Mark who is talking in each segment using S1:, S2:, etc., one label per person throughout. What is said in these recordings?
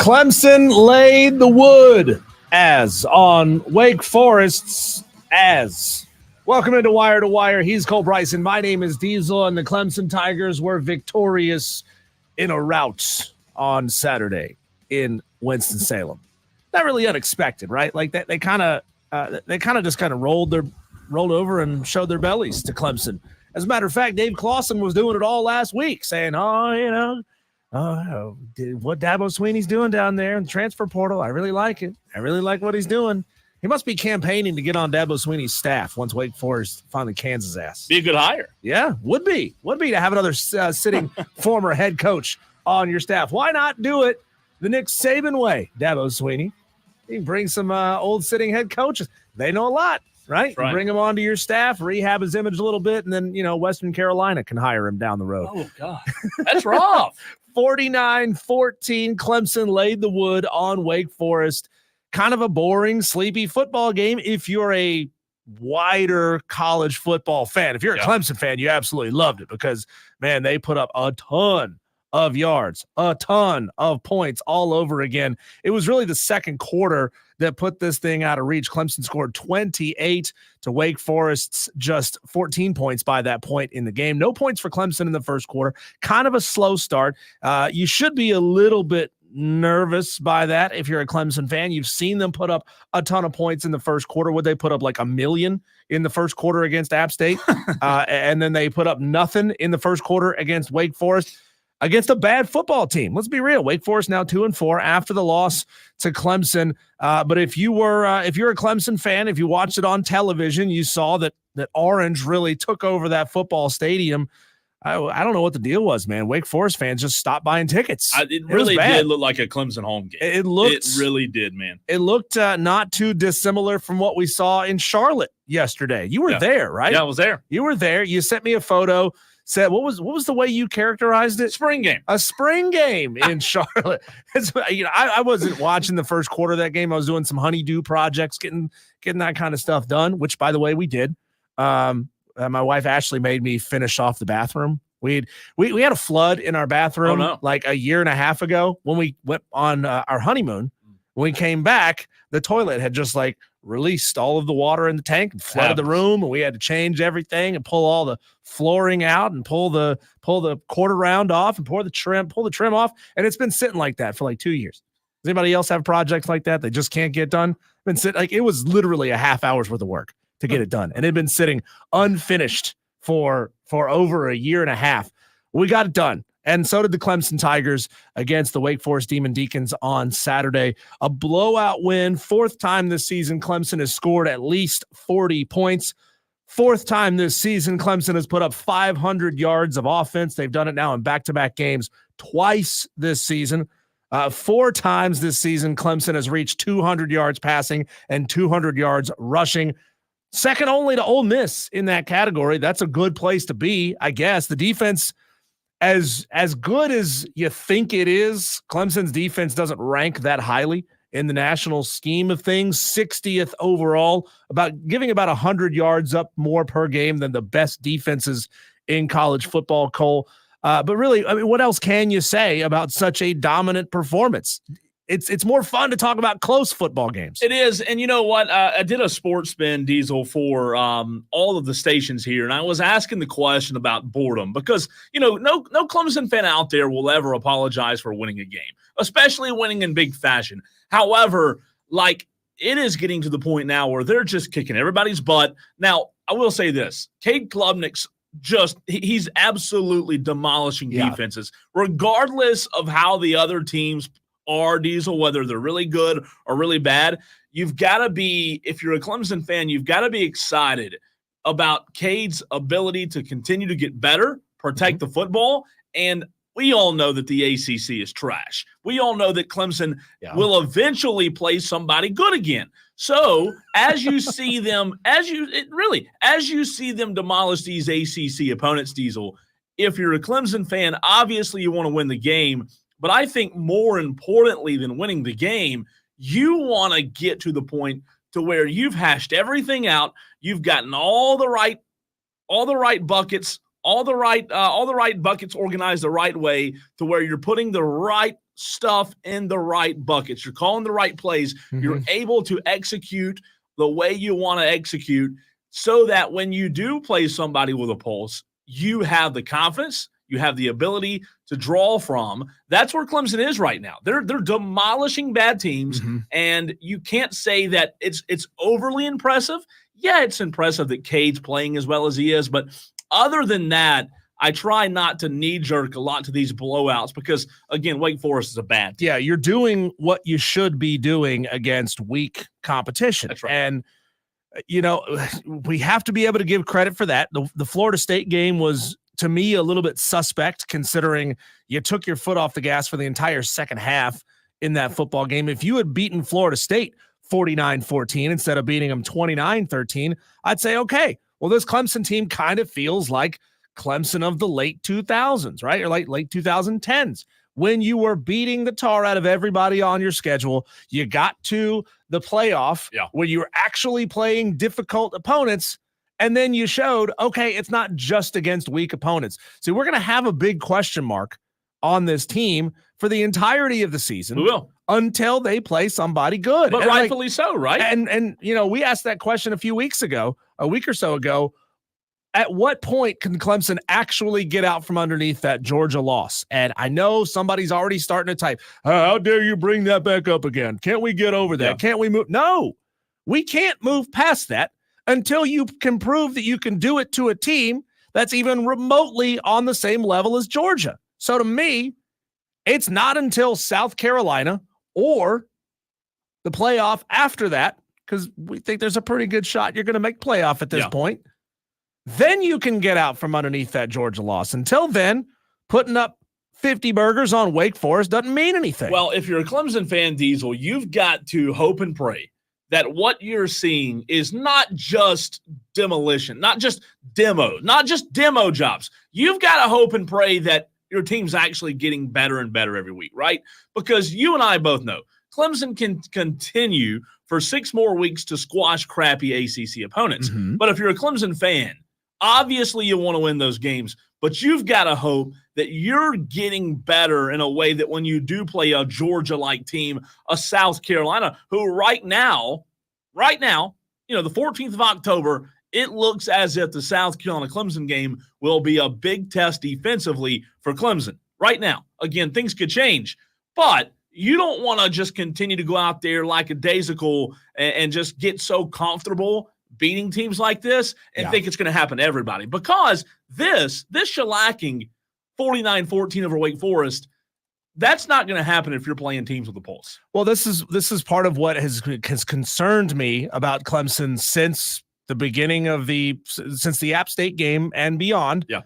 S1: Clemson laid the wood as on Wake Forest's as. Welcome into Wire to Wire. He's Cole Bryson. My name is Diesel, and the Clemson Tigers were victorious in a rout on Saturday in Winston-Salem. Not really unexpected, right? Like that, they kind of just rolled over and showed their bellies to Clemson. As a matter of fact, Dave Clawson was doing it all last week, saying, what Dabo Swinney's doing down there in the transfer portal, I really like it. I really like what he's doing. He must be campaigning to get on Dabo Swinney's staff once Wake Forest finally cans his ass.
S2: Be a good hire.
S1: Yeah, would be to have another sitting former head coach on your staff. Why not do it the Nick Saban way, Dabo Swinney? You can bring some old sitting head coaches. They know a lot, right?
S2: Right.
S1: Bring him onto your staff, rehab his image a little bit, and then, Western Carolina can hire him down the road.
S2: Oh, God. That's rough.
S1: 49-14, Clemson laid the wood on Wake Forest. Kind of a boring, sleepy football game if you're a wider college football fan. If you're a Clemson fan, you absolutely loved it because, man, they put up a ton of yards, a ton of points all over again. It was really the second quarter that put this thing out of reach. Clemson scored 28 to Wake Forest's just 14 points by that point in the game. No points for Clemson in the first quarter. Kind of a slow start. You should be a little bit nervous by that if you're a Clemson fan. You've seen them put up a ton of points in the first quarter. Would they put up like 1 million in the first quarter against App State? And then they put up nothing in the first quarter against Wake Forest. Against a bad football team. Let's be real. Wake Forest now 2-4 after the loss to Clemson. But if you're a Clemson fan, if you watched it on television, you saw that Orange really took over that football stadium. I don't know what the deal was, man. Wake Forest fans just stopped buying tickets.
S2: It really did look like a Clemson home game.
S1: It
S2: really did, man.
S1: It looked not too dissimilar from what we saw in Charlotte yesterday. You were there, right?
S2: Yeah, I was there.
S1: You were there. You sent me a photo. Said what was the way you characterized it?
S2: Spring game.
S1: A spring game in Charlotte. I wasn't watching the first quarter of that game. I was doing some honeydew projects, getting that kind of stuff done, which, by the way, we did. My wife Ashley made me finish off the bathroom. We had a flood in our bathroom like a year and a half ago when we went on our honeymoon. When we came back, the toilet had just like released all of the water in the tank and flooded the room, and we had to change everything and pull all the flooring out and pull the quarter round off and pull the trim off. And it's been sitting like that for like 2 years. Does anybody else have projects like that? They just can't get done. It was literally a half hour's worth of work to get it done. And it had been sitting unfinished for over a year and a half. We got it done. And so did the Clemson Tigers against the Wake Forest Demon Deacons on Saturday. A blowout win. Fourth time this season, Clemson has scored at least 40 points. Fourth time this season, Clemson has put up 500 yards of offense. They've done it now in back-to-back games twice this season. 4 times this season, Clemson has reached 200 yards passing and 200 yards rushing. Second only to Ole Miss in that category. That's a good place to be, I guess. The defense, as good as you think it is, Clemson's defense doesn't rank that highly in the national scheme of things. 60th overall, giving about 100 yards up more per game than the best defenses in college football, Cole. But really, I mean, what else can you say about such a dominant performance? It's more fun to talk about close football games.
S2: It is. And you know what? I did a sports spin, Diesel, for all of the stations here, and I was asking the question about boredom because, no Clemson fan out there will ever apologize for winning a game, especially winning in big fashion. However, it is getting to the point now where they're just kicking everybody's butt. Now, I will say this. Cade Klubnik's he's absolutely demolishing defenses, regardless of how the other teams are, Diesel, whether they're really good or really bad. You've got to be, if you're a Clemson fan, you've got to be excited about Cade's ability to continue to get better, protect the football, and we all know that the ACC is trash. We all know that Clemson will eventually play somebody good again. So as you see them, as you see them demolish these ACC opponents, Diesel, if you're a Clemson fan, obviously you want to win the game. But I think more importantly than winning the game, you want to get to the point to where you've hashed everything out. You've gotten all the right buckets, all the right buckets organized the right way to where you're putting the right stuff in the right buckets. You're calling the right plays. Mm-hmm. You're able to execute the way you want to execute so that when you do play somebody with a pulse, you have the confidence, you have the ability to draw from. That's where Clemson is right now. They're demolishing bad teams, and you can't say that it's overly impressive. Yeah, it's impressive that Cade's playing as well as he is, but other than that, I try not to knee-jerk a lot to these blowouts because, again, Wake Forest is a bad team.
S1: Yeah, you're doing what you should be doing against weak competition.
S2: That's right.
S1: And, we have to be able to give credit for that. The Florida State game was, to me, a little bit suspect considering you took your foot off the gas for the entire second half in that football game. If you had beaten Florida State 49-14 instead of beating them 29-13, I'd say, okay, well, this Clemson team kind of feels like Clemson of the late 2000s, right? Or like late 2010s, when you were beating the tar out of everybody on your schedule. You got to the playoff where you were actually playing difficult opponents, and then you showed, okay, it's not just against weak opponents. So we're going to have a big question mark on this team for the entirety of the season.
S2: We will.
S1: Until they play somebody good.
S2: But rightfully so, right?
S1: And we asked that question a week or so ago. At what point can Clemson actually get out from underneath that Georgia loss? And I know somebody's already starting to type, how dare you bring that back up again? Can't we get over that? Yeah. Can't we move? No, we can't move past that until you can prove that you can do it to a team that's even remotely on the same level as Georgia. So to me, it's not until South Carolina or the playoff after that, because we think there's a pretty good shot you're going to make playoff at this point. Then you can get out from underneath that Georgia loss. Until then, putting up 50 burgers on Wake Forest doesn't mean anything.
S2: Well, if you're a Clemson fan, Diesel, you've got to hope and pray that what you're seeing is not just demolition, not just demo jobs. You've got to hope and pray that your team's actually getting better and better every week, right? Because you and I both know Clemson can continue for 6 more weeks to squash crappy ACC opponents. But if you're a Clemson fan, obviously you want to win those games, but you've got to hope that you're getting better in a way that when you do play a Georgia-like team, a South Carolina, who right now, the 14th of October, it looks as if the South Carolina-Clemson game will be a big test defensively for Clemson. Right now, again, things could change, but you don't want to just continue to go out there like a daisical and just get so comfortable beating teams like this and think it's going to happen to everybody. Because this shellacking 49-14 over Wake Forest, that's not going to happen if you're playing teams with a pulse.
S1: Well, this is part of what has concerned me about Clemson since the beginning of since the App State game and beyond.
S2: Yeah.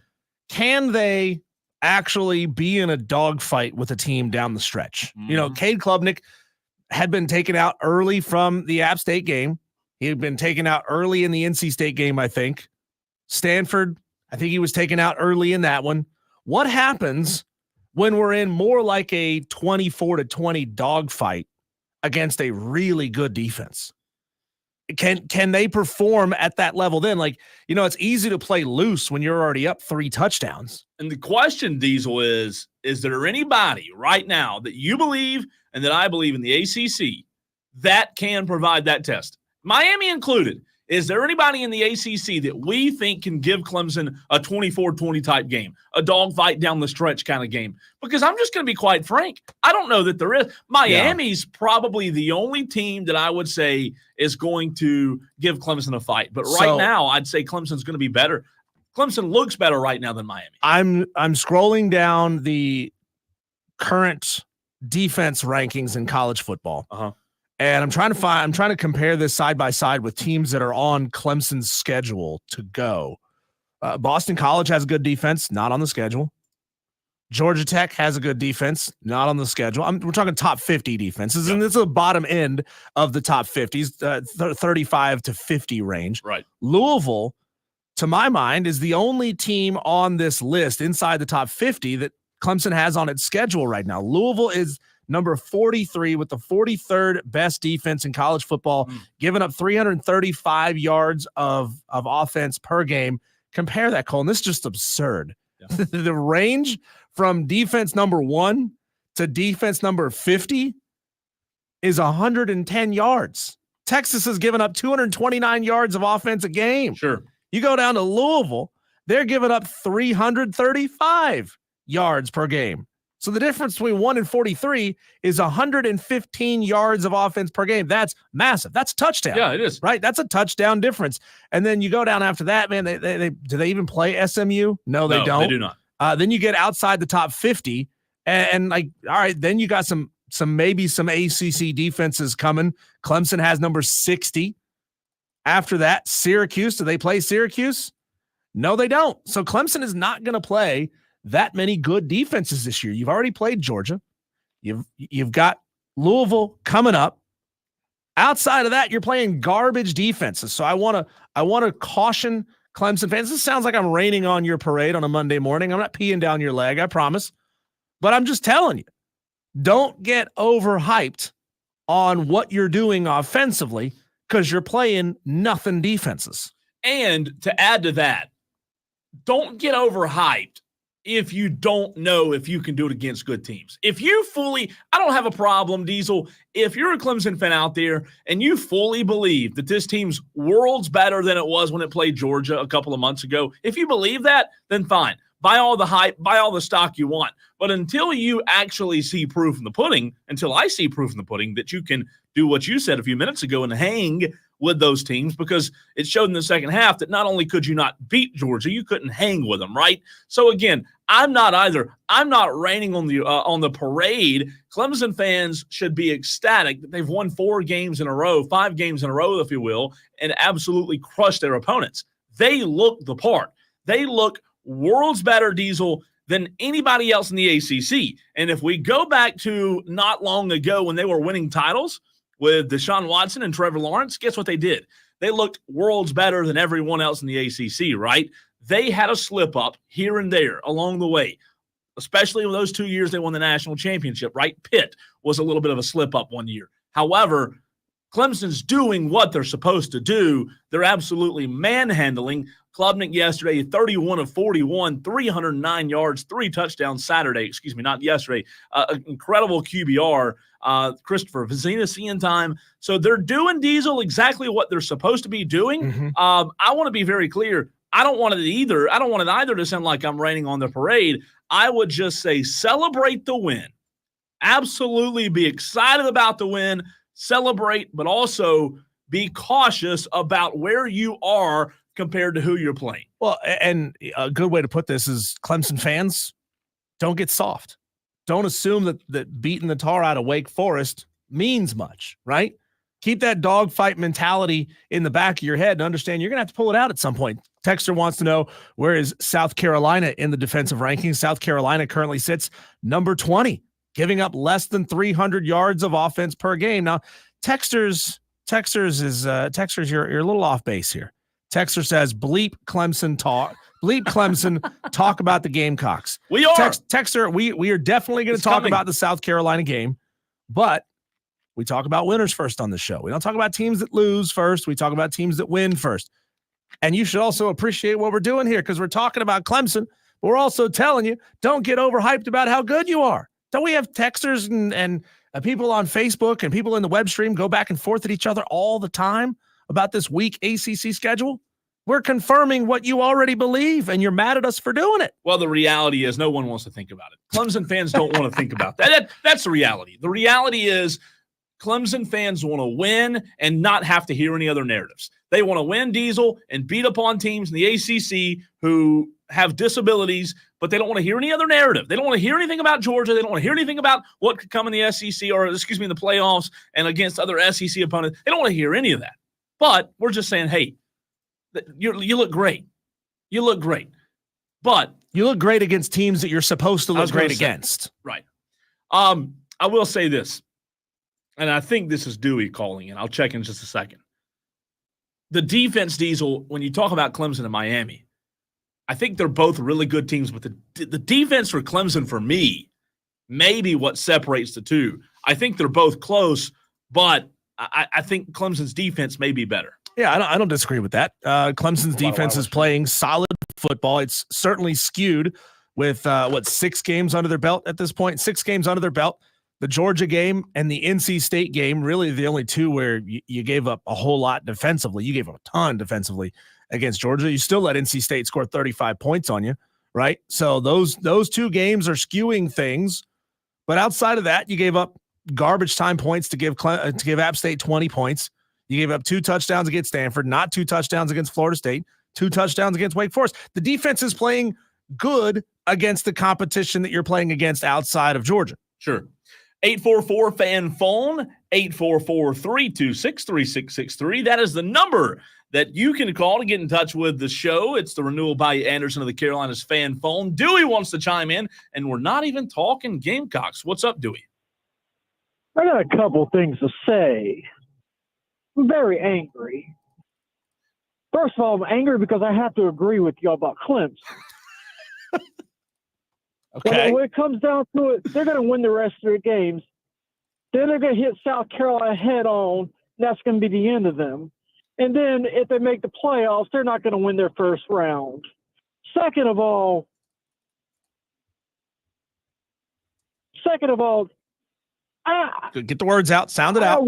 S1: Can they actually be in a dogfight with a team down the stretch? Cade Klubnik had been taken out early from the App State game. He had been taken out early in the NC State game, I think. Stanford, I think he was taken out early in that one. What happens when we're in more like a 24-20 dogfight against a really good defense? Can they perform at that level then? It's easy to play loose when you're already up 3 touchdowns.
S2: And the question, Diesel, is there anybody right now that you believe and that I believe in the ACC that can provide that test? Miami included. Is there anybody in the ACC that we think can give Clemson a 24-20 type game, a dogfight down the stretch kind of game? Because I'm just going to be quite frank. I don't know that there is. Miami's probably the only team that I would say is going to give Clemson a fight. But right now, I'd say Clemson's going to be better. Clemson looks better right now than Miami.
S1: I'm scrolling down the current defense rankings in college football. And I'm trying to compare this side by side with teams that are on Clemson's schedule to go. Boston College has a good defense, not on the schedule. Georgia Tech has a good defense, not on the schedule. We're talking top 50 defenses, and this is the bottom end of the top 50s, 35 to 50 range.
S2: Right.
S1: Louisville, to my mind, is the only team on this list inside the top 50 that Clemson has on its schedule right now. Louisville is number 43 with the 43rd best defense in college football, giving up 335 yards of offense per game. Compare that, Colin. This is just absurd.
S2: Yeah.
S1: The range from defense number 1 to defense number 50 is 110 yards. Texas has given up 229 yards of offense a game.
S2: Sure.
S1: You go down to Louisville, they're giving up 335 yards per game. So the difference between 1 and 43 is 115 yards of offense per game. That's massive. That's a touchdown.
S2: Yeah, it is.
S1: Right? That's a touchdown difference. And then you go down after that, man, do they even play SMU? No, they don't.
S2: They do not.
S1: Then you get outside the top 50 and like, all right, then you got some ACC defenses coming. Clemson has number 60. After that, Syracuse. Do they play Syracuse? No, they don't. So Clemson is not going to play that many good defenses this year. You've already played Georgia. You've got Louisville coming up. Outside of that, you're playing garbage defenses. So I want to caution Clemson fans. This sounds like I'm raining on your parade on a Monday morning. I'm not peeing down your leg, I promise. But I'm just telling you, don't get overhyped on what you're doing offensively because you're playing nothing defenses.
S2: And to add to that, don't get overhyped if you don't know if you can do it against good teams. If you I don't have a problem, Diesel, if you're a Clemson fan out there and you fully believe that this team's worlds better than it was when it played Georgia a couple of months ago, if you believe that, then fine. Buy all the hype, buy all the stock you want. But until you actually see proof in the pudding, until I see proof in the pudding that you can do what you said a few minutes ago and hang with those teams, because it showed in the second half that not only could you not beat Georgia, you couldn't hang with them, right? So again, I'm not either. I'm not raining on the parade. Clemson fans should be ecstatic that they've won 5 games in a row, if you will, and absolutely crushed their opponents. They look the part. They look worlds better, Diesel, than anybody else in the ACC. And if we go back to not long ago when they were winning titles with Deshaun Watson and Trevor Lawrence, guess what they did? They looked worlds better than everyone else in the ACC, right? They had a slip up here and there along the way, especially in those 2 years they won the national championship, right? Pitt was a little bit of a slip up one year. However, Clemson's doing what they're supposed to do. They're absolutely manhandling. Klubnik yesterday, 31 of 41, 309 yards, 3 touchdowns not yesterday. Incredible QBR. Christopher Vizina seeing time. So they're doing, Diesel, exactly what they're supposed to be doing.
S1: Mm-hmm.
S2: I want to be very clear. I don't want it either to sound like I'm raining on the parade. I would just say celebrate the win. Absolutely be excited about the win. Celebrate, but also be cautious about where you are compared to who you're playing.
S1: Well, and a good way to put this is Clemson fans, don't get soft. Don't assume that beating the tar out of Wake Forest means much, right? Keep that dogfight mentality in the back of your head and understand you're going to have to pull it out at some point. Texter wants to know, where is South Carolina in the defensive rankings? South Carolina currently sits number 20, giving up less than 300 yards of offense per game. Now, Texters, you're a little off base here. Texter says, bleep Clemson, talk about the Gamecocks.
S2: We are.
S1: Texter, we are definitely going to talk about the South Carolina game, but we talk about winners first on the show. We don't talk about teams that lose first. We talk about teams that win first. And you should also appreciate what we're doing here because we're talking about Clemson, but we're also telling you, don't get overhyped about how good you are. Don't we have texters and people on Facebook and people in the web stream go back and forth at each other all the time about this weak ACC schedule? We're confirming what you already believe, and you're mad at us for doing it.
S2: Well, the reality is no one wants to think about it. Clemson fans don't want to think about that. That's the reality. The reality is Clemson fans want to win and not have to hear any other narratives. They want to win, Diesel, and beat up on teams in the ACC who have disabilities, but they don't want to hear any other narrative. They don't want to hear anything about Georgia. They don't want to hear anything about what could come in the SEC in the playoffs and against other SEC opponents. They don't want to hear any of that. But we're just saying, hey, you look great. You look great. But
S1: you look great against teams that you're supposed to look great against.
S2: Right. I will say this, and I think this is Dewey calling in. I'll check in just a second. The defense, Diesel, when you talk about Clemson and Miami, I think they're both really good teams, but the defense for Clemson, for me, may be what separates the two. I think they're both close, but I think Clemson's defense may be better.
S1: Yeah, I don't disagree with that. Clemson's defense is playing solid football. It's certainly skewed with 6 games under their belt at this point. 6 games under their belt. The Georgia game and the NC State game, really the only two where you gave up a whole lot defensively. You gave up a ton defensively against Georgia. You still let NC State score 35 points on you, right? So those 2 games are skewing things. But outside of that, you gave up garbage time points to give App State 20 points. You gave up 2 touchdowns against Stanford, not 2 touchdowns against Florida State, 2 touchdowns against Wake Forest. The defense is playing good against the competition that you're playing against outside of Georgia.
S2: Sure. 844 fan phone, 844-326-3663. That is the number that you can call to get in touch with the show. It's the Renewal by Anderson of the Carolinas fan phone. Dewey wants to chime in, and we're not even talking Gamecocks. What's up, Dewey?
S3: I got a couple things to say. I'm very angry. First of all, I'm angry because I have to agree with you about Clemson.
S1: Okay.
S3: When it comes down to it, they're going to win the rest of their games. Then they're going to hit South Carolina head on. That's going to be the end of them. And then if they make the playoffs, they're not going to win their first round. Second of all,
S1: Get the words out. Sound it out.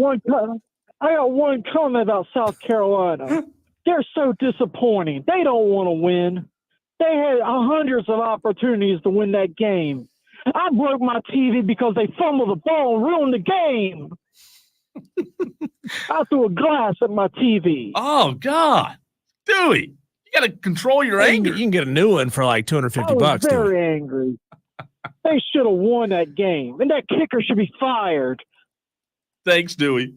S3: I got one comment about South Carolina. They're so disappointing. They don't want to win. They had hundreds of opportunities to win that game. I broke my TV because they fumbled the ball and ruined the game. I threw a glass at my TV.
S2: Oh, God. Dewey, you got to control your anger.
S1: You can get a new one for like $250.
S3: I was very angry. They should have won that game. And that kicker should be fired.
S2: Thanks, Dewey.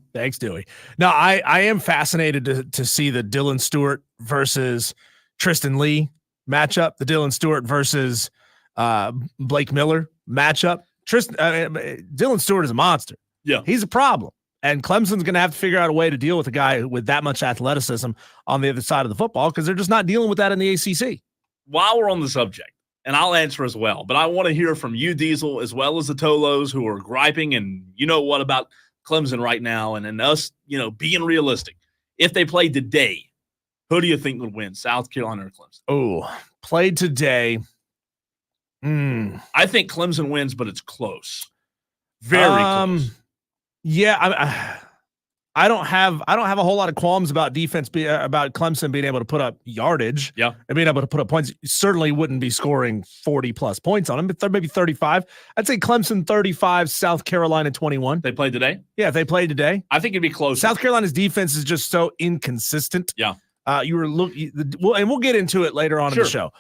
S1: No, I am fascinated to see the Dylan Stewart versus Tristan Lee matchup, the Dylan Stewart versus Blake Miller matchup. Dylan Stewart is a monster.
S2: Yeah.
S1: He's a problem. And Clemson's going to have to figure out a way to deal with a guy with that much athleticism on the other side of the football because they're just not dealing with that in the ACC.
S2: While we're on the subject, and I'll answer as well, but I want to hear from you, Diesel, as well as the Tolos who are griping and you know what about Clemson right now and us, being realistic. If they played today, who do you think would win, South Carolina or Clemson?
S1: Oh, played today.
S2: I think Clemson wins, but it's close. Very close.
S1: Yeah, I don't have a whole lot of qualms about defense about Clemson being able to put up yardage.
S2: Yeah,
S1: and being able to put up points. You certainly wouldn't be scoring 40 plus points on them, but maybe 35. I'd say Clemson 35, South Carolina 21.
S2: They played today.
S1: Yeah, if they played today,
S2: I think it'd be close.
S1: South Carolina's defense is just so inconsistent.
S2: Yeah,
S1: and we'll get into it later on in the show.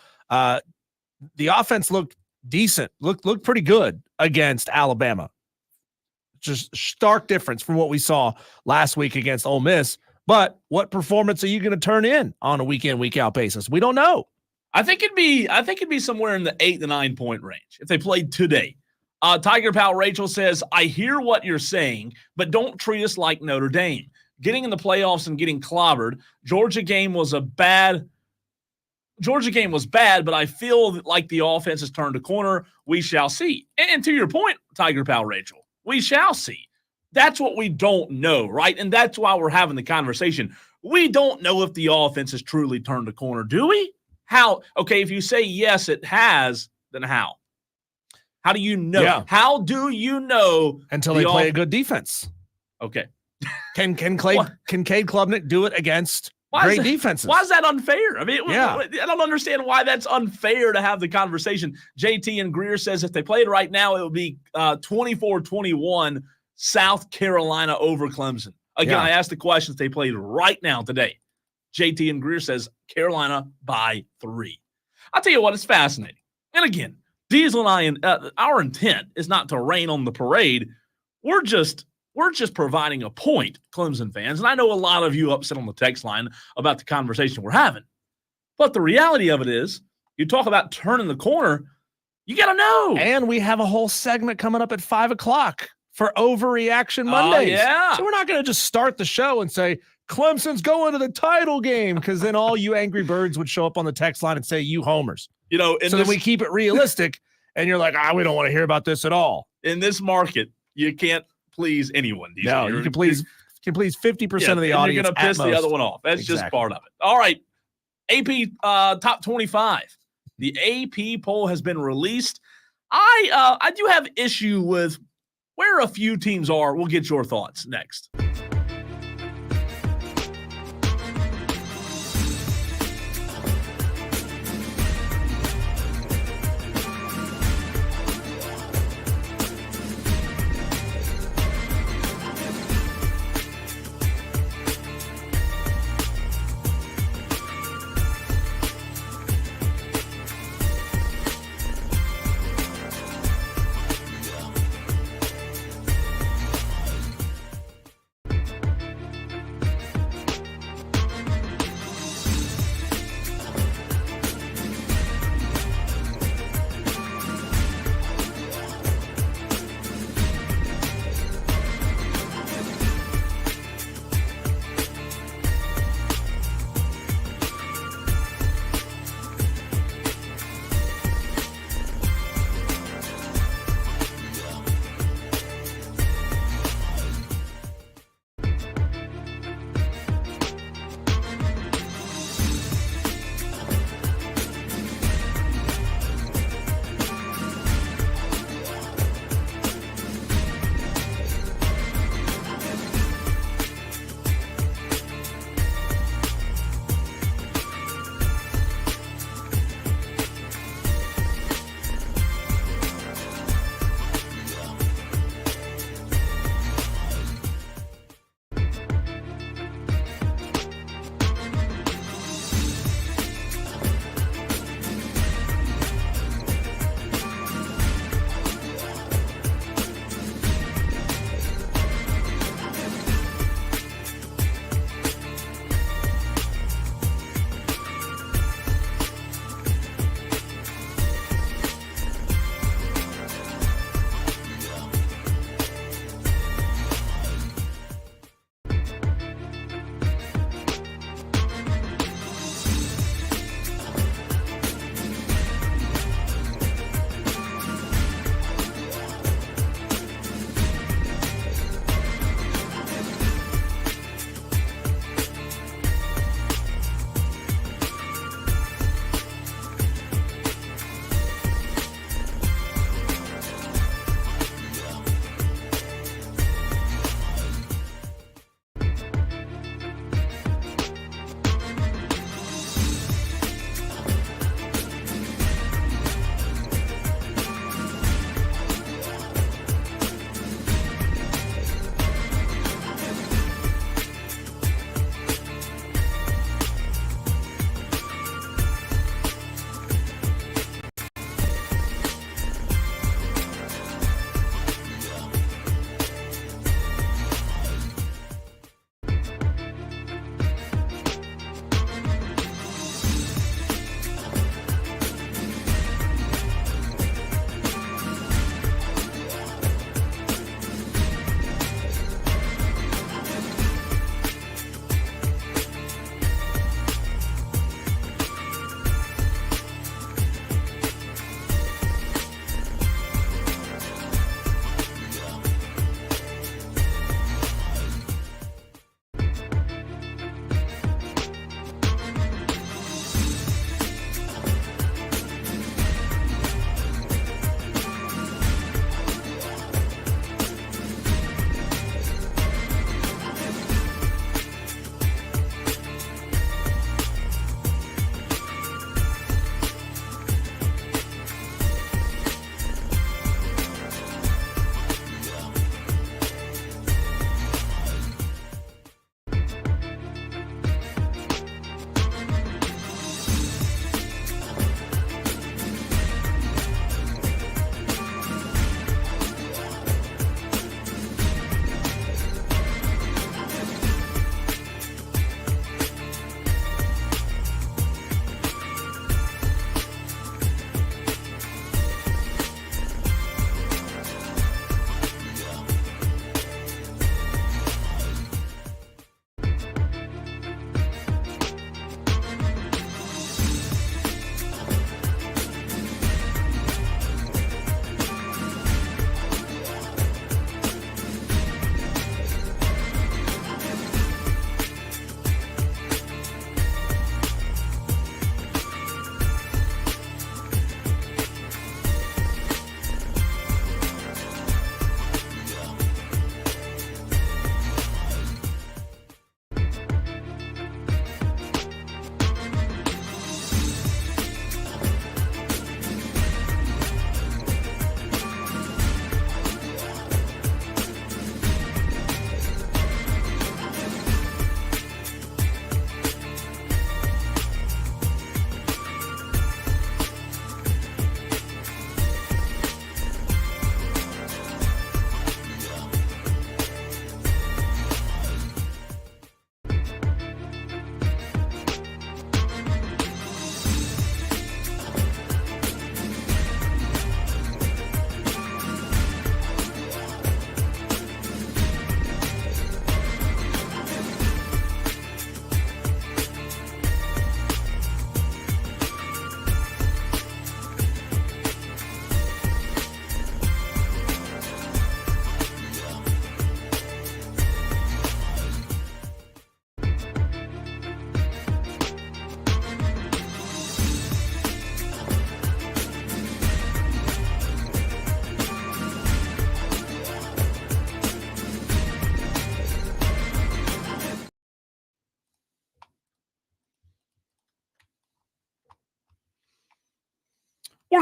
S1: The offense looked decent, looked pretty good against Alabama. Just stark difference from what we saw last week against Ole Miss. But what performance are you going to turn in on a week in, week out basis? We don't know.
S2: I think it'd be somewhere in the 8 to 9 point range if they played today. Tiger Pal Rachel says, I hear what you're saying, but don't treat us like Notre Dame. Getting in the playoffs and getting clobbered. Georgia game was bad, but I feel like the offense has turned a corner. We shall see. And to your point, Tiger Pal Rachel, we shall see. That's what we don't know, right? And that's why we're having the conversation. We don't know if the offense has truly turned a corner, do we? How? Okay, if you say yes, it has, then how? How do you know?
S1: Yeah.
S2: How do you know?
S1: Until they play a good defense.
S2: Okay.
S1: Can Cade Klubnik do it against great defenses?
S2: Why is that unfair? I mean,
S1: yeah.
S2: I don't understand why that's unfair to have the conversation. JT and Greer says if they played right now, it would be 24-21 South Carolina over Clemson. Again, I asked the question if they played right now today. JT and Greer says Carolina by 3. I'll tell you what, it's fascinating. And again, Diesel and I, our intent is not to rain on the parade. We're just providing a point, Clemson fans. And I know a lot of you upset on the text line about the conversation we're having. But the reality of it is, you talk about turning the corner, you got to know.
S1: And we have a whole segment coming up at 5 o'clock for Overreaction Mondays.
S2: Yeah.
S1: So we're not going to just start the show and say, Clemson's going to the title game, because then all you angry birds would show up on the text line and say, you homers. Then we keep it realistic, and you're like, we don't want to hear about this at all.
S2: In this market, you can't please anyone.
S1: No, you can please 50% of the audience.
S2: You're going to piss the other one off. That's just part of it. All right. AP top 25. The AP poll has been released. I do have issue with where a few teams are. We'll get your thoughts next.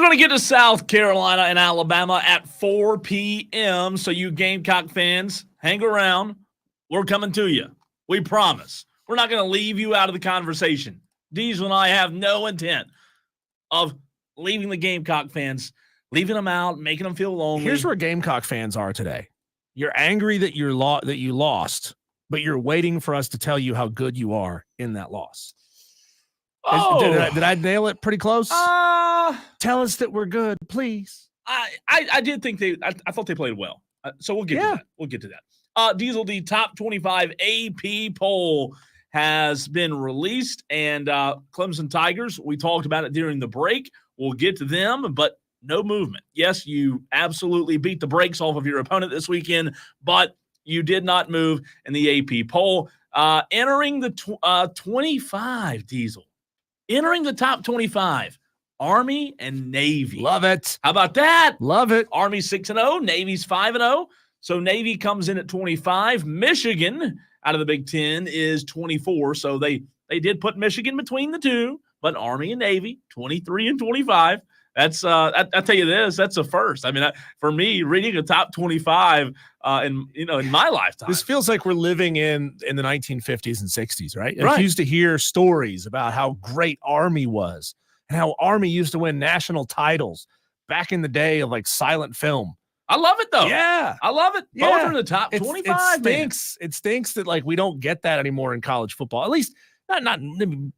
S2: going to get to South Carolina and Alabama at 4 p.m. So you Gamecock fans, hang around. We're coming to you. We promise. We're not going to leave you out of the conversation. Diesel and I have no intent of leaving the Gamecock fans, leaving them out, making them feel lonely.
S1: Here's where Gamecock fans are today. You're angry that you lost, but you're waiting for us to tell you how good you are in that loss. Did I nail it pretty close? Tell us that we're good, please.
S2: I did think I thought they played well. So we'll get to that. We'll get to that. Diesel, the top 25 AP poll has been released, and Clemson Tigers, we talked about it during the break. We'll get to them, but no movement. Yes, you absolutely beat the brakes off of your opponent this weekend, but you did not move in the AP poll. Entering the 25, Diesel. Entering the top 25, Army and Navy.
S1: Love it.
S2: How about that?
S1: Love it.
S2: Army 6-0, Navy's 5-0. So Navy comes in at 25. Michigan out of the Big Ten is 24. So they did put Michigan between the two, but Army and Navy 23 and 25. That's I tell you this, that's a first. I mean, for me, reading a top 25 in my lifetime.
S1: This feels like we're living in the 1950s and 60s, right?
S2: Right.
S1: I used to hear stories about how great Army was and how Army used to win national titles back in the day of like silent film.
S2: I love it though.
S1: Yeah.
S2: I love it.
S1: Yeah.
S2: Both are in the top 25.
S1: It stinks that like we don't get that anymore in college football. At least not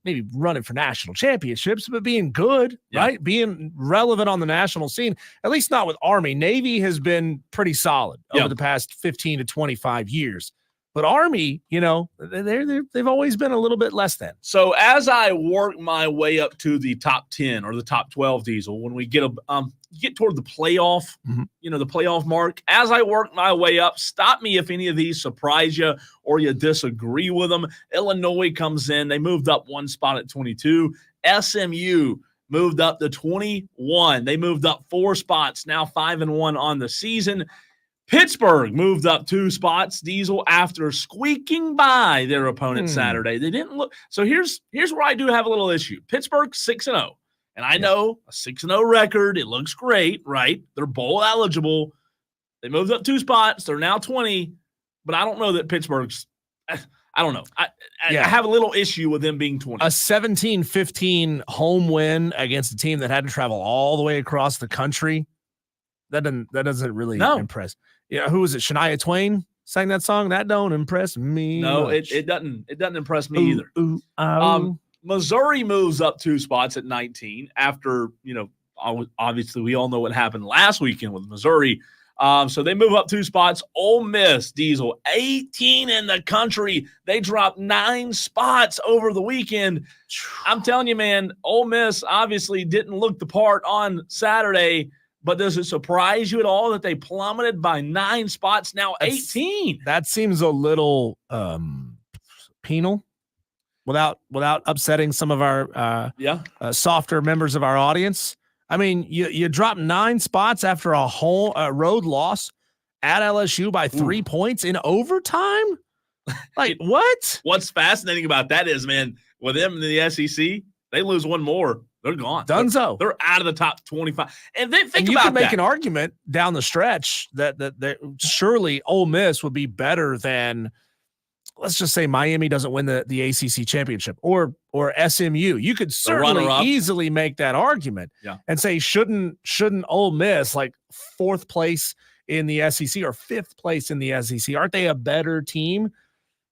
S1: maybe running for national championships, but being good, right? Being relevant on the national scene, at least not with Army. Navy has been pretty solid over the past 15 to 25 years. But Army, they've always been a little bit less than.
S2: So as I work my way up to the top 10 or the top 12, Diesel, when we get toward the playoff, the playoff mark, as I work my way up, stop me if any of these surprise you or you disagree with them. Illinois comes in. They moved up one spot at 22. SMU moved up to 21. They moved up 4 spots, now 5-1 on the season. Pittsburgh moved up 2 spots, Diesel, after squeaking by their opponent Saturday. They didn't look. So here's where I do have a little issue. Pittsburgh 6-0. And I know a 6-0 record, it looks great, right? They're bowl eligible. They moved up 2 spots. They're now 20. But I don't know that Pittsburgh's – I don't know. I have a little issue with them being 20.
S1: A 17-15 home win against a team that had to travel all the way across the country, that doesn't really impress. Yeah, who was it? Shania Twain sang that song. That don't impress me.
S2: No, it doesn't impress me either. Missouri moves up 2 spots at 19 after, obviously we all know what happened last weekend with Missouri. So they move up 2 spots. Ole Miss, Diesel, 18 in the country. They dropped 9 spots over the weekend. I'm telling you, man, Ole Miss obviously didn't look the part on Saturday. But does it surprise you at all that they plummeted by 9 spots, now 18?
S1: That seems a little penal without upsetting some of our softer members of our audience. I mean, you dropped 9 spots after a road loss at LSU by 3 points in overtime? Like, what?
S2: What's fascinating about that is, man, with them in the SEC, they lose one more. They're gone.
S1: Dunzo.
S2: They're out of the top 25. And then
S1: think about that. You could make an argument down the stretch that surely Ole Miss would be better than, let's just say, Miami doesn't win the ACC championship or SMU. You could certainly easily make that argument and say, shouldn't Ole Miss, like 4th place in the SEC or 5th place in the SEC, aren't they a better team?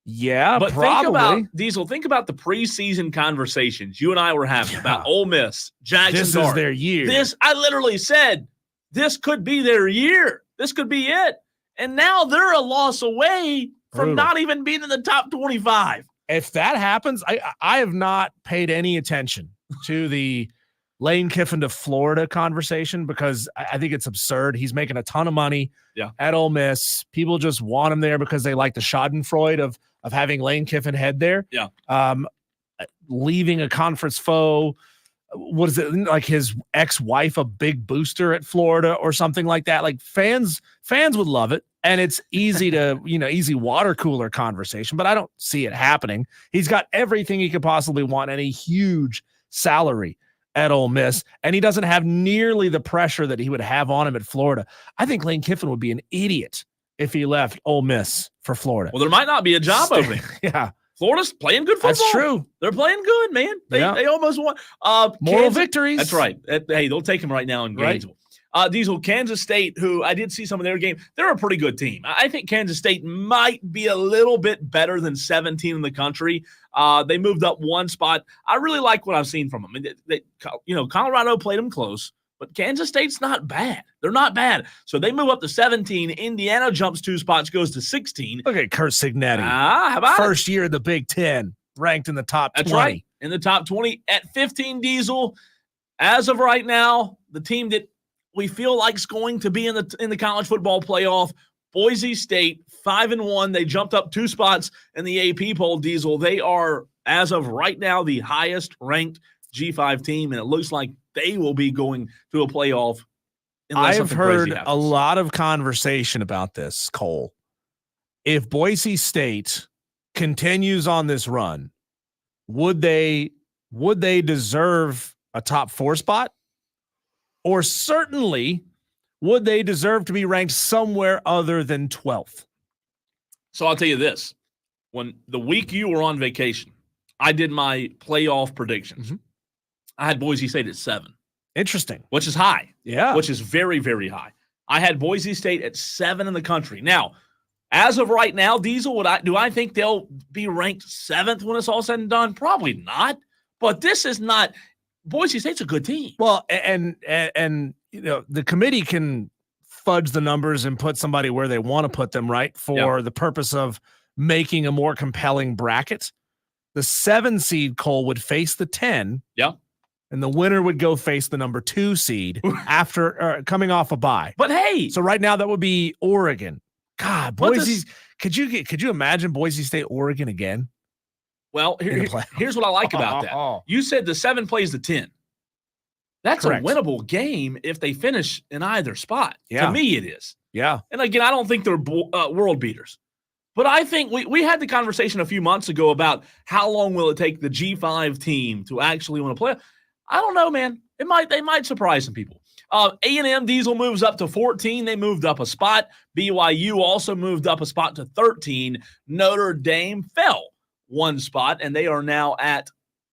S1: Yeah,
S2: but
S1: probably.
S2: Think about the preseason conversations you and I were having about Ole Miss, Jackson
S1: This
S2: Dart.
S1: is their year.
S2: I literally said, this could be their year. This could be it. And now they're a loss away from not even being in the top 25.
S1: If that happens, I have not paid any attention to the Lane Kiffin to Florida conversation because I think it's absurd. He's making a ton of money at Ole Miss. People just want him there because they like the schadenfreude of having Lane Kiffin head there.
S2: Yeah.
S1: Leaving a conference foe. What is it, like his ex-wife, a big booster at Florida or something like that? Like fans would love it. And it's easy to, easy water cooler conversation, but I don't see it happening. He's got everything he could possibly want and a huge salary. at Ole Miss, and he doesn't have nearly the pressure that he would have on him at Florida. I think Lane Kiffin would be an idiot if he left Ole Miss for Florida.
S2: Well, there might not be a job opening.
S1: Yeah.
S2: Florida's playing good football.
S1: That's true.
S2: They're playing good, man. They almost won.
S1: Moral victories.
S2: That's right. Hey, they'll take him right now in Gainesville. Right. Diesel, Kansas State, who I did see some of their game, they're a pretty good team. I think Kansas State might be a little bit better than 17 in the country. They moved up one spot. I really like what I've seen from them. Colorado played them close, but Kansas State's not bad. They're not bad. So they move up to 17. Indiana jumps 2 spots, goes to 16.
S1: Look at Kurt Cignetti.
S2: How about
S1: First year in the Big Ten, ranked in the top 20.
S2: That's right. In the top 20 at 15, Diesel. As of right now, the team that we feel like is going to be in the college football playoff, Boise State, 5-1. They jumped up 2 spots in the AP poll, Diesel. They are, as of right now, the highest ranked G5 team, and it looks like they will be going to a playoff.
S1: I've heard a lot of conversation about this, Cole. If Boise State continues on this run, would they deserve a top 4 spot? Or certainly, would they deserve to be ranked somewhere other than 12th?
S2: So I'll tell you this. When the week you were on vacation, I did my playoff predictions.
S1: Mm-hmm.
S2: I had Boise State at 7.
S1: Interesting.
S2: Which is high.
S1: Yeah.
S2: Which is very, very high. I had Boise State at 7 in the country. Now, as of right now, Diesel, do I think they'll be ranked 7th when it's all said and done? Probably not. But this is not – Boise State's a good team.
S1: Well, and the committee can fudge the numbers and put somebody where they want to put them, right, for the purpose of making a more compelling bracket. The 7 seed, Cole, would face the 10.
S2: Yeah.
S1: And the winner would go face the number 2 seed after coming off a bye.
S2: But hey,
S1: so right now that would be Oregon. God, Boise. Could you imagine Boise State, Oregon again?
S2: Well, here's what I like about that. You said the 7 plays the 10. That's correct. A winnable game if they finish in either spot.
S1: Yeah.
S2: To me, it is.
S1: Yeah.
S2: And again, I don't think they're world beaters. But I think we had the conversation a few months ago about how long will it take the G5 team to actually win a playoff. I don't know, man. They might surprise some people. A&M Diesel moves up to 14. They moved up a spot. BYU also moved up a spot to 13. Notre Dame fell 1 spot, and they are now at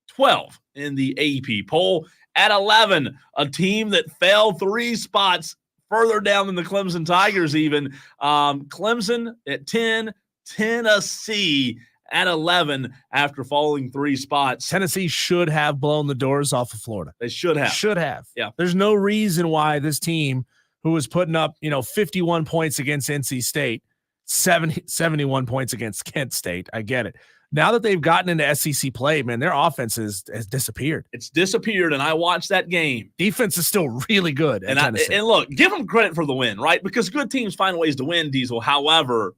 S2: 12 in the AP poll. At 11, a team that fell 3 spots further down than the Clemson Tigers even. Clemson at 10, Tennessee at 11 after falling 3 spots.
S1: Tennessee should have blown the doors off of Florida.
S2: They should have.
S1: Should have.
S2: Yeah.
S1: There's no reason why this team, who was putting up 51 points against NC State, 71 points against Kent State. I get it. Now that they've gotten into SEC play, man, their offense has disappeared.
S2: It's disappeared, and I watched that game.
S1: Defense is still really good at Tennessee.
S2: And look, give them credit for the win, right? Because good teams find ways to win, Diesel. However,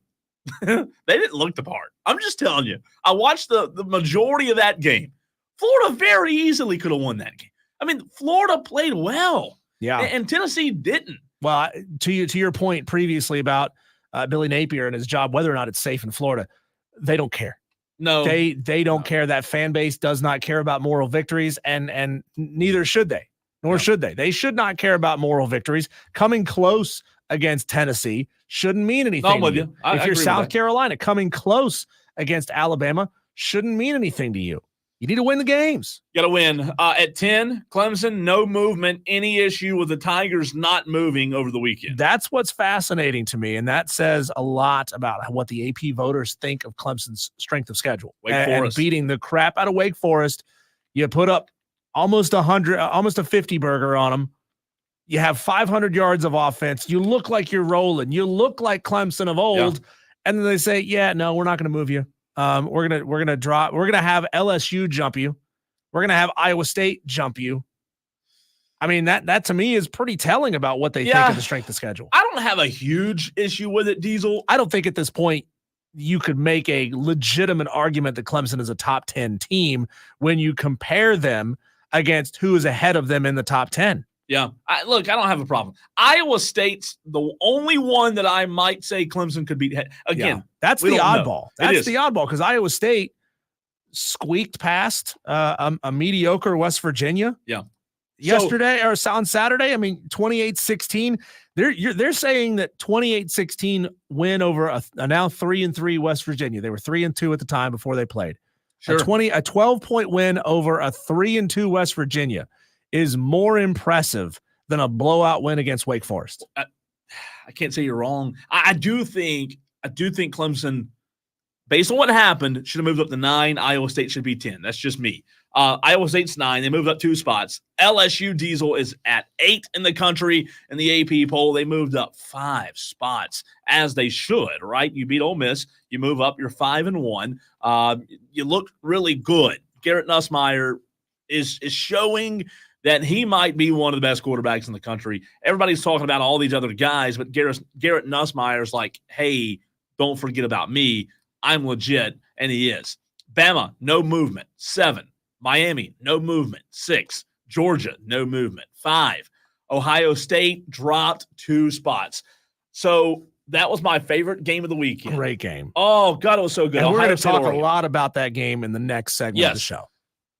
S2: they didn't look the part. I'm just telling you. I watched the majority of that game. Florida very easily could have won that game. I mean, Florida played well.
S1: Yeah.
S2: And Tennessee didn't.
S1: Well, to your point previously about Billy Napier and his job, whether or not it's safe in Florida, they don't care.
S2: No,
S1: they don't care. That fan base does not care about moral victories, and neither should they, nor should they. They should not care about moral victories. Coming close against Tennessee shouldn't mean anything.
S2: I'm with you.
S1: If you're South Carolina, coming close against Alabama shouldn't mean anything to you. You need to win the games.
S2: Got to win. At 10, Clemson, no movement. Any issue with the Tigers not moving over the weekend?
S1: That's what's fascinating to me, and that says a lot about what the AP voters think of Clemson's strength of schedule.
S2: Wake Forest.
S1: And beating the crap out of Wake Forest. You put up almost a 50 burger on them. You have 500 yards of offense. You look like you're rolling. You look like Clemson of old. Yeah. And then they say, yeah, no, we're not going to move you. We're gonna have LSU jump you. We're gonna have Iowa State jump you. I mean, that to me is pretty telling about what they think of the strength of schedule.
S2: I don't have a huge issue with it, Diesel.
S1: I don't think at this point you could make a legitimate argument that Clemson is a top 10 team when you compare them against who is ahead of them in the top 10.
S2: Yeah. I don't have a problem. Iowa State's the only one that I might say Clemson could beat. Again,
S1: that's the oddball. That's the oddball because Iowa State squeaked past a mediocre West Virginia.
S2: Yeah.
S1: yesterday or on Saturday. I mean, 28-16. They're saying that 28-16 win over a now 3-3 West Virginia. They were 3-2 at the time before they played. Sure. A 12-point win over a 3-2 West Virginia is more impressive than a blowout win against Wake Forest.
S2: I can't say you're wrong. I do think Clemson, based on what happened, should have moved up to 9. Iowa State should be 10. That's just me. Iowa State's 9. They moved up 2 spots. LSU Diesel is at 8 in the country. In the AP poll, they moved up 5 spots, as they should, right? You beat Ole Miss. You move up. You're 5-1. You look really good. Garrett Nussmeier is showing that he might be one of the best quarterbacks in the country. Everybody's talking about all these other guys, but Garrett Nussmeier's like, hey, don't forget about me. I'm legit, and he is. Bama, no movement, 7. Miami, no movement, 6. Georgia, no movement, 5. Ohio State dropped 2 spots. So that was my favorite game of the weekend.
S1: Great game.
S2: Oh, God, it was so good.
S1: And we're going to talk a lot about that game in the next segment of the show.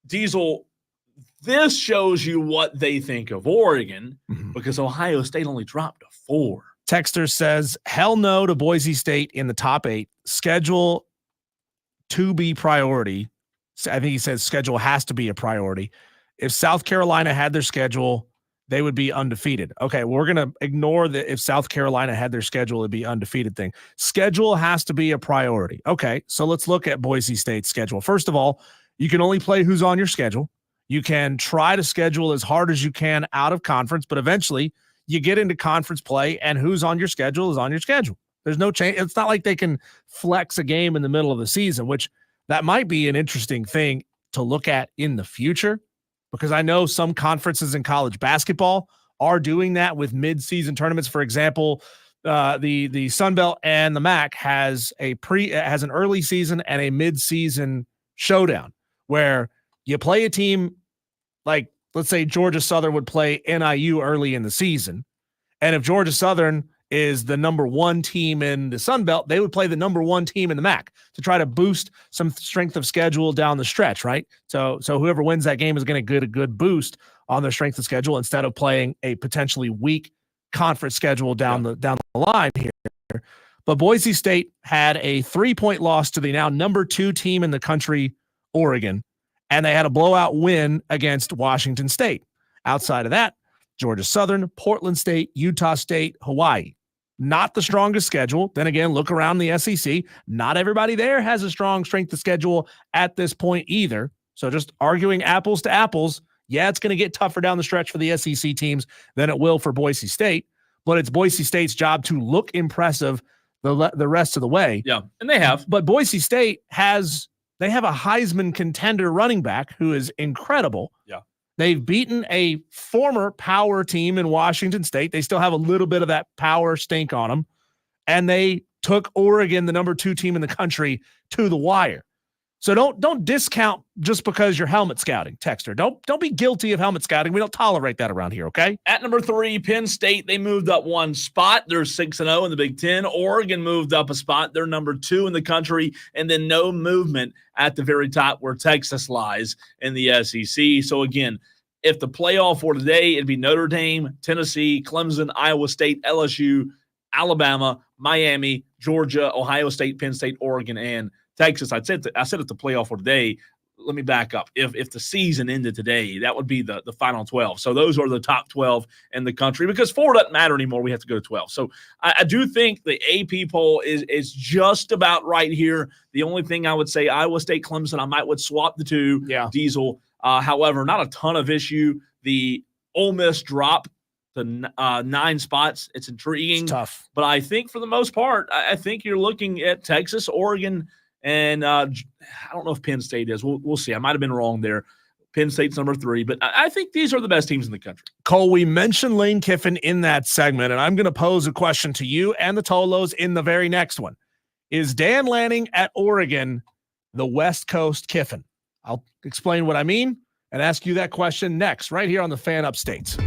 S2: Diesel, this shows you what they think of Oregon because Ohio State only dropped to 4.
S1: Texter says, hell no to Boise State in the top 8. Schedule to be priority. I think he says schedule has to be a priority. If South Carolina had their schedule, they would be undefeated. Okay, we're going to ignore that if South Carolina had their schedule, it'd be undefeated thing. Schedule has to be a priority. Okay, so let's look at Boise State's schedule. First of all, you can only play who's on your schedule. You can try to schedule as hard as you can out of conference, but eventually you get into conference play and who's on your schedule is on your schedule. There's no change. It's not like they can flex a game in the middle of the season, which that might be an interesting thing to look at in the future, because I know some conferences in college basketball are doing that with mid-season tournaments. For example, the Sun Belt and the MAC has an early season and a mid-season showdown where you play a team like, let's say Georgia Southern would play NIU early in the season. And if Georgia Southern is the number 1 team in the Sun Belt, they would play the number 1 team in the MAC to try to boost some strength of schedule down the stretch, right? So whoever wins that game is going to get a good boost on their strength of schedule instead of playing a potentially weak conference schedule down the line here. But Boise State had a 3-point loss to the now number 2 team in the country, Oregon, and they had a blowout win against Washington State. Outside of that, Georgia Southern, Portland State, Utah State, Hawaii. Not the strongest schedule. Then again, look around the SEC. Not everybody there has a strong strength of schedule at this point either. So just arguing apples to apples, yeah, it's going to get tougher down the stretch for the SEC teams than it will for Boise State. But it's Boise State's job to look impressive the rest of the way.
S2: Yeah, and they have.
S1: But Boise State they have a Heisman contender running back who is incredible.
S2: Yeah.
S1: They've beaten a former power team in Washington State. They still have a little bit of that power stink on them. And they took Oregon, the number 2 team in the country, to the wire. So don't discount just because you're helmet scouting, Texter. Don't be guilty of helmet scouting. We don't tolerate that around here, okay?
S2: At number 3, Penn State, they moved up 1 spot. They're 6-0 in the Big Ten. Oregon moved up a spot. They're number 2 in the country. And then no movement at the very top where Texas lies in the SEC. So again, if the playoff were today, it'd be Notre Dame, Tennessee, Clemson, Iowa State, LSU, Alabama, Miami, Georgia, Ohio State, Penn State, Oregon, and Texas. I said if the playoff were today, let me back up. If the season ended today, that would be the final 12. So those are the top 12 in the country because 4 doesn't matter anymore. We have to go to 12. So I do think the AP poll is just about right here. The only thing I would say, Iowa State, Clemson, I would swap the 2.
S1: Yeah.
S2: Diesel. However, not a ton of issue. The Ole Miss drop to 9 spots. It's intriguing.
S1: It's tough.
S2: But I think for the most part, I think you're looking at Texas, Oregon, and I don't know if Penn State is. We'll see. I might have been wrong there. Penn State's number 3, but I think these are the best teams in the country.
S1: Cole, we mentioned Lane Kiffin in that segment, and I'm going to pose a question to you and the Tolos in the very next one. Is Dan Lanning at Oregon the West Coast Kiffin? I'll explain what I mean and ask you that question next, right here on the Fan Upstates.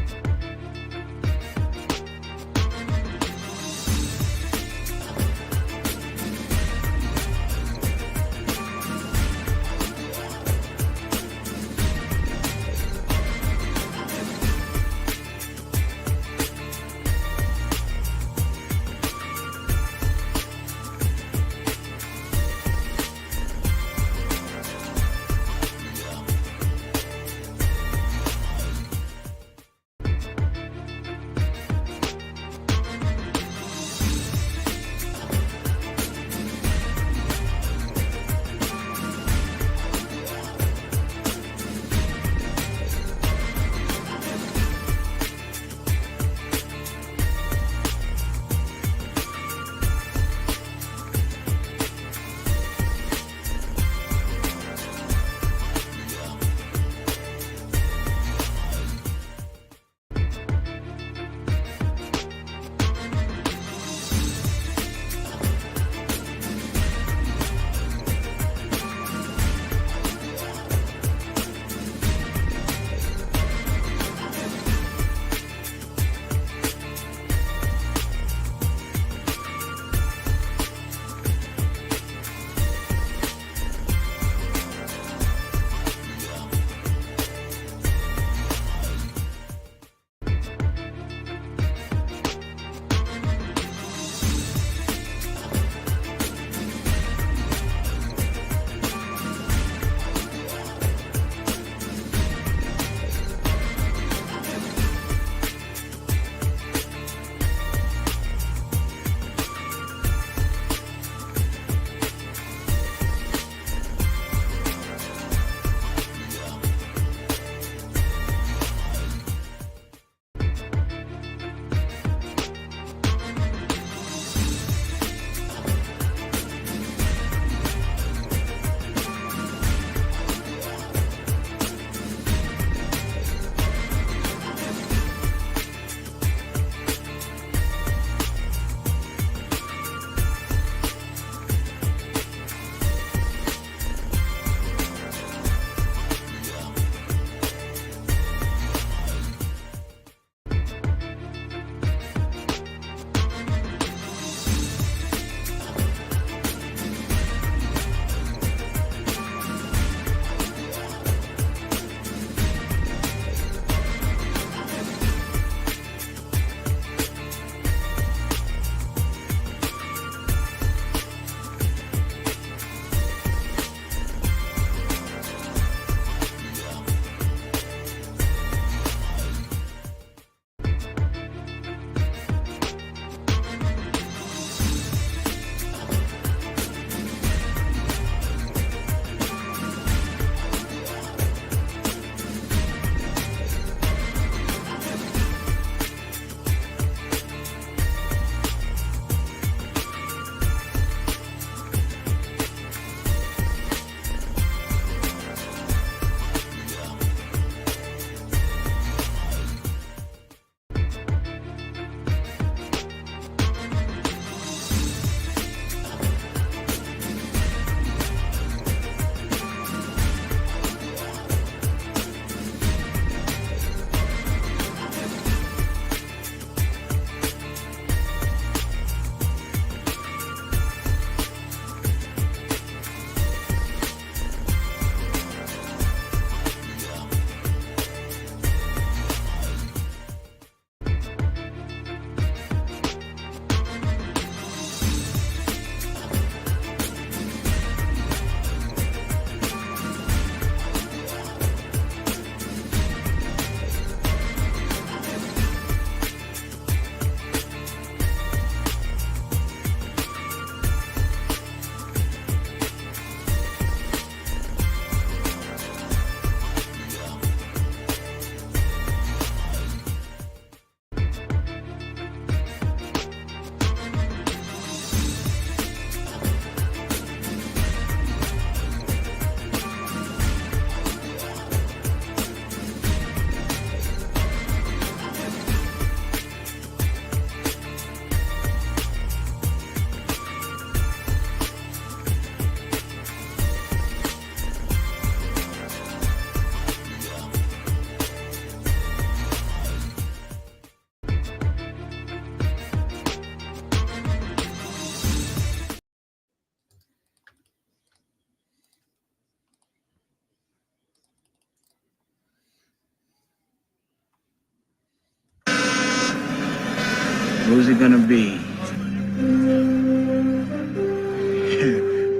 S4: Who's it gonna be?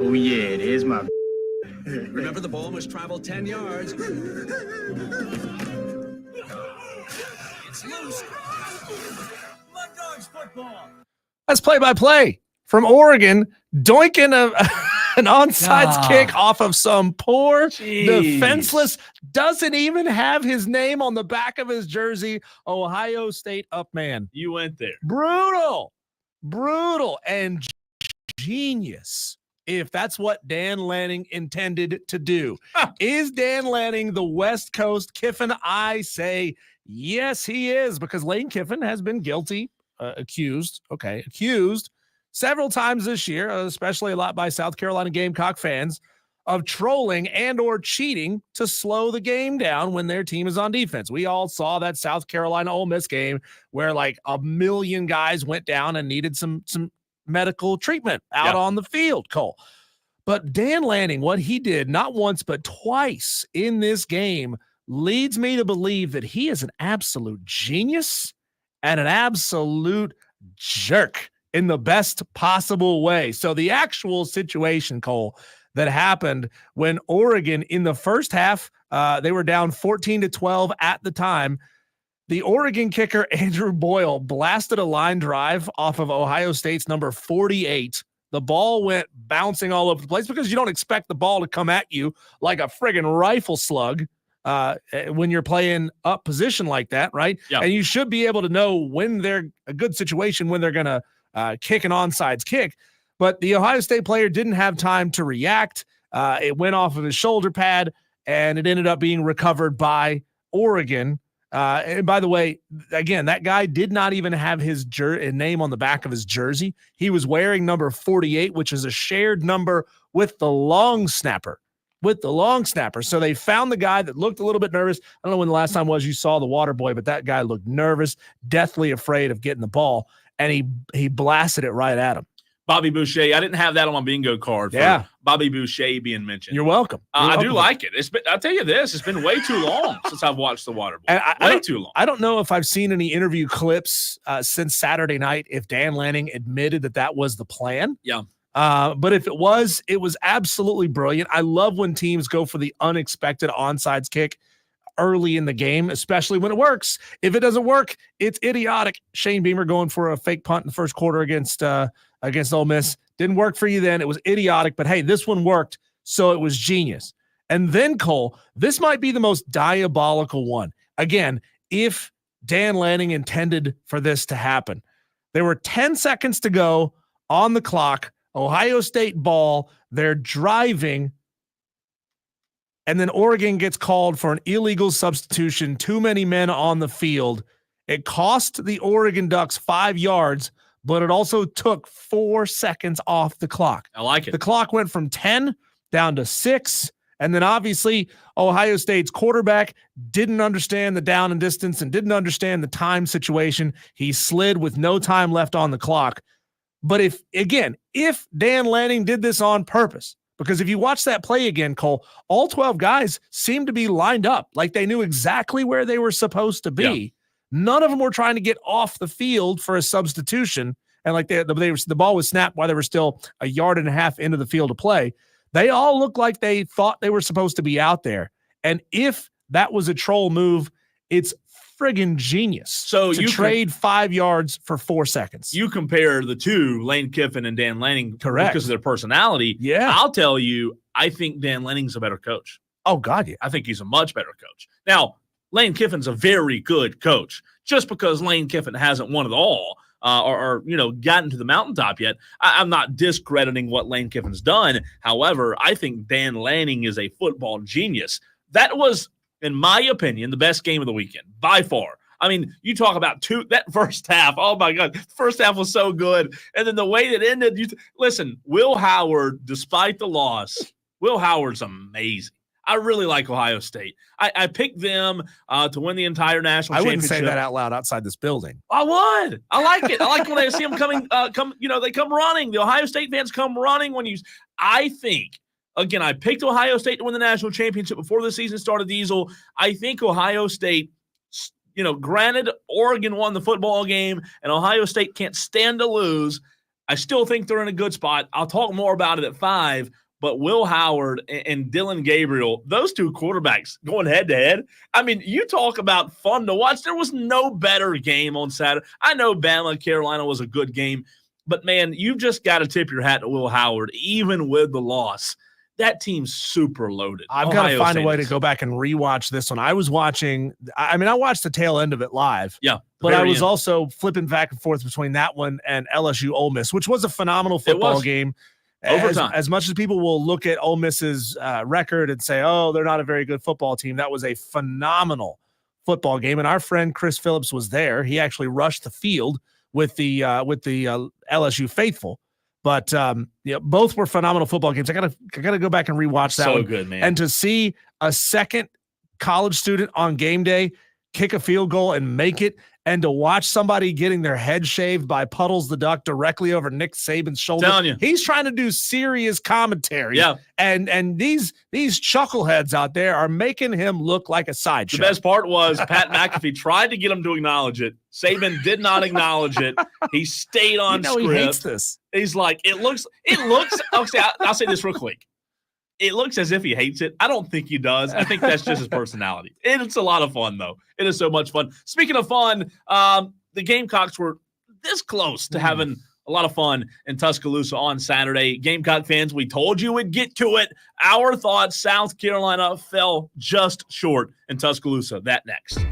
S4: Oh yeah, there's my.
S5: Remember, the ball must travel 10 yards. It's loose. Mud Dogs football.
S1: That's play-by-play from Oregon, doinking an onside kick off of some poor, defenseless, doesn't even have his name on the back of his jersey, Ohio State up man.
S2: You went there.
S1: Brutal, and genius. If that's what Dan Lanning intended to do. Is Dan Lanning the West Coast Kiffin? I say yes, he is, because Lane Kiffin has been accused several times this year, especially a lot by South Carolina Gamecock fans, of trolling and or cheating to slow the game down when their team is on defense. We all saw that South Carolina Ole Miss game where like 1 million guys went down and needed some medical treatment out on the field, Cole. But Dan Lanning, what he did not once but twice in this game leads me to believe that he is an absolute genius and an absolute jerk in the best possible way. So the actual situation, Cole, that happened when Oregon in the first half, they were down 14-12 at the time. The Oregon kicker, Andrew Boyle, blasted a line drive off of Ohio State's number 48. The ball went bouncing all over the place because you don't expect the ball to come at you like a friggin' rifle slug when you're playing up position like that, right?
S2: Yeah.
S1: And you should be able to know when they're a good situation, when they're going to kick an onside kick. But the Ohio State player didn't have time to react. It went off of his shoulder pad, and it ended up being recovered by Oregon. And by the way, again, that guy did not even have his name on the back of his jersey. He was wearing number 48, which is a shared number with the long snapper. So they found the guy that looked a little bit nervous. I don't know when the last time was you saw the water boy, but that guy looked nervous, deathly afraid of getting the ball, and he blasted it right at him.
S2: Bobby Boucher. I didn't have that on my bingo card for Bobby Boucher being mentioned.
S1: You're welcome.
S2: I do like it. I'll tell you this. It's been way too long since I've watched the Water Boy. Way too long.
S1: I don't know if I've seen any interview clips since Saturday night if Dan Lanning admitted that was the plan.
S2: Yeah.
S1: But if it was absolutely brilliant. I love when teams go for the unexpected onside kick early in the game, especially when it works. If it doesn't work, it's idiotic. Shane Beamer going for a fake punt in the first quarter against Ole Miss. Didn't work for you then. It was idiotic, but hey, this one worked, so it was genius. And then, Cole, this might be the most diabolical one. Again, if Dan Lanning intended for this to happen. There were 10 seconds to go on the clock. Ohio State ball. They're driving. And then Oregon gets called for an illegal substitution. Too many men on the field. It cost the Oregon Ducks 5 yards, but it also took 4 seconds off the clock.
S2: I like it.
S1: The clock went from 10 down to 6. And then obviously Ohio State's quarterback didn't understand the down and distance and didn't understand the time situation. He slid with no time left on the clock. But if Dan Lanning did this on purpose, because if you watch that play again, Cole, all 12 guys seemed to be lined up like they knew exactly where they were supposed to be. Yeah. None of them were trying to get off the field for a substitution. And like the ball was snapped while they were still 1.5 yards into the field of play. They all looked like they thought they were supposed to be out there. And if that was a troll move, it's friggin' genius. So you trade 5 yards for 4 seconds.
S2: You compare the two, Lane Kiffin and Dan Lanning,
S1: correct,
S2: because of their personality.
S1: Yeah.
S2: I'll tell you, I think Dan Lanning's a better coach.
S1: Oh, God, yeah.
S2: I think he's a much better coach. Now, Lane Kiffin's a very good coach. Just because Lane Kiffin hasn't won it all, or gotten to the mountaintop yet, I'm not discrediting what Lane Kiffin's done. However, I think Dan Lanning is a football genius. That was, in my opinion, the best game of the weekend, by far. I mean, you talk about that first half. Oh, my God. First half was so good. And then the way that ended, listen, Will Howard, despite the loss, Will Howard's amazing. I really like Ohio State. I picked them to win the entire national championship. I wouldn't
S1: say that out loud outside this building.
S2: I would. I like it. I like when I see them they come running. The Ohio State fans come running I think, again, I picked Ohio State to win the national championship before the season started, Diesel. I think Ohio State, granted, Oregon won the football game and Ohio State can't stand to lose. I still think they're in a good spot. I'll talk more about it at 5, but Will Howard and Dylan Gabriel, those two quarterbacks going head-to-head, I mean, you talk about fun to watch. There was no better game on Saturday. I know Bama, Carolina was a good game, but, man, you've just got to tip your hat to Will Howard, even with the loss. That team's super loaded.
S1: I've got to find a way to go back and rewatch this one. I was watching – I watched the tail end of it live.
S2: Yeah.
S1: But I was also flipping back and forth between that one and LSU Ole Miss, which was a phenomenal football game.
S2: Overtime.
S1: As much as people will look at Ole Miss's record and say, oh, they're not a very good football team, that was a phenomenal football game. And our friend Chris Phillips was there. He actually rushed the field with the LSU faithful. But both were phenomenal football games. I gotta go back and rewatch that one.
S2: So good, man.
S1: And to see a second college student on game day kick a field goal and make it, and to watch somebody getting their head shaved by Puddles the Duck directly over Nick Saban's shoulder.
S2: Telling you.
S1: He's trying to do serious commentary.
S2: Yeah.
S1: And these chuckleheads out there are making him look like a sideshow.
S2: The best part was Pat McAfee tried to get him to acknowledge it. Saban did not acknowledge it. He stayed on script.
S1: He hates this.
S2: He's like, it looks I'll say this real quick. It looks as if he hates it. I don't think he does. I think that's just his personality. It's a lot of fun, though. It is so much fun. Speaking of fun, the Gamecocks were this close to having a lot of fun in Tuscaloosa on Saturday. Gamecock fans, we told you we'd get to it. Our thoughts, South Carolina fell just short in Tuscaloosa. That next.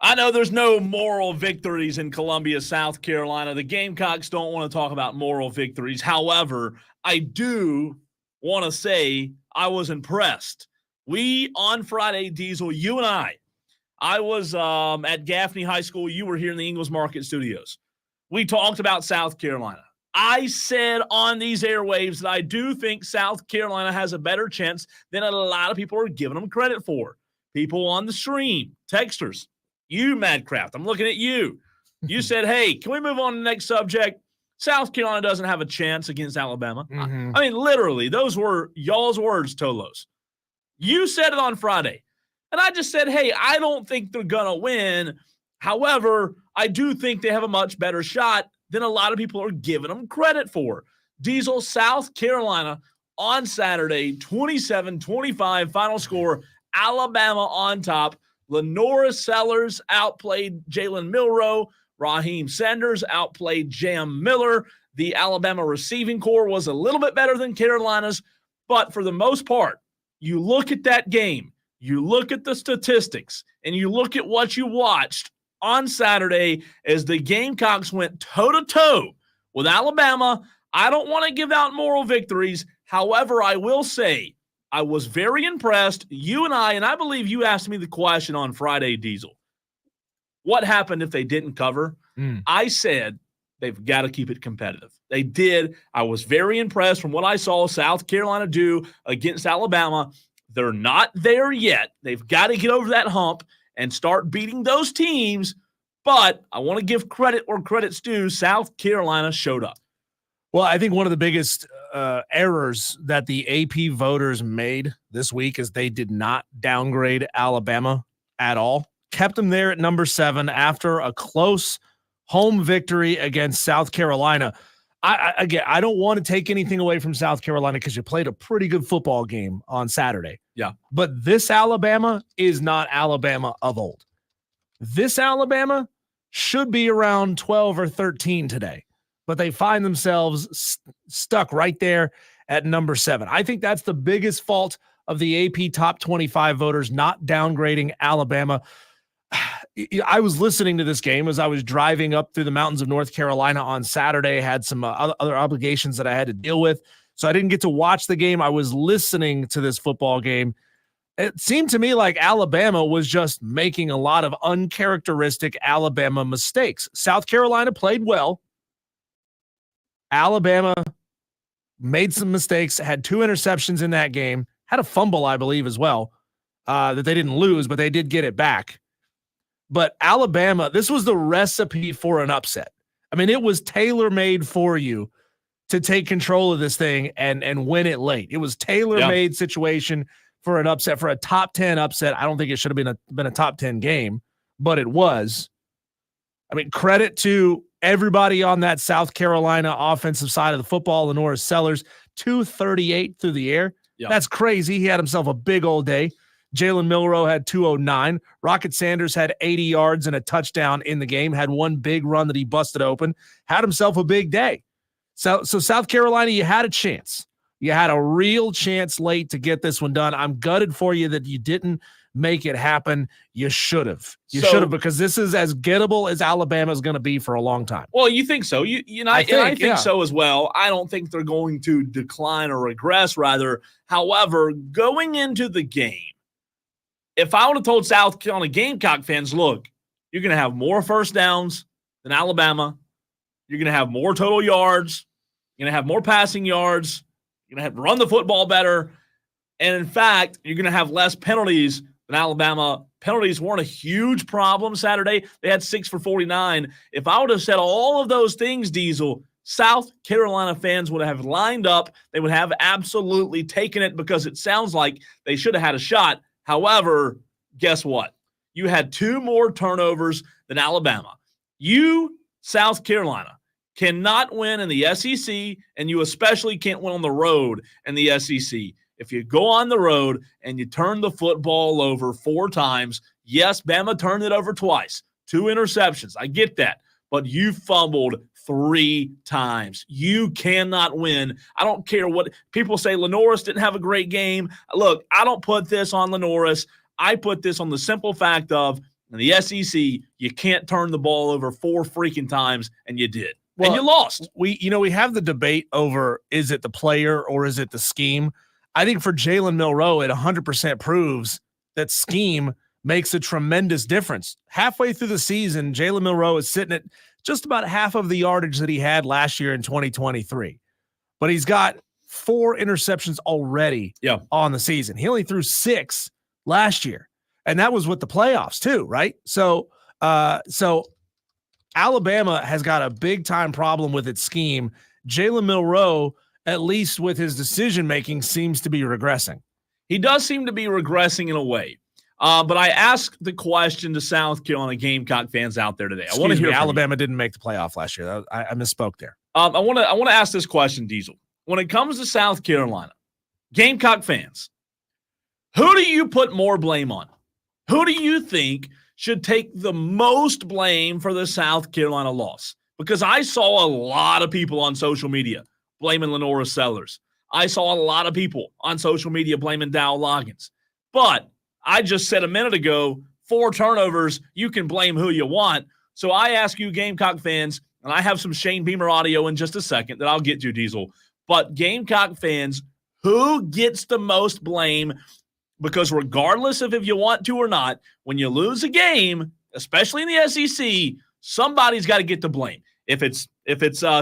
S2: I know there's no moral victories in Columbia, South Carolina. The Gamecocks don't want to talk about moral victories. However, I do want to say I was impressed. We, on Friday, Diesel, you and I was at Gaffney High School. You were here in the Ingles Market Studios. We talked about South Carolina. I said on these airwaves that I do think South Carolina has a better chance than a lot of people are giving them credit for. People on the stream, texters, you, Madcraft, I'm looking at you. You said, hey, can we move on to the next subject? South Carolina doesn't have a chance against Alabama.
S1: Mm-hmm.
S2: I mean, literally, those were y'all's words, Tolos. You said it on Friday. And I just said, hey, I don't think they're going to win. However, I do think they have a much better shot than a lot of people are giving them credit for. Diesel, South Carolina on Saturday, 27-25, final score, Alabama on top. Lenora Sellers outplayed Jalen Milroe. Raheem Sanders outplayed Jam Miller. The Alabama receiving corps was a little bit better than Carolina's, but for the most part, you look at that game, you look at the statistics, and you look at what you watched on Saturday as the Gamecocks went toe-to-toe with Alabama. I don't want to give out moral victories. However, I will say I was very impressed. You and I believe you asked me the question on Friday, Diesel. What happened if they didn't cover? I said they've got to keep it competitive. They did. I was very impressed from what I saw South Carolina do against Alabama. They're not there yet. They've got to get over that hump and start beating those teams. But I want to give credit where credit's due. South Carolina showed up.
S1: Well, I think one of the biggest errors that the AP voters made this week is they did not downgrade Alabama at all. Kept them there at number 7 after a close home victory against South Carolina. I don't want to take anything away from South Carolina because you played a pretty good football game on Saturday.
S2: Yeah.
S1: But this Alabama is not Alabama of old. This Alabama should be around 12 or 13 today, but they find themselves stuck right there at number 7. I think that's the biggest fault of the AP top 25 voters not downgrading Alabama. I was listening to this game as I was driving up through the mountains of North Carolina on Saturday, had some other obligations that I had to deal with. So I didn't get to watch the game. I was listening to this football game. It seemed to me like Alabama was just making a lot of uncharacteristic Alabama mistakes. South Carolina played well. Alabama made some mistakes, had 2 interceptions in that game, had a fumble, I believe, as well, that they didn't lose, but they did get it back. But Alabama, this was the recipe for an upset. I mean, it was tailor-made for you to take control of this thing and win it late. It was tailor-made situation for an upset, for a top 10 upset. I don't think it should have been a top 10 game, but it was. I mean, credit to everybody on that South Carolina offensive side of the football. Lenora Sellers, 238 through the air.
S2: Yep.
S1: That's crazy. He had himself a big old day. Jalen Milroe had 209. Rocket Sanders had 80 yards and a touchdown in the game, had one big run that he busted open, had himself a big day. So South Carolina, you had a chance. You had a real chance late to get this one done. I'm gutted for you that you didn't make it happen. You should have. You should have, because this is as gettable as Alabama is going to be for a long time.
S2: Well, you think so. I think so as well. I don't think they're going to decline or regress, rather. However, going into the game, if I would have told South Carolina Gamecock fans, look, you're going to have more first downs than Alabama. You're going to have more total yards. You're going to have more passing yards. You're going to have to run the football better. And in fact, you're going to have less penalties than Alabama. Penalties weren't a huge problem Saturday. They had 6 for 49. If I would have said all of those things, Diesel, South Carolina fans would have lined up. They would have absolutely taken it because it sounds like they should have had a shot. However, guess what? You had 2 more turnovers than Alabama. You, South Carolina, cannot win in the SEC, and you especially can't win on the road in the SEC. If you go on the road and you turn the football over 4 times, yes, Bama turned it over twice, 2 interceptions. I get that. But you fumbled 3 times. You cannot win. I don't care what people say. Lenoris didn't have a great game. Look, I don't put this on Lenoris. I put this on the simple fact of In the SEC, you can't turn the ball over 4 freaking times, and you did.
S1: Well,
S2: and you lost.
S1: We have the debate over, is it the player or is it the scheme? I think for Jalen Milroe, it 100% proves that scheme makes a tremendous difference. Halfway through the season, Jalen Milroe is sitting at just about half of the yardage that he had last year in 2023. But he's got 4 interceptions already on the season. He only threw 6 last year. And that was with the playoffs too, right? So Alabama has got a big time problem with its scheme. Jalen Milroe, at least with his decision-making, seems to be regressing.
S2: He does seem to be regressing in a way. But I asked the question to South Carolina Gamecock fans out there today. I want to hear
S1: Alabama didn't make the playoff last year. I misspoke there.
S2: I want to ask this question, Diesel. When it comes to South Carolina, Gamecock fans, who do you put more blame on? Who do you think should take the most blame for the South Carolina loss? Because I saw a lot of people on social media blaming Lenora Sellers. I saw a lot of people on social media blaming Dow Loggins. But I just said a minute ago, 4 turnovers, you can blame who you want. So I ask you, Gamecock fans, and I have some Shane Beamer audio in just a second that I'll get to, Diesel. But Gamecock fans, who gets the most blame? Because regardless of if you want to or not, when you lose a game, especially in the SEC, somebody's got to get the blame. If it's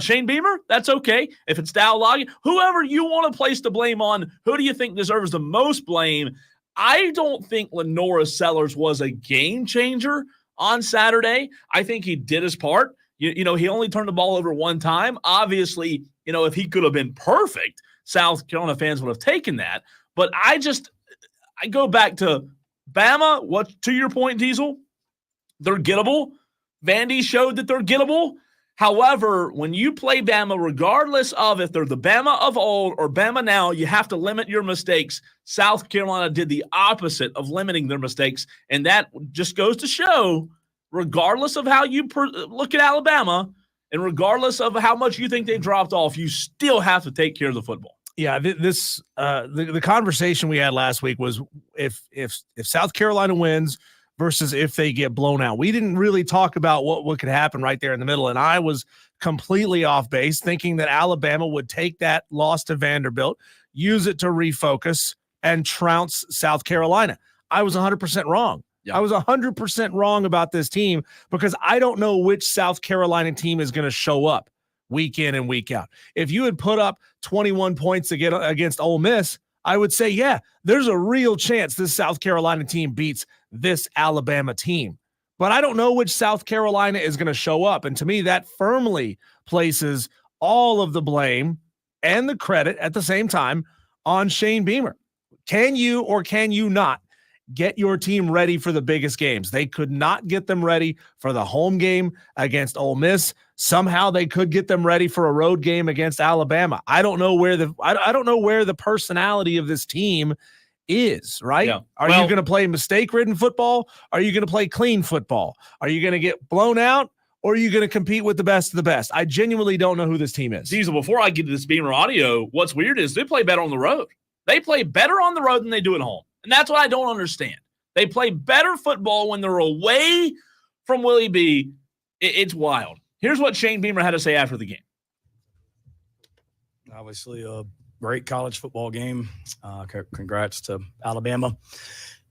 S2: Shane Beamer, that's okay. If it's Dow Loggins, whoever you want to place the blame on, who do you think deserves the most blame? I don't think Lenora Sellers was a game changer on Saturday. I think he did his part. He only turned the ball over 1 time. Obviously, if he could have been perfect, South Carolina fans would have taken that. But I go back to Bama. What, to your point, Diesel? They're gettable. Vandy showed that they're gettable. However, when you play Bama, regardless of if they're the Bama of old or Bama now, you have to limit your mistakes. South Carolina did the opposite of limiting their mistakes, and that just goes to show, regardless of how you look at Alabama and regardless of how much you think they dropped off, you still have to take care of the football.
S1: Yeah, the conversation we had last week was if South Carolina wins versus if they get blown out. We didn't really talk about what could happen right there in the middle, and I was completely off base thinking that Alabama would take that loss to Vanderbilt, use it to refocus, and trounce South Carolina. I was 100% wrong. Yeah. I was 100% wrong about this team because I don't know which South Carolina team is going to show up week in and week out. If you had put up 21 points against Ole Miss, I would say, yeah, there's a real chance this South Carolina team beats this Alabama team. But I don't know which South Carolina is going to show up. And to me, that firmly places all of the blame and the credit at the same time on Shane Beamer. Can you or can you not get your team ready for the biggest games? They could not get them ready for the home game against Ole Miss. Somehow they could get them ready for a road game against Alabama. I don't know where the personality of this team is, right? Yeah. Are you going to play mistake-ridden football? Are you going to play clean football? Are you going to get blown out? Or are you going to compete with the best of the best? I genuinely don't know who this team is.
S2: Diesel, before I get to this Beamer audio, what's weird is they play better on the road. They play better on the road than they do at home. And that's what I don't understand. They play better football when they're away from Willie B. It's wild. Here's what Shane Beamer had to say after the game.
S6: Obviously, a great college football game. Congrats to Alabama.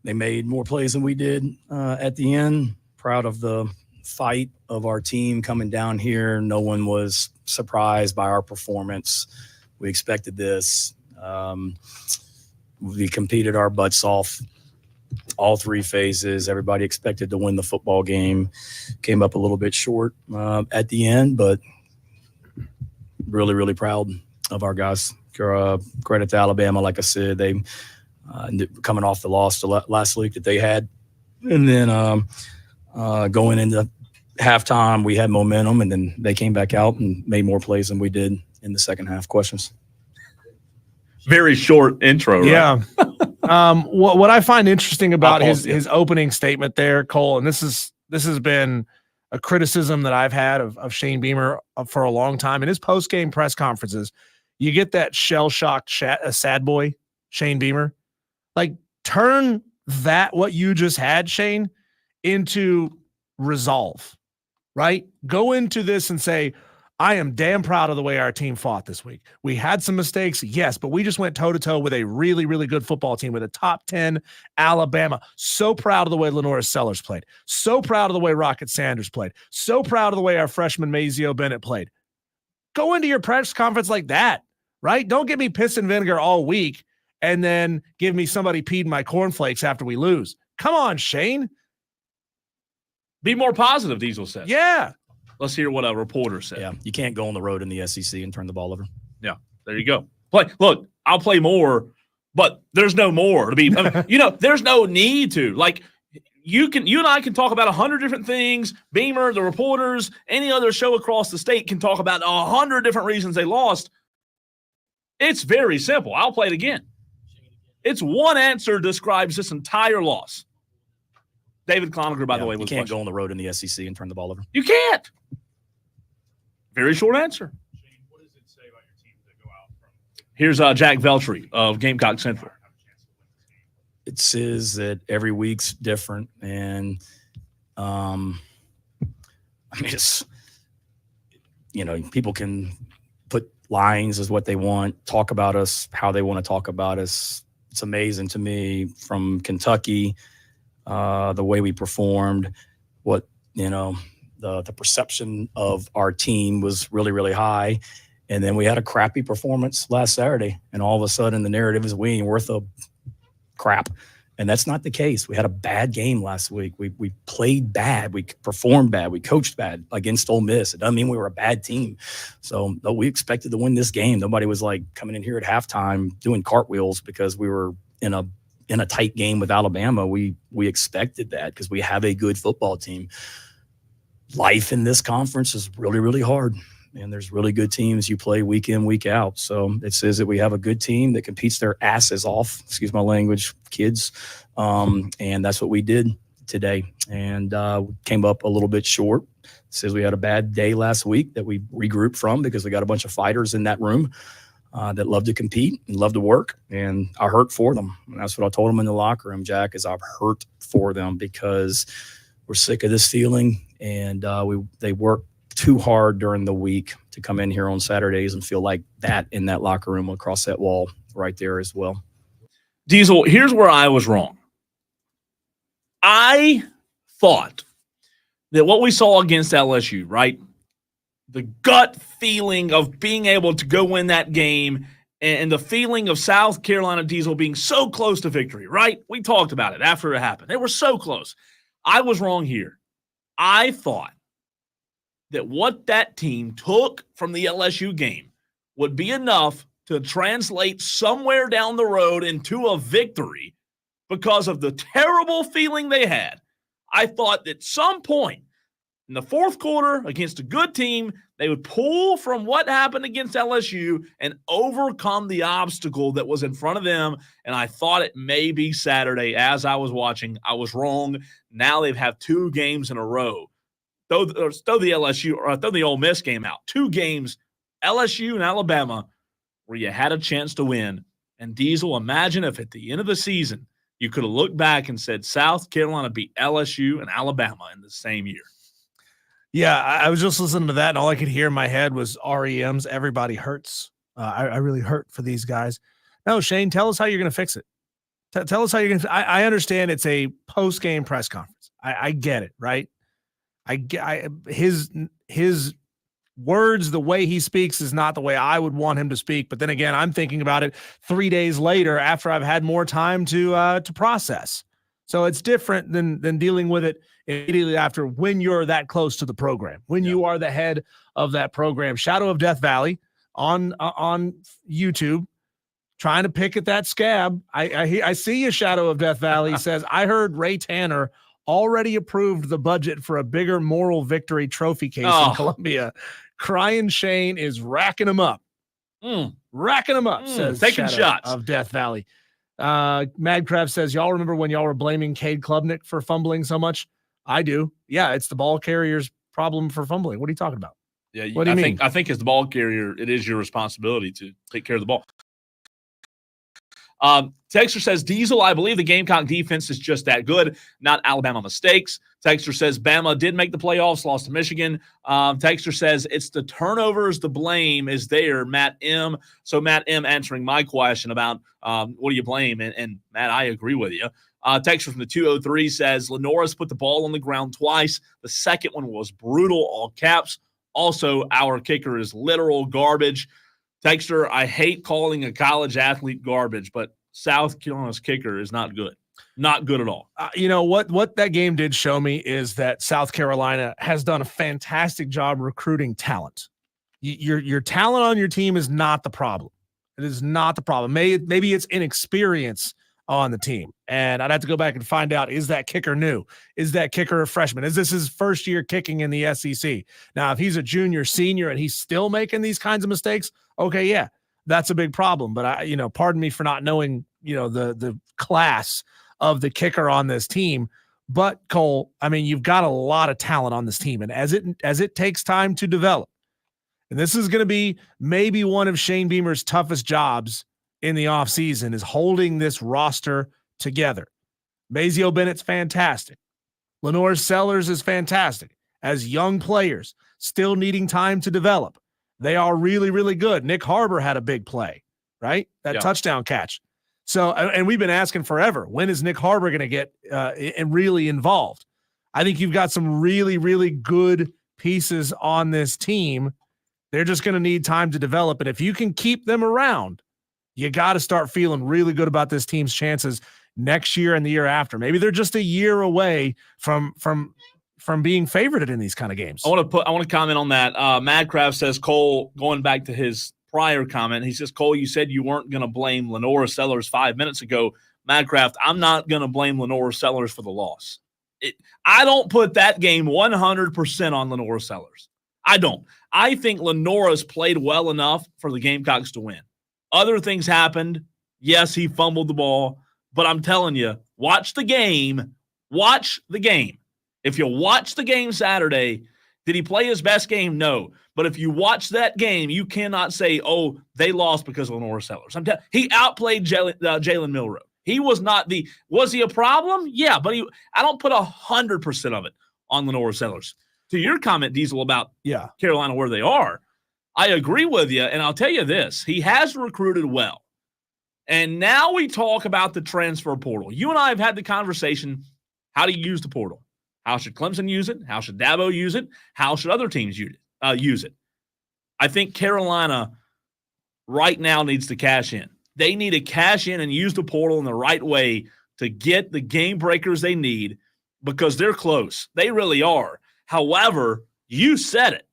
S6: They made more plays than we did at the end. Proud of the fight of our team coming down here. No one was surprised by our performance. We expected this. We competed our butts off all 3 phases. Everybody expected to win the football game. Came up a little bit short at the end, but really, really proud of our guys. Credit to Alabama. Like I said, they coming off the loss to last week that they had. And then going into halftime, we had momentum, and then they came back out and made more plays than we did in the second half. Questions?
S2: Very short intro, right?
S1: Yeah. What I find interesting about his opening statement there, Cole, and this has been a criticism that I've had of Shane Beamer for a long time. In his post-game press conferences, you get that shell-shocked sad boy, Shane Beamer. Like, turn that, what you just had, Shane, into resolve, right? Go into this and say, I am damn proud of the way our team fought this week. We had some mistakes, yes, but we just went toe-to-toe with a really, really good football team with a top 10 Alabama. So proud of the way Lenora Sellers played. So proud of the way Rocket Sanders played. So proud of the way our freshman Mazio Bennett played. Go into your press conference like that, right? Don't give me piss and vinegar all week and then give me somebody peed in my cornflakes after we lose. Come on, Shane.
S2: Be more positive, Diesel said.
S1: Yeah.
S2: Let's hear what a reporter said.
S6: Yeah, you can't go on the road in the SEC and turn the ball over.
S2: Yeah, there you go. Look, I'll play more, but there's no more to be. There's no need to. Like, you and I can talk about 100 different things. Beamer, the reporters, any other show across the state can talk about 100 different reasons they lost. It's very simple. I'll play it again. It's one answer describes this entire loss. David Cloninger, by the way,
S6: you can't go on the road in the SEC and turn the ball over.
S2: You can't. Very short answer.
S7: Shane, what does it say about your team to go out from?
S2: Here's Jack Veltri of Gamecock Central.
S6: It says that every week's different, and it's, people can put lines as what they want, talk about us how they want to talk about us. It's amazing to me from Kentucky. The way we performed, the perception of our team was really, really high. And then we had a crappy performance last Saturday. And all of a sudden the narrative is we ain't worth a crap. And that's not the case. We had a bad game last week. We played bad. We performed bad. We coached bad against Ole Miss. It doesn't mean we were a bad team. So we expected to win this game. Nobody was like coming in here at halftime doing cartwheels because we were in a tight game with Alabama. We expected that because we have a good football team. Life in this conference is really, really hard. And there's really good teams you play week in, week out. So it says that we have a good team that competes their asses off, excuse my language, kids. And that's what we did today. And came up a little bit short. It says we had a bad day last week that we regrouped from because we got a bunch of fighters in that room that love to compete and love to work. And I hurt for them. And that's what I told them in the locker room, Jack, is I've hurt for them because we're sick of this feeling. And they work too hard during the week to come in here on Saturdays and feel like that in that locker room across that wall right there as well.
S2: Diesel, here's where I was wrong. I thought that what we saw against LSU, right? The gut feeling of being able to go win that game and the feeling of South Carolina Diesel being so close to victory, right? We talked about it after it happened. They were so close. I was wrong here. I thought that what that team took from the LSU game would be enough to translate somewhere down the road into a victory because of the terrible feeling they had. I thought that at some point in the fourth quarter against a good team, they would pull from what happened against LSU and overcome the obstacle that was in front of them. And I thought it may be Saturday as I was watching. I was wrong. Now they've had 2 games in a row. Throw the Ole Miss game out. 2 games, LSU and Alabama, where you had a chance to win. And Diesel, imagine if at the end of the season you could have looked back and said South Carolina beat LSU and Alabama in the same year.
S1: Yeah, I was just listening to that, and all I could hear in my head was REM's "Everybody Hurts." I really hurt for these guys. No, Shane, tell us how you're going to fix it. Tell us how you're going to. I understand it's a post-game press conference. I get it, right? His words, the way he speaks is not the way I would want him to speak. But then again, I'm thinking about it 3 days later after I've had more time to process. So it's different than dealing with it immediately after when you're that close to the program, when you are the head of that program. Shadow of Death Valley on YouTube, trying to pick at that scab. I see you, Shadow of Death Valley. Says, I heard Ray Tanner already approved the budget for a bigger moral victory trophy case in Columbia. Crying Shane is racking them up. Racking them up, says
S2: taking
S1: Shadow
S2: shots
S1: of Death Valley. Mad Crab says, y'all remember when y'all were blaming Cade Klubnik for fumbling so much? I do. Yeah, it's the ball carrier's problem for fumbling. What are you talking about?
S2: Yeah,
S1: what do you mean?
S2: I think as the ball carrier, it is your responsibility to take care of the ball. Texter says, Diesel, I believe the Gamecock defense is just that good, not Alabama mistakes. Texter says, Bama did make the playoffs, lost to Michigan. Texter says, it's the turnovers, the blame is there, Matt M. So Matt M answering my question about what do you blame? And Matt, I agree with you. Texter from the 203 says, Lenore's put the ball on the ground twice. The second one was brutal, all caps. Also, our kicker is literal garbage. Texter, I hate calling a college athlete garbage, but South Carolina's kicker is not good. Not good at all.
S1: You know what that game did show me is that South Carolina has done a fantastic job recruiting talent. Your talent on your team is not the problem. It is not the problem. Maybe it's inexperience on the team. And I'd have to go back and find out, is that kicker new? Is that kicker a freshman? Is this his first year kicking in the SEC? Now, if he's a junior, senior, and he's still making these kinds of mistakes, okay, yeah, that's a big problem. But pardon me for not knowing, the class of the kicker on this team. But Cole, I mean, you've got a lot of talent on this team. And as it takes time to develop, and this is going to be maybe one of Shane Beamer's toughest jobs in the offseason, is holding this roster together. Mazio Bennett's fantastic. Lenore Sellers is fantastic. As young players, still needing time to develop. They are really, really good. Nick Harbor had a big play, right? That touchdown catch. So, and we've been asking forever, when is Nick Harbor going to get really involved? I think you've got some really, really good pieces on this team. They're just going to need time to develop. And if you can keep them around, you got to start feeling really good about this team's chances next year and the year after. Maybe they're just a year away from being favorited in these kind of games.
S2: I want to comment on that. Madcraft says, Cole, going back to his prior comment, he says, Cole, you said you weren't going to blame Lenore Sellers 5 minutes ago. Madcraft, I'm not going to blame Lenore Sellers for the loss. I don't put that game 100% on Lenore Sellers. I don't. I think Lenore's played well enough for the Gamecocks to win. Other things happened. Yes, he fumbled the ball. But I'm telling you, watch the game. Watch the game. If you watch the game Saturday, did he play his best game? No. But if you watch that game, you cannot say, oh, they lost because of Lenore Sellers. He outplayed Jalen Milroe. He was not was he a problem? Yeah, but I don't put 100% of it on Lenore Sellers. To your comment, Diesel, about Carolina, where they are, I agree with you, and I'll tell you this. He has recruited well. And now we talk about the transfer portal. You and I have had the conversation, how do you use the portal? How should Clemson use it? How should Dabo use it? How should other teams use it? I think Carolina right now needs to cash in. They need to cash in and use the portal in the right way to get the game breakers they need, because they're close. They really are. However, you said it.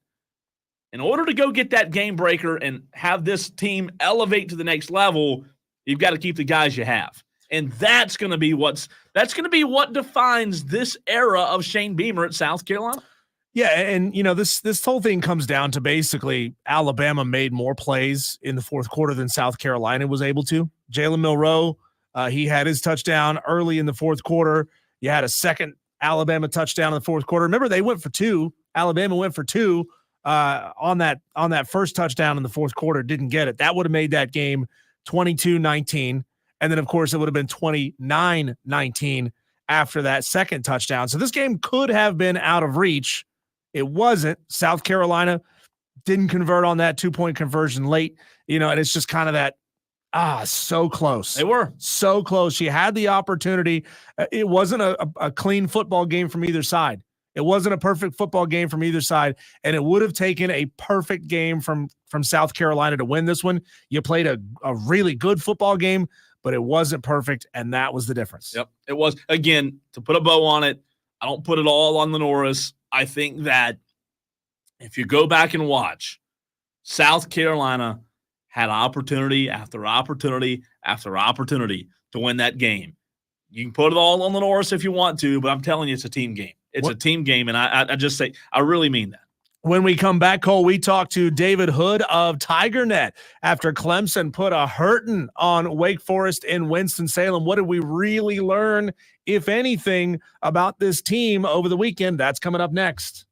S2: In order to go get that game breaker and have this team elevate to the next level, you've got to keep the guys you have. And that's going to be what defines this era of Shane Beamer at South Carolina.
S1: Yeah, and this whole thing comes down to basically Alabama made more plays in the fourth quarter than South Carolina was able to. Jalen Milroe, he had his touchdown early in the fourth quarter. You had a second Alabama touchdown in the fourth quarter. Remember, they went for two. Alabama went for two on that first touchdown in the fourth quarter. Didn't get it. That would have made that game 22-19. And then, of course, it would have been 29-19 after that second touchdown. So this game could have been out of reach. It wasn't. South Carolina didn't convert on that 2-point conversion late, and it's just kind of that, so close.
S2: They were
S1: so close. You had the opportunity. It wasn't a clean football game from either side. It wasn't a perfect football game from either side, and it would have taken a perfect game from South Carolina to win this one. You played a really good football game, but it wasn't perfect, and that was the difference.
S2: Yep, it was. Again, to put a bow on it, I don't put it all on the Norris. I think that if you go back and watch, South Carolina had opportunity after opportunity after opportunity to win that game. You can put it all on the Norris if you want to, but I'm telling you, it's a team game. It's a team game, and I just say, I really mean that.
S1: When we come back, Cole, we talk to David Hood of TigerNet after Clemson put a hurting on Wake Forest in Winston-Salem. What did we really learn, if anything, about this team over the weekend? That's coming up next.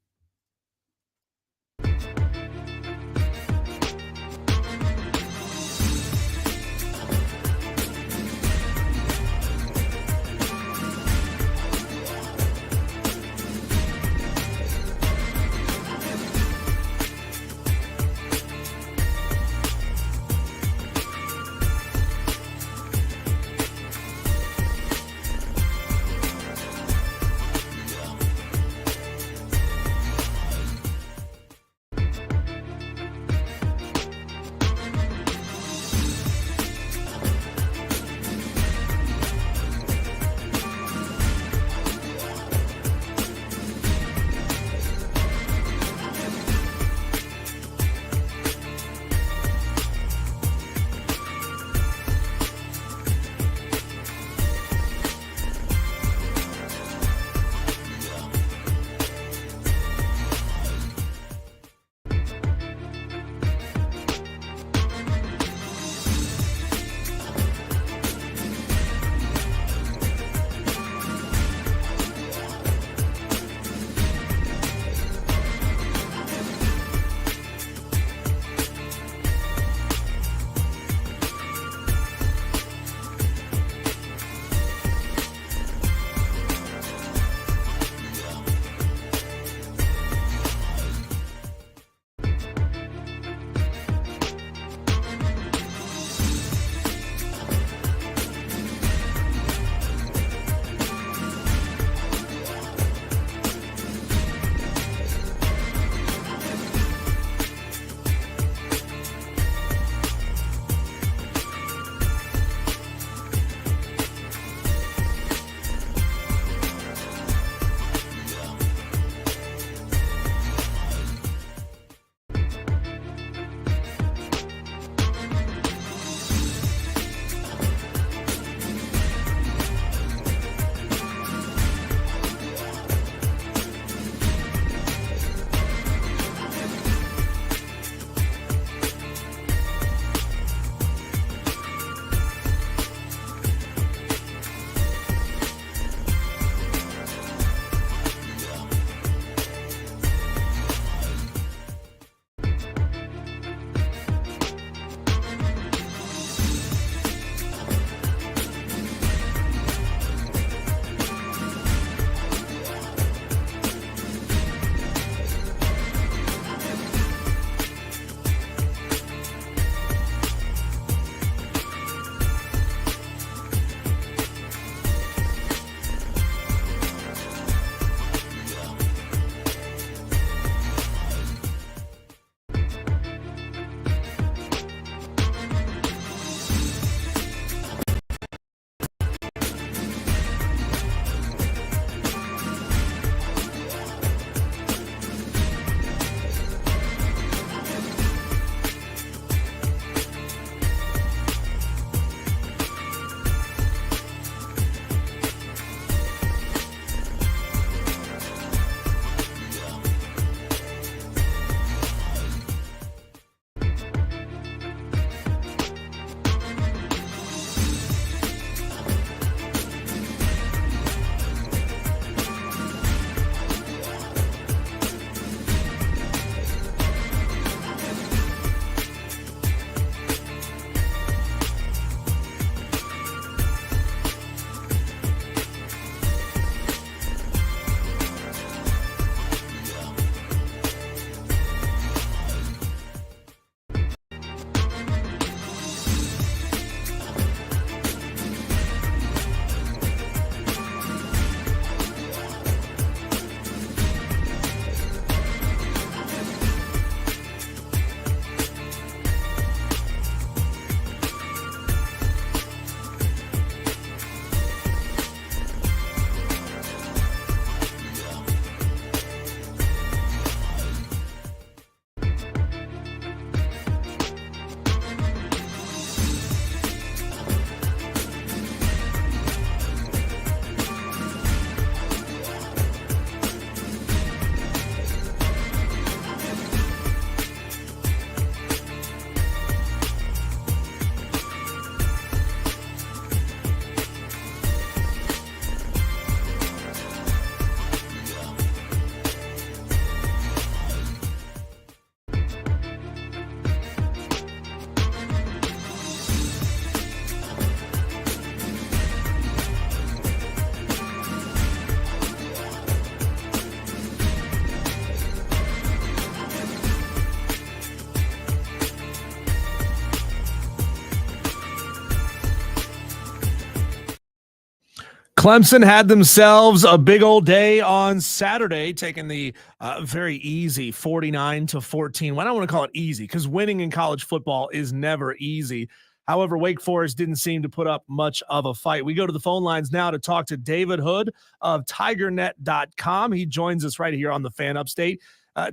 S1: Clemson had themselves a big old day on Saturday, taking the very easy 49-14. Well, I don't want to call it easy because winning in college football is never easy. However, Wake Forest didn't seem to put up much of a fight. We go to the phone lines now to talk to David Hood of TigerNet.com. He joins us right here on the Fan Upstate.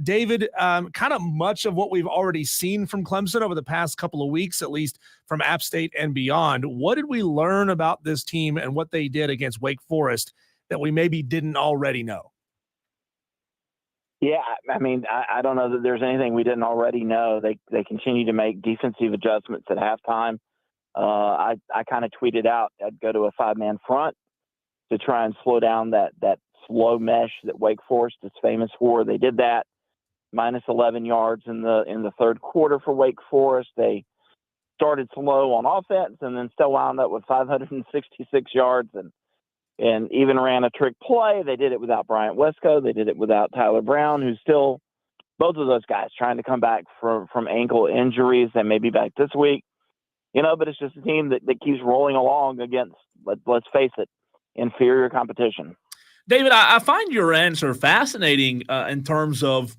S1: David, kind of much of what we've already seen from Clemson over the past couple of weeks, at least from App State and beyond. What did we learn about this team and what they did against Wake Forest that we maybe didn't already know?
S8: Yeah, I mean, I don't know that there's anything we didn't already know. They continue to make defensive adjustments at halftime. I kind of tweeted out I'd go to a 5-man front to try and slow down that slow mesh that Wake Forest is famous for. They did that. Minus 11 yards in the third quarter for Wake Forest. They started slow on offense and then still wound up with 566 yards and even ran a trick play. They did it without Bryant Wesco. They did it without Tyler Brown, who's still both of those guys trying to come back from ankle injuries. They may be back this week, but it's just a team that keeps rolling along against, let's face it, inferior competition.
S2: David, I find your answer fascinating in terms of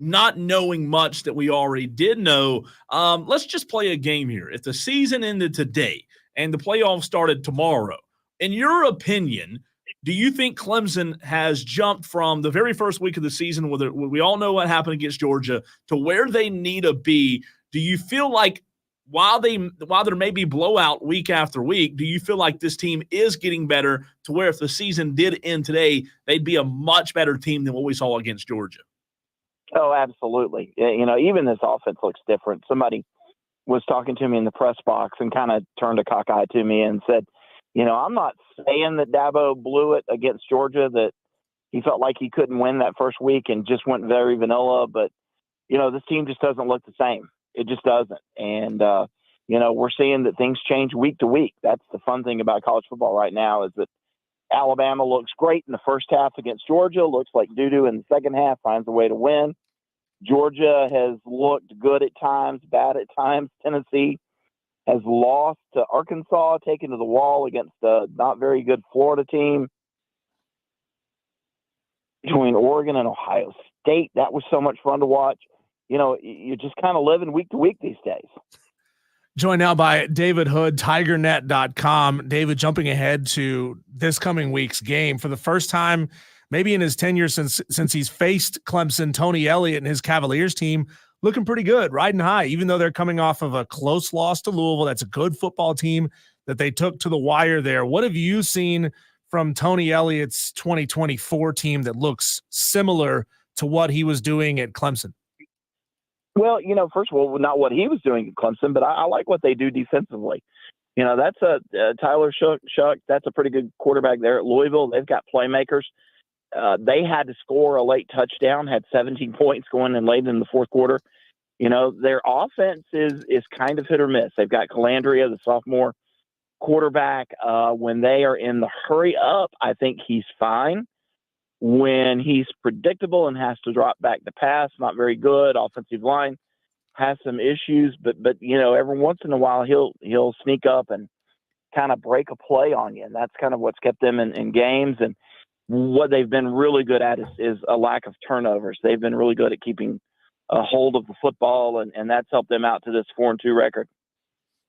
S2: not knowing much that we already did know. Let's just play a game here. If the season ended today and the playoffs started tomorrow, in your opinion, do you think Clemson has jumped from the very first week of the season, where we all know what happened against Georgia, to where they need to be? Do you feel like while there may be blowout week after week, do you feel like this team is getting better to where if the season did end today, they'd be a much better team than what we saw against Georgia?
S8: Oh, absolutely. Even this offense looks different. Somebody was talking to me in the press box and kind of turned a cockeye to me and said, I'm not saying that Dabo blew it against Georgia, that he felt like he couldn't win that first week and just went very vanilla. But, this team just doesn't look the same. It just doesn't. And, we're seeing that things change week to week. That's the fun thing about college football right now, is that Alabama looks great in the first half against Georgia, looks like doo-doo in the second half, finds a way to win. Georgia has looked good at times, bad at times. Tennessee has lost to Arkansas, taken to the wall against a not very good Florida team. Between Oregon and Ohio State, that was so much fun to watch. You're just kind of living week to week these days.
S1: Joined now by David Hood, TigerNet.com. David, jumping ahead to this coming week's game, for the first time maybe in his tenure since he's faced Clemson, Tony Elliott and his Cavaliers team looking pretty good, riding high, even though they're coming off of a close loss to Louisville. That's a good football team that they took to the wire there. What have you seen from Tony Elliott's 2024 team that looks similar to what he was doing at Clemson?
S8: Well, first of all, not what he was doing at Clemson, but I like what they do defensively. That's Tyler Shuck. That's a pretty good quarterback there at Louisville. They've got playmakers. They had to score a late touchdown, had 17 points going in late in the fourth quarter. Their offense is kind of hit or miss. They've got Calandria, the sophomore quarterback. When they are in the hurry up, I think he's fine. When he's predictable and has to drop back to pass, not very good. Offensive line has some issues, but every once in a while he'll sneak up and kind of break a play on you, and that's kind of what's kept them in games. And what they've been really good at is a lack of turnovers. They've been really good at keeping a hold of the football, and that's helped them out to this 4-2 record.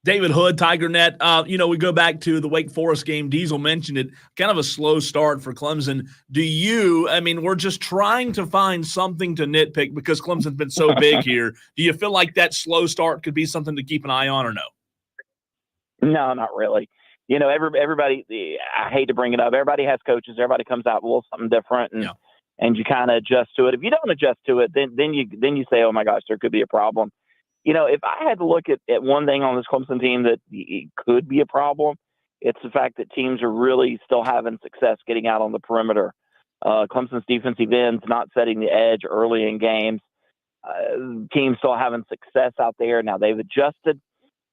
S2: David Hood, TigerNet. We go back to the Wake Forest game. Diesel mentioned it, kind of a slow start for Clemson. We're just trying to find something to nitpick because Clemson's been so big here. Do you feel like that slow start could be something to keep an eye on or no?
S8: No, not really. Everybody, I hate to bring it up, everybody has coaches. Everybody comes out with a little something different, and you kind of adjust to it. If you don't adjust to it, then you say, oh, my gosh, there could be a problem. If I had to look at one thing on this Clemson team that could be a problem, it's the fact that teams are really still having success getting out on the perimeter. Clemson's defensive ends not setting the edge early in games. Teams still having success out there. Now, they've adjusted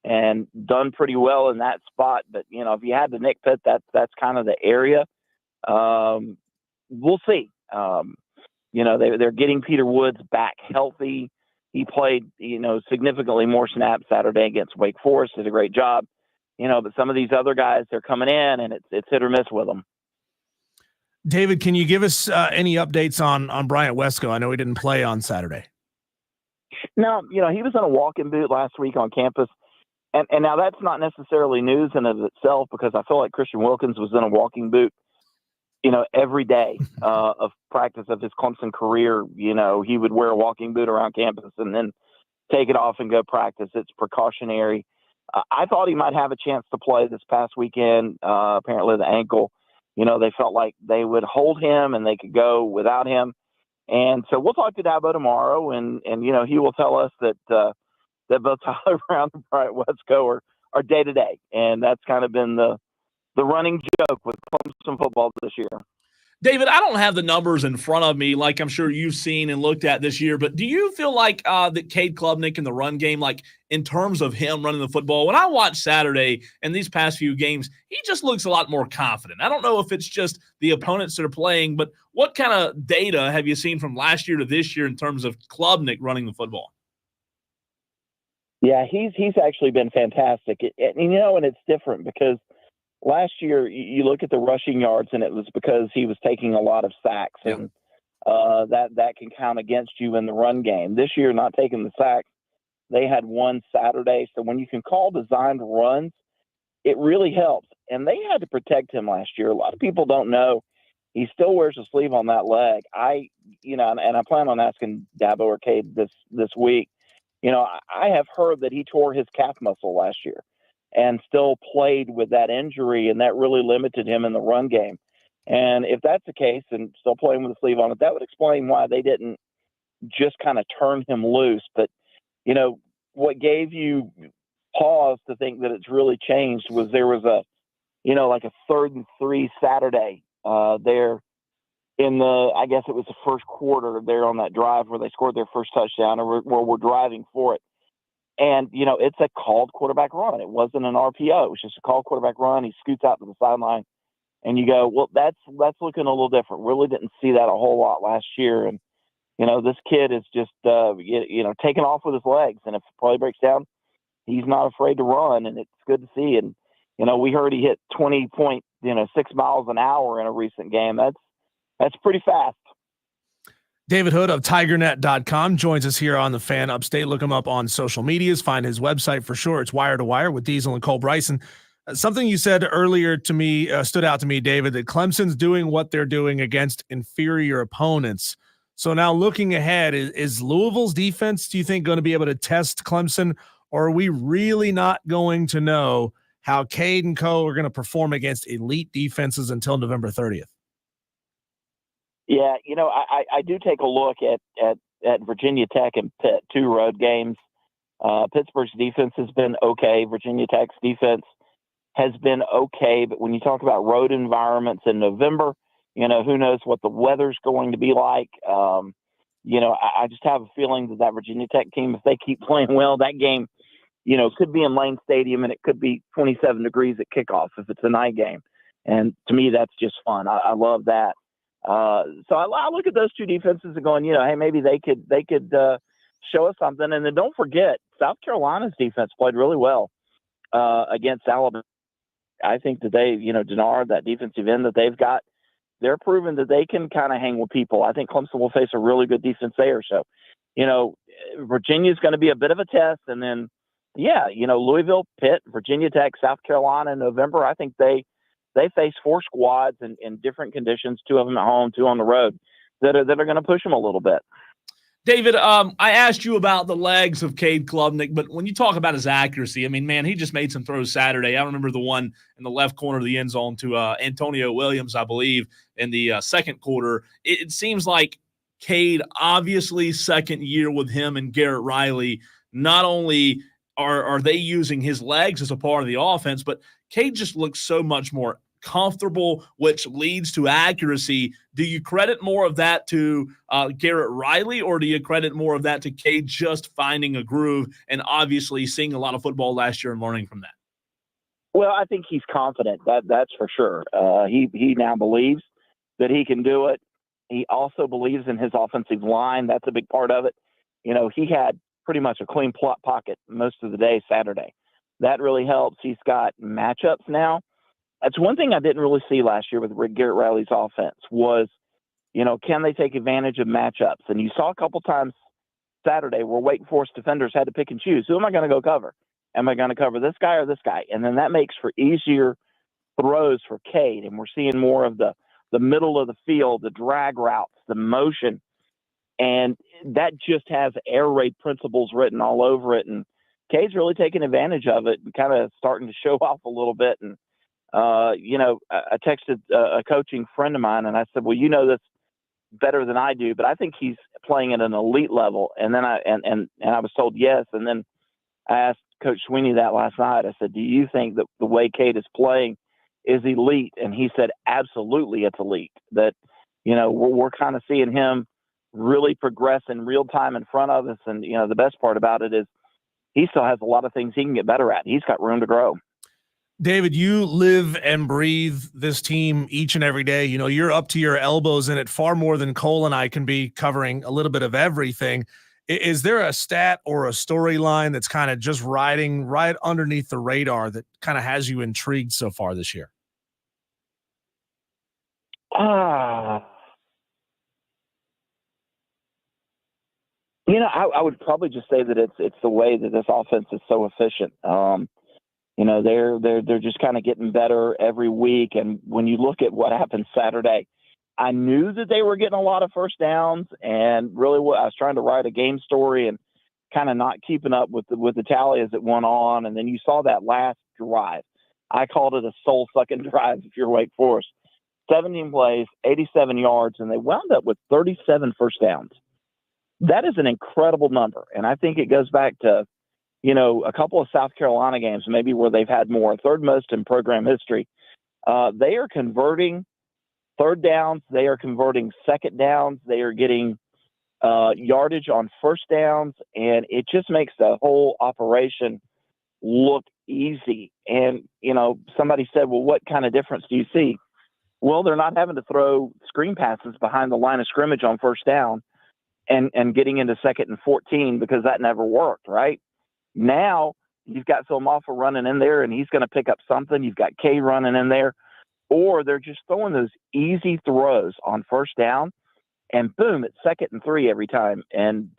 S8: and done pretty well in that spot. But, if you had to nitpick, that's kind of the area. We'll see. They're getting Peter Woods back healthy. He played, significantly more snaps Saturday against Wake Forest. Did a great job. But some of these other guys, they're coming in, and it's hit or miss with them.
S1: David, can you give us any updates on Bryant Wesco? I know he didn't play on Saturday.
S8: No, he was in a walking boot last week on campus. And now that's not necessarily news in of itself, because I feel like Christian Wilkins was in a walking boot, every day of practice of his Clemson career. He would wear a walking boot around campus and then take it off and go practice. It's precautionary. I thought he might have a chance to play this past weekend. Apparently the ankle, they felt like they would hold him and they could go without him. And so we'll talk to Dabo tomorrow, and he will tell us that both Tyler Brown and Bryant Wesco are day to day, and that's kind of been the running joke with Clemson football this year.
S2: David, I don't have the numbers in front of me like I'm sure you've seen and looked at this year, but do you feel like that Cade Klubnik in the run game, like in terms of him running the football, when I watched Saturday and these past few games, he just looks a lot more confident. I don't know if it's just the opponents that are playing, but what kind of data have you seen from last year to this year in terms of Klubnik running the football?
S8: Yeah, he's actually been fantastic. And it's different because last year, you look at the rushing yards, and it was because he was taking a lot of sacks, and that can count against you in the run game. This year, not taking the sacks, they had one Saturday. So when you can call designed runs, it really helps. And they had to protect him last year. A lot of people don't know he still wears a sleeve on that leg. And I plan on asking Dabo or Cade this week. I have heard that he tore his calf muscle last year and still played with that injury, and that really limited him in the run game. And if that's the case and still playing with a sleeve on it, that would explain why they didn't just kind of turn him loose. But, what gave you pause to think that it's really changed was there was a 3rd and 3 Saturday there in I guess it was the first quarter there on that drive where they scored their first touchdown, or where we're driving for it. And, it's a called quarterback run. It wasn't an RPO. It was just a called quarterback run. He scoots out to the sideline, and you go, well, that's looking a little different. Really didn't see that a whole lot last year. And, this kid is just, taking off with his legs. And if the play breaks down, he's not afraid to run, and it's good to see. And, we heard he hit 20.6 miles an hour in a recent game. That's pretty fast.
S1: David Hood of TigerNet.com joins us here on the Fan Upstate. Look him up on social medias. Find his website for sure. It's Wire to Wire with Diesel and Cole Bryson. Something you said earlier to me stood out to me, David, that Clemson's doing what they're doing against inferior opponents. So now looking ahead, is Louisville's defense, do you think, going to be able to test Clemson, or are we really not going to know how Cade and co are going to perform against elite defenses until November 30th?
S8: Yeah, I do take a look at Virginia Tech and Pitt, 2 road games. Pittsburgh's defense has been okay. Virginia Tech's defense has been okay. But when you talk about road environments in November, who knows what the weather's going to be like. I just have a feeling that Virginia Tech team, if they keep playing well, that game, could be in Lane Stadium, and it could be 27 degrees at kickoff if it's a night game. And to me, that's just fun. I love that. So I look at those 2 defenses and going, hey, maybe they could show us something. And then don't forget, South Carolina's defense played really well against Alabama. I think that they, Denard, that defensive end that they've got, they're proving that they can kind of hang with people. I think Clemson will face a really good defense there. So, Virginia's going to be a bit of a test. And then, Louisville, Pitt, Virginia Tech, South Carolina in November, I think they face 4 squads in different conditions, 2 of them at home, 2 on the road, that are going to push them a little bit.
S2: David, I asked you about the legs of Cade Klubnik, but when you talk about his accuracy, I mean, man, he just made some throws Saturday. I remember the one in the left corner of the end zone to Antonio Williams, I believe, in the second quarter. It seems like Cade, obviously second year with him and Garrett Riley, not only are they using his legs as a part of the offense, but Cade just looks so much more comfortable, which leads to accuracy. Do you credit more of that to Garrett Riley, or do you credit more of that to Cade just finding a groove and obviously seeing a lot of football last year and learning from that?
S8: Well, I think he's confident. That's for sure. He now believes that he can do it. He also believes in his offensive line. That's a big part of it. He had pretty much a clean pocket most of the day Saturday. That really helps. He's got matchups now That's one thing I didn't really see last year with Garrett Riley's offense was, can they take advantage of matchups? And you saw a couple times Saturday where Wake Forest defenders had to pick and choose. Who am I going to go cover? Am I going to cover this guy or this guy? And then that makes for easier throws for Cade. And we're seeing more of the middle of the field, the drag routes, the motion. And that just has air raid principles written all over it. And Cade's really taking advantage of it and kind of starting to show off a little bit. And, I texted a coaching friend of mine and I said, well, you know this better than I do, but I think he's playing at an elite level. And then I was told yes. And then I asked Coach Sweeney that last night. I said, do you think that the way Cade is playing is elite? And he said, absolutely, it's elite. That, we're kind of seeing him really progress in real time in front of us. And, the best part about it is he still has a lot of things he can get better at. He's got room to grow.
S1: David, you live and breathe this team each and every day. You're up to your elbows in it far more than Cole and I can be, covering a little bit of everything. Is there a stat or a storyline that's kind of just riding right underneath the radar that kind of has you intrigued so far this year?
S8: I would probably just say that it's the way that this offense is so efficient. They're just kind of getting better every week. And when you look at what happened Saturday, I knew that they were getting a lot of first downs, and really I was trying to write a game story and kind of not keeping up with the tally as it went on. And then you saw that last drive. I called it a soul-sucking drive if you're Wake Forest. 17 plays, 87 yards, and they wound up with 37 first downs. That is an incredible number. And I think it goes back to, a couple of South Carolina games, maybe where they've had more, third most in program history. They are converting third downs. They are converting second downs. They are getting yardage on first downs. And it just makes the whole operation look easy. And, somebody said, well, what kind of difference do you see? Well, they're not having to throw screen passes behind the line of scrimmage on first down and getting into 2nd and 14 because that never worked, right? Now you've got Phil Moffa running in there and he's going to pick up something. You've got Kay running in there, or they're just throwing those easy throws on first down and boom, it's 2nd and 3 every time. And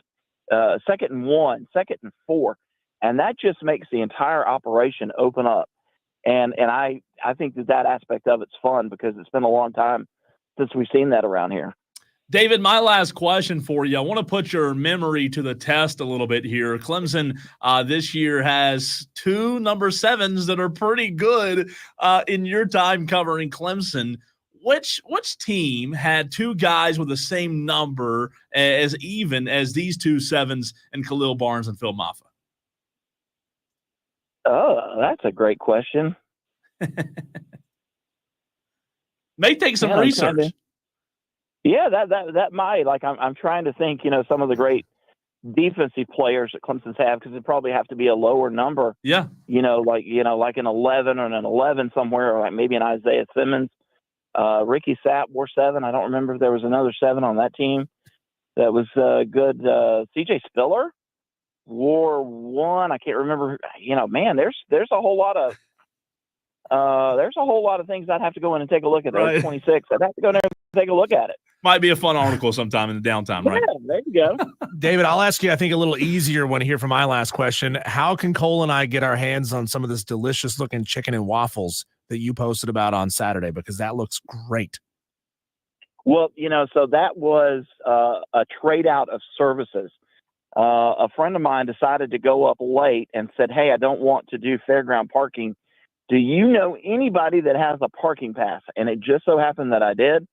S8: 2nd and 1, 2nd and 4. And that just makes the entire operation open up. And I think that aspect of it's fun because it's been a long time since we've seen that around here.
S2: David, my last question for you. I want to put your memory to the test a little bit here. Clemson this year has 2 number 7s that are pretty good in your time covering Clemson. Which team had 2 guys with the same number as even as these 2 7s and Khalil Barnes and Phil Moffa?
S8: Oh, that's a great question.
S2: May take some research.
S8: Yeah, that might. Like I'm trying to think, some of the great defensive players that Clemson's have, because it probably have to be a lower number.
S2: Yeah.
S8: Like an 11 or an 11 somewhere, or like maybe an Isaiah Simmons. Ricky Sapp wore 7. I don't remember if there was another 7 on that team that was good. CJ Spiller wore 1. I can't remember. Man, there's a whole lot of things I'd have to go in and take a look at. Right. 26. I'd have to go in there and take a look at it.
S2: Might be a fun article sometime in the downtime, right?
S8: Yeah, there you go.
S1: David, I'll ask you, I think, a little easier one here for my last question. How can Cole and I get our hands on some of this delicious looking chicken and waffles that you posted about on Saturday? Because that looks great.
S8: Well, so that was a trade out of services. A friend of mine decided to go up late and said, hey, I don't want to do fairground parking. Do you know anybody that has a parking pass? And it just so happened that I did.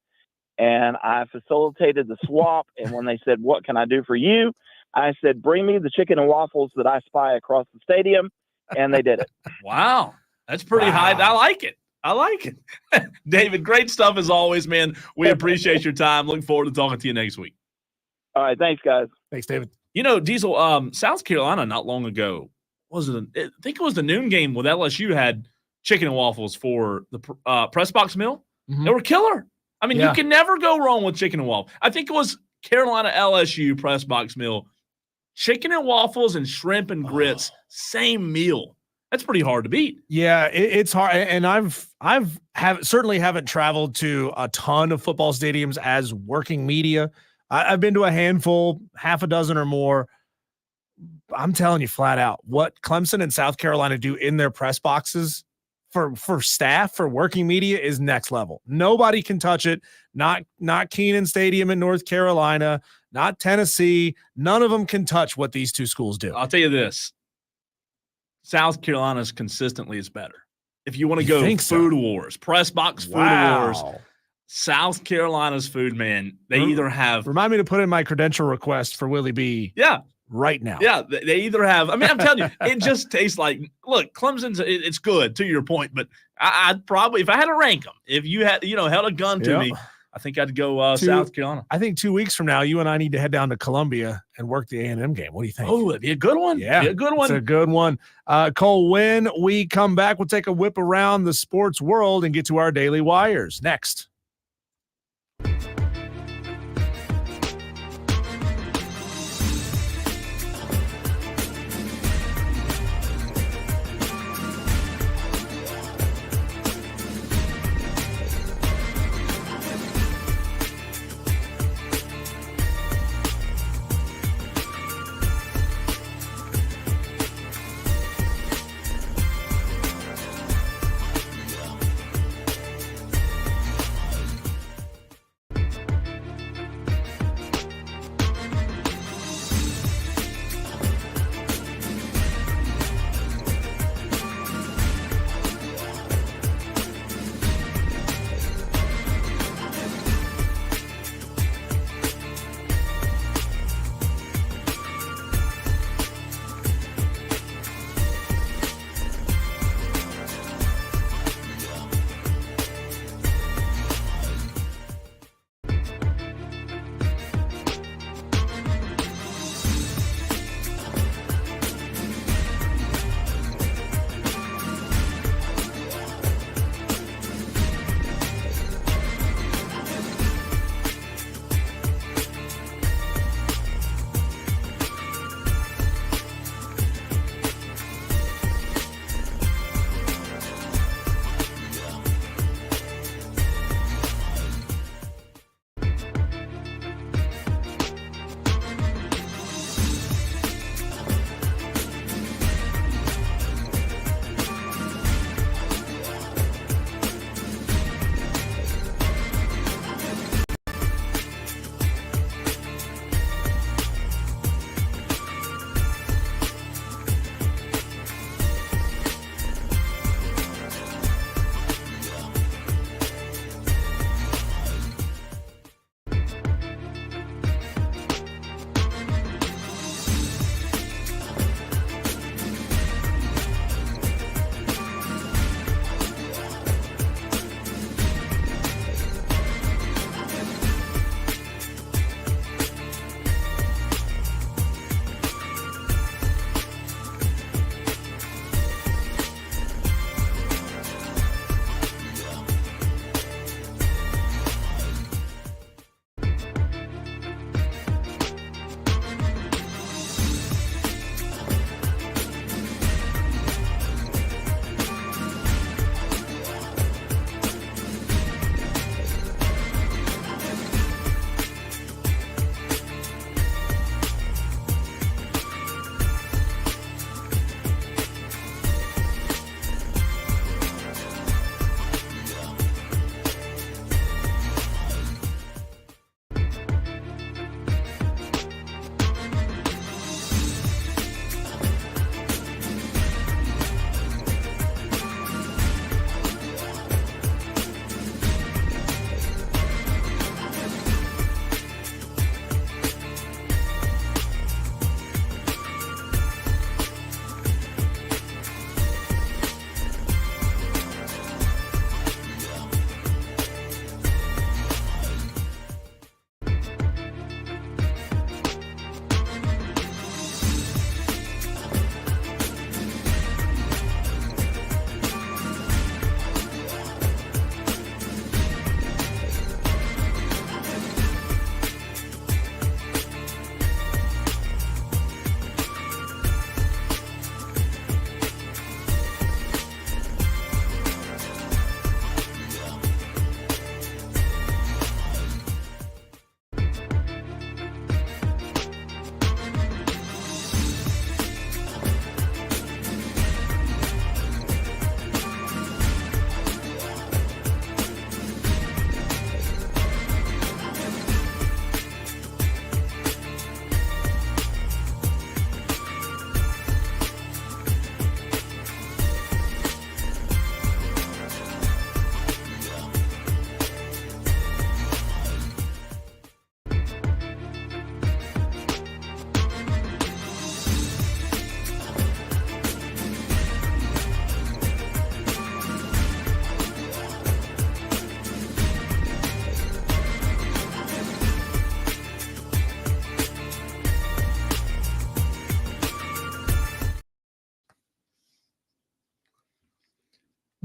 S8: And I facilitated the swap. And when they said, what can I do for you? I said, bring me the chicken and waffles that I spy across the stadium. And they did it.
S2: Wow. That's pretty high. I like it. David, great stuff as always, man. We appreciate your time. Looking forward to talking to you next week.
S8: All right. Thanks, guys.
S1: Thanks, David.
S2: Diesel, South Carolina not long ago, I think it was the noon game with LSU had chicken and waffles for the press box meal. Mm-hmm. They were killer. I mean, You can never go wrong with chicken and waffles. I think it was Carolina LSU press box meal, chicken and waffles and shrimp and grits, same meal. That's pretty hard to beat.
S1: Yeah, it's hard, and I've certainly haven't traveled to a ton of football stadiums as working media. I've been to a handful, half a dozen or more. I'm telling you flat out, what Clemson and South Carolina do in their press boxes for staff, for working media, is next level. Nobody can touch it. Not Kenan Stadium in North Carolina, not Tennessee. None of them can touch what these two schools do.
S2: I'll tell you this. South Carolina's consistently is better. If you want to go food wars, press box food wars, South Carolina's food, man, they either have.
S1: Remind me to put in my credential request for Willie B.
S2: Yeah.
S1: Right now.
S2: Yeah. They either have. I mean, I'm telling you, it just tastes like, look, Clemson's, it's good to your point, but I'd probably, if I had to rank them, if you had, held a gun to me, I think I'd go South Carolina.
S1: I think 2 weeks from now, you and I need to head down to Columbia and work the A&M game. What do you think?
S2: Oh, that'd be a good one.
S1: Yeah,
S2: be a good one.
S1: It's a good one. Cole, when we come back, we'll take a whip around the sports world and get to our daily wires next.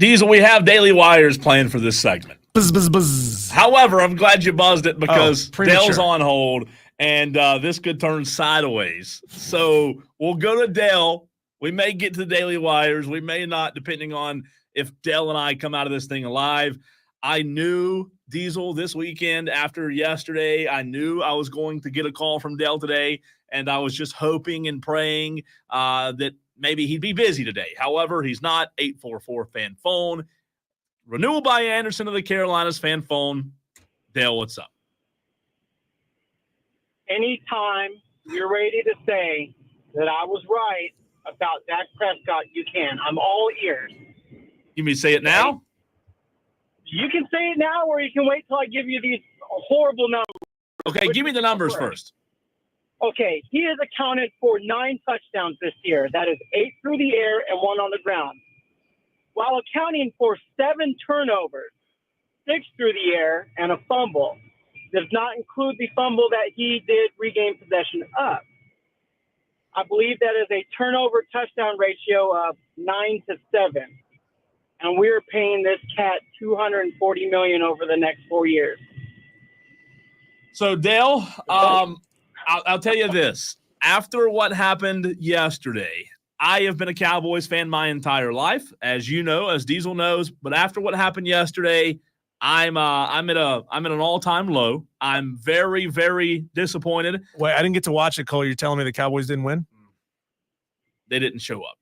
S2: Diesel, we have Daily Wires planned for this segment.
S1: Buzz, buzz, buzz.
S2: However, I'm glad you buzzed it because
S1: premature.
S2: Dale's on hold, and this could turn sideways. So we'll go to Dale. We may get to the Daily Wires. We may not, depending on if Dale and I come out of this thing alive. I knew, Diesel, this weekend after yesterday, I knew I was going to get a call from Dale today, and I was just hoping and praying that maybe he'd be busy today. However, he's not. 844 fan phone. Renewal by Anderson of the Carolinas fan phone. Dale, what's up?
S3: Anytime you're ready to say that I was right about Dak Prescott, you can. I'm all ears.
S2: You mean say it now?
S3: You can say it now, or you can wait till I give you these horrible numbers.
S2: Okay, give me the numbers first.
S3: Okay, he has accounted for 9 touchdowns this year. That is 8 through the air and 1 on the ground, while accounting for 7 turnovers, 6 through the air, and a fumble. Does not include the fumble that he did regain possession of. I believe that is a turnover touchdown ratio of 9-7. And we're paying this cat $240 million over the next 4 years.
S2: So, Dale, I'll tell you this. After what happened yesterday, I have been a Cowboys fan my entire life, as you know, as Diesel knows. But after what happened yesterday, I'm at an all-time low. I'm very, very disappointed.
S1: Wait, I didn't get to watch it, Cole. You're telling me the Cowboys didn't win?
S2: They didn't show up.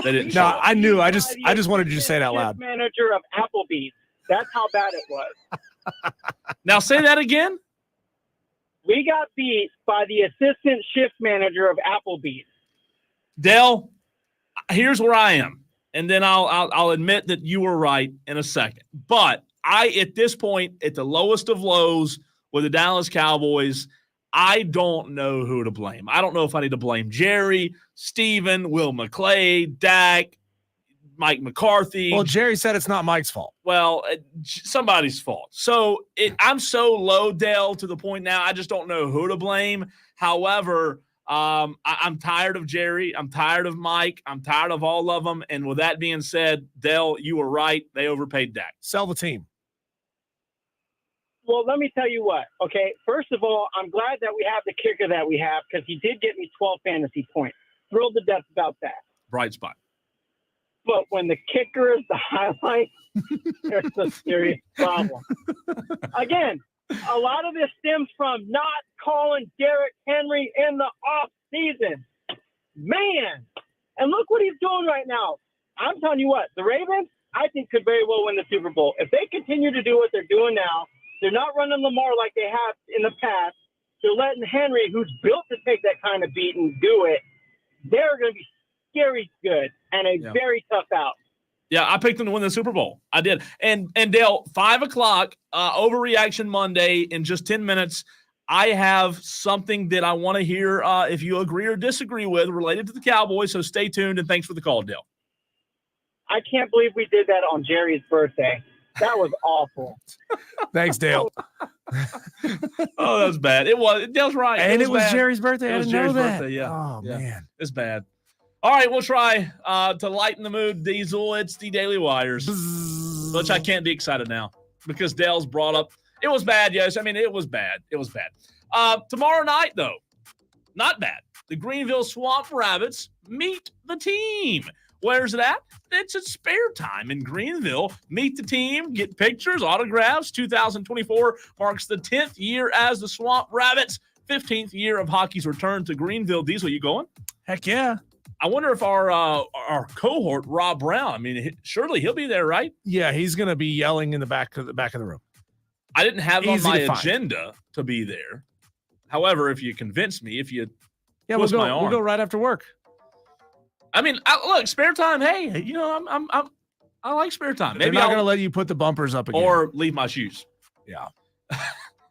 S2: They didn't show
S1: No,
S2: up.
S1: I knew. I just wanted you to say it out loud.
S3: Manager of Applebee's. That's how bad it was.
S2: Now say that again.
S3: We got beat by the assistant shift manager of Applebee's.
S2: Dale, here's where I am, and then I'll admit that you were right in a second. But at this point, at the lowest of lows with the Dallas Cowboys, I don't know who to blame. I don't know if I need to blame Jerry, Steven, Will McClay, Dak, Mike McCarthy.
S1: Well, Jerry said it's not Mike's fault.
S2: Well, somebody's fault. So I'm so low, Dale, to the point now I just don't know who to blame. However, I'm tired of Jerry. I'm tired of Mike. I'm tired of all of them. And with that being said, Dale, you were right. They overpaid Dak.
S1: Sell the team.
S3: Well, let me tell you what, okay? First of all, I'm glad that we have the kicker that we have because he did get me 12 fantasy points. Thrilled to death about that.
S2: Bright spot.
S3: But when the kicker is the highlight, there's a serious problem. Again, a lot of this stems from not calling Derrick Henry in the off season. Man, and look what he's doing right now. I'm telling you what, the Ravens, I think, could very well win the Super Bowl. If they continue to do what they're doing now, they're not running Lamar like they have in the past. They're letting Henry, who's built to take that kind of beating, do it. They're going to be scary good and a very tough out.
S2: Yeah, I picked them to win the Super Bowl. I did. And Dale, 5 o'clock, Overreaction Monday in just 10 minutes. I have something that I want to hear if you agree or disagree with related to the Cowboys. So stay tuned, and thanks for the call, Dale.
S3: I can't believe we did that on Jerry's birthday. That was awful.
S1: Thanks, Dale.
S2: Oh, that was bad. It was. Dale's right.
S1: And it was
S2: bad.
S1: Jerry's birthday.
S2: It was
S1: I didn't
S2: Jerry's
S1: know that.
S2: birthday, yeah.
S1: Oh,
S2: Yeah.
S1: man.
S2: It's bad. All right, we'll try to lighten the mood, Diesel. It's the Daily Wires, which I can't be excited now because Dale's brought up. It was bad, yes. I mean, it was bad. It was bad. Tomorrow night, though, not bad. The Greenville Swamp Rabbits meet the team. Where's it at? It's at Spare Time in Greenville. Meet the team, get pictures, autographs. 2024 marks the 10th year as the Swamp Rabbits, 15th year of hockey's return to Greenville. Diesel, you going?
S1: Heck yeah.
S2: I wonder if our cohort, Rob Brown, I mean, surely he'll be there, right?
S1: Yeah, he's going to be yelling in the back of the room.
S2: I didn't have on
S1: Easy
S2: my
S1: to find.
S2: agenda to be there. However, if you convince me, if you
S1: Yeah,
S2: twist
S1: we'll
S2: my arm.
S1: go right after work.
S2: I mean, look, Spare Time. Hey, you know, I like Spare Time.
S1: They're
S2: Maybe
S1: not
S2: I'll
S1: going to let you put the bumpers up again.
S2: or leave my shoes.
S1: Yeah.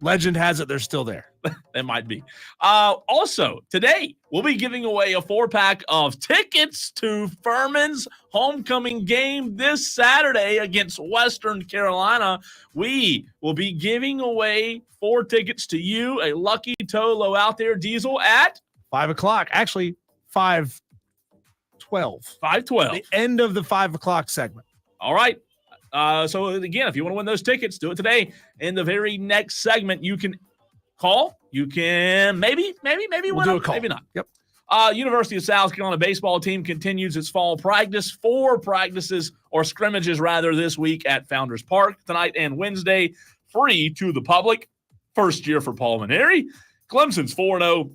S1: Legend has it they're still there.
S2: They might be. Also, today we'll be giving away a 4-pack of tickets to Furman's homecoming game this Saturday against Western Carolina. We will be giving away 4 tickets to you, a lucky Tolo out there, Diesel, at
S1: 5 o'clock. Actually, 5:12.
S2: 5:12.
S1: The end of the 5 o'clock segment.
S2: All right. So again, if you want to win those tickets, do it today. In the very next segment, you can call. You can maybe
S1: We'll
S2: win
S1: do
S2: them,
S1: a call.
S2: maybe not.
S1: Yep.
S2: University of South Carolina baseball team continues its fall practice. 4 practices or scrimmages rather this week at Founders Park tonight and Wednesday, free to the public. First year for Paul Maneri. Clemson's 4-0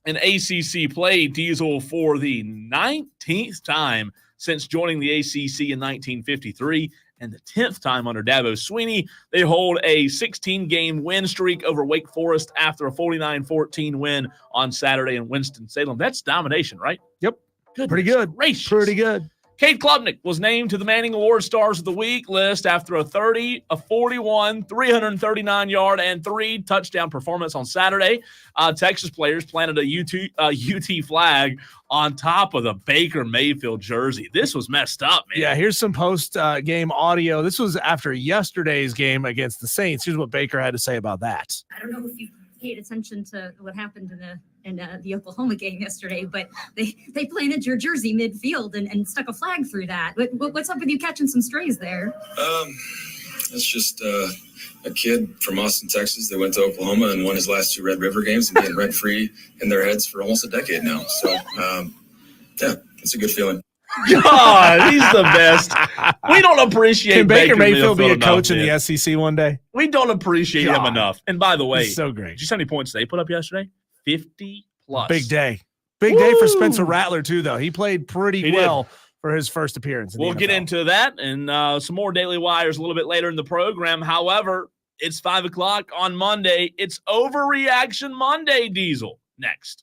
S2: in ACC play. Diesel for the 19th time since joining the ACC in 1953 and the 10th time under Dabo Swinney. They hold a 16-game win streak over Wake Forest after a 49-14 win on Saturday in Winston-Salem. That's domination, right?
S1: Yep.
S2: Goodness
S1: Pretty good.
S2: gracious.
S1: Pretty good.
S2: Kate Klubnik was named to the Manning Award Stars of the Week list after a 30, a 41, 339-yard, and 3-touchdown performance on Saturday. Texas players planted a UT flag on top of the Baker Mayfield jersey. This was messed up, man.
S1: Yeah, here's some post-game audio. This was after yesterday's game against the Saints. Here's what Baker had to say about that.
S9: I don't know if you paid attention to what happened in the Oklahoma game yesterday, but they planted your jersey midfield and stuck a flag through that. What's up with you catching some strays there?
S10: That's just a kid from Austin, Texas that went to Oklahoma and won his last 2 Red River games and being rent-free in their heads for almost a decade now. So, yeah, it's a good feeling.
S2: God, he's the best. We don't appreciate
S1: Can Baker Mayfield be a
S2: enough,
S1: coach in
S2: man.
S1: the SEC one day?
S2: We don't appreciate him enough. And by the way,
S1: He's so great.
S2: did you see how many points they put up yesterday? 50 plus.
S1: Big day. Big day for Spencer Rattler, too, though. He played pretty well for his first appearance.
S2: We'll get into that and some more Daily Wires a little bit later in the program. However, it's 5 o'clock on Monday. It's Overreaction Monday, Diesel. Next.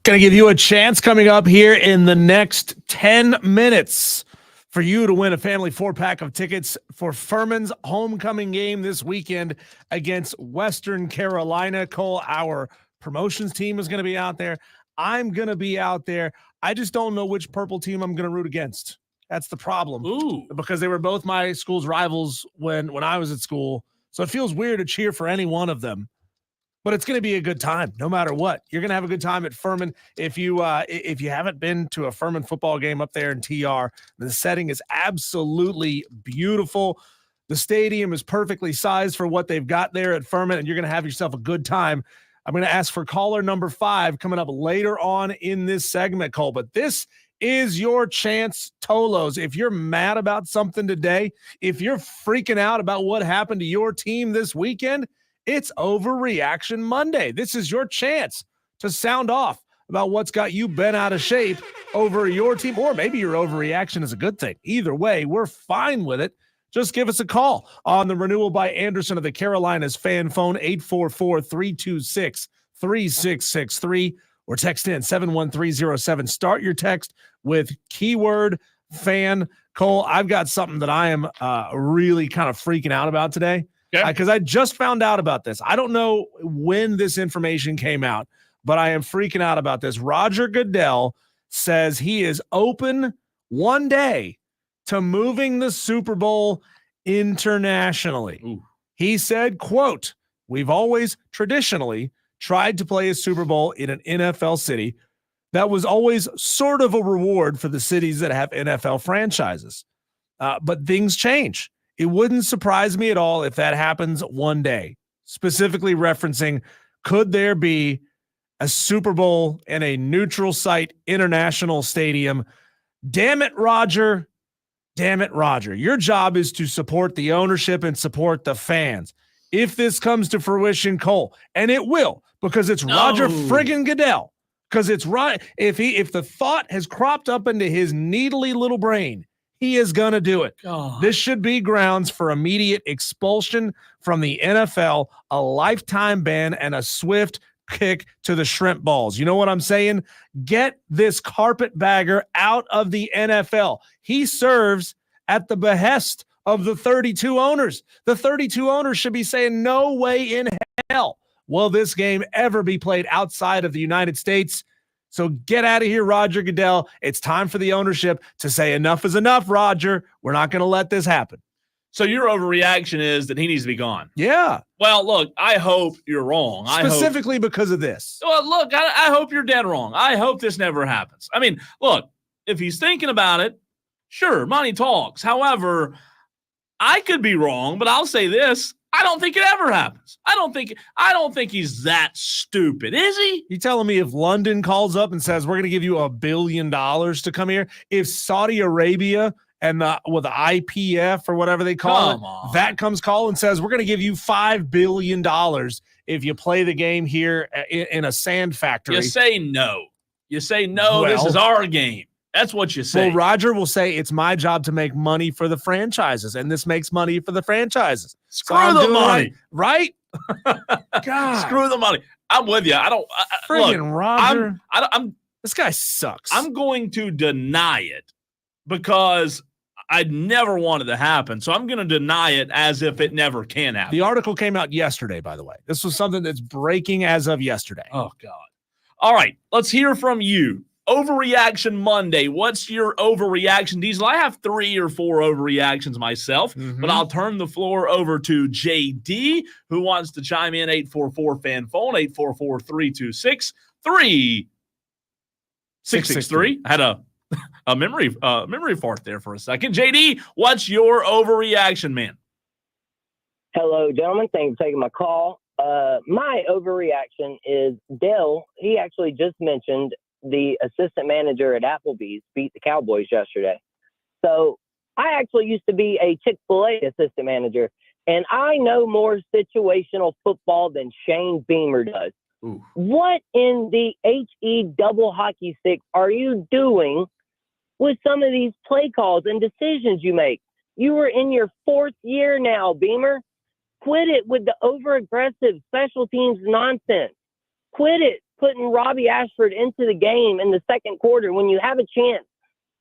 S1: Going to give you a chance coming up here in the next 10 minutes for you to win a family 4-pack of tickets for Furman's homecoming game this weekend against Western Carolina. Cole, our promotions team is going to be out there. I'm going to be out there. I just don't know which purple team I'm going to root against. That's the problem.
S2: Ooh.
S1: Because they were both my school's rivals when I was at school. So it feels weird to cheer for any one of them. But it's going to be a good time, no matter what. You're going to have a good time at Furman. If you haven't been to a Furman football game up there in TR, the setting is absolutely beautiful. The stadium is perfectly sized for what they've got there at Furman, and you're going to have yourself a good time. I'm going to ask for caller number 5 coming up later on in this segment, Cole. But this is your chance, Tolos. If you're mad about something today, if you're freaking out about what happened to your team this weekend, it's Overreaction Monday. This is your chance to sound off about what's got you bent out of shape over your team, or maybe your overreaction is a good thing. Either way, we're fine with it. Just give us a call on the Renewal by Anderson of the Carolinas fan phone, 844-326-3663, or text in 71307. Start your text with keyword fan. Cole, I've got something that I am really kind of freaking out about today. Because I just found out about this. I don't know when this information came out, but I am freaking out about this. Roger Goodell says he is open one day to moving the Super Bowl internationally.
S2: Ooh.
S1: He said, quote, "We've always traditionally tried to play a Super Bowl in an NFL city. That was always sort of a reward for the cities that have NFL franchises. But things change. It wouldn't surprise me at all if that happens one day," specifically referencing, could there be a Super Bowl in a neutral site international stadium? Damn it, Roger. Damn it, Roger. Your job is to support the ownership and support the fans. If this comes to fruition, Cole, and it will, because it's Roger friggin' Goodell, because it's right. If the thought has cropped up into his needly little brain, he is going to do it.
S2: God.
S1: This should be grounds for immediate expulsion from the NFL, a lifetime ban, and a swift kick to the shrimp balls. You know what I'm saying? Get this carpetbagger out of the NFL. He serves at the behest of the 32 owners. The 32 owners should be saying, no way in hell will this game ever be played outside of the United States. So get out of here, Roger Goodell. It's time for the ownership to say enough is enough, Roger. We're not going to let this happen.
S2: So your overreaction is that he needs to be gone.
S1: Yeah.
S2: Well, look, I hope you're wrong.
S1: Specifically because of this.
S2: Well, look, I hope you're dead wrong. I hope this never happens. I mean, look, if he's thinking about it, sure, money talks. However, I could be wrong, but I'll say this. I don't think it ever happens. I don't think he's that stupid. Is he?
S1: You telling me if London calls up and says, we're going to give you $1 billion to come here, if Saudi Arabia and the IPF or whatever they call it, that comes call and says, we're going to give you $5 billion if you play the game here in a sand factory.
S2: You say no. This is our game. That's what you say.
S1: Well, Roger will say, it's my job to make money for the franchises, and this makes money for the franchises.
S2: Screw the money.
S1: Right? God.
S2: Screw the money. I'm with you.
S1: Friggin' Roger.
S2: I'm
S1: this guy sucks.
S2: I'm going to deny it because I never wanted to happen. So I'm going to deny it as if it never can happen.
S1: The article came out yesterday, by the way. This was something that's breaking as of yesterday.
S2: Oh, God. All right. Let's hear from you. Overreaction Monday. What's your overreaction, Diesel? I have 3 or 4 overreactions myself, but I'll turn the floor over to JD, who wants to chime in. 844-FAN phone, 844-326-3663. I had a memory fart there for a second. JD, what's your overreaction, man?
S11: Hello, gentlemen. Thanks for taking my call. My overreaction is Dell. He actually just mentioned the assistant manager at Applebee's beat the Cowboys yesterday. So I actually used to be a Chick-fil-A assistant manager, and I know more situational football than Shane Beamer does.
S2: Ooh.
S11: What in the HE double hockey stick are you doing with some of these play calls and decisions you make? You are in your 4th year now, Beamer. Quit it with the over-aggressive special teams nonsense. Quit it. putting Robbie Ashford into the game in the second quarter when you have a chance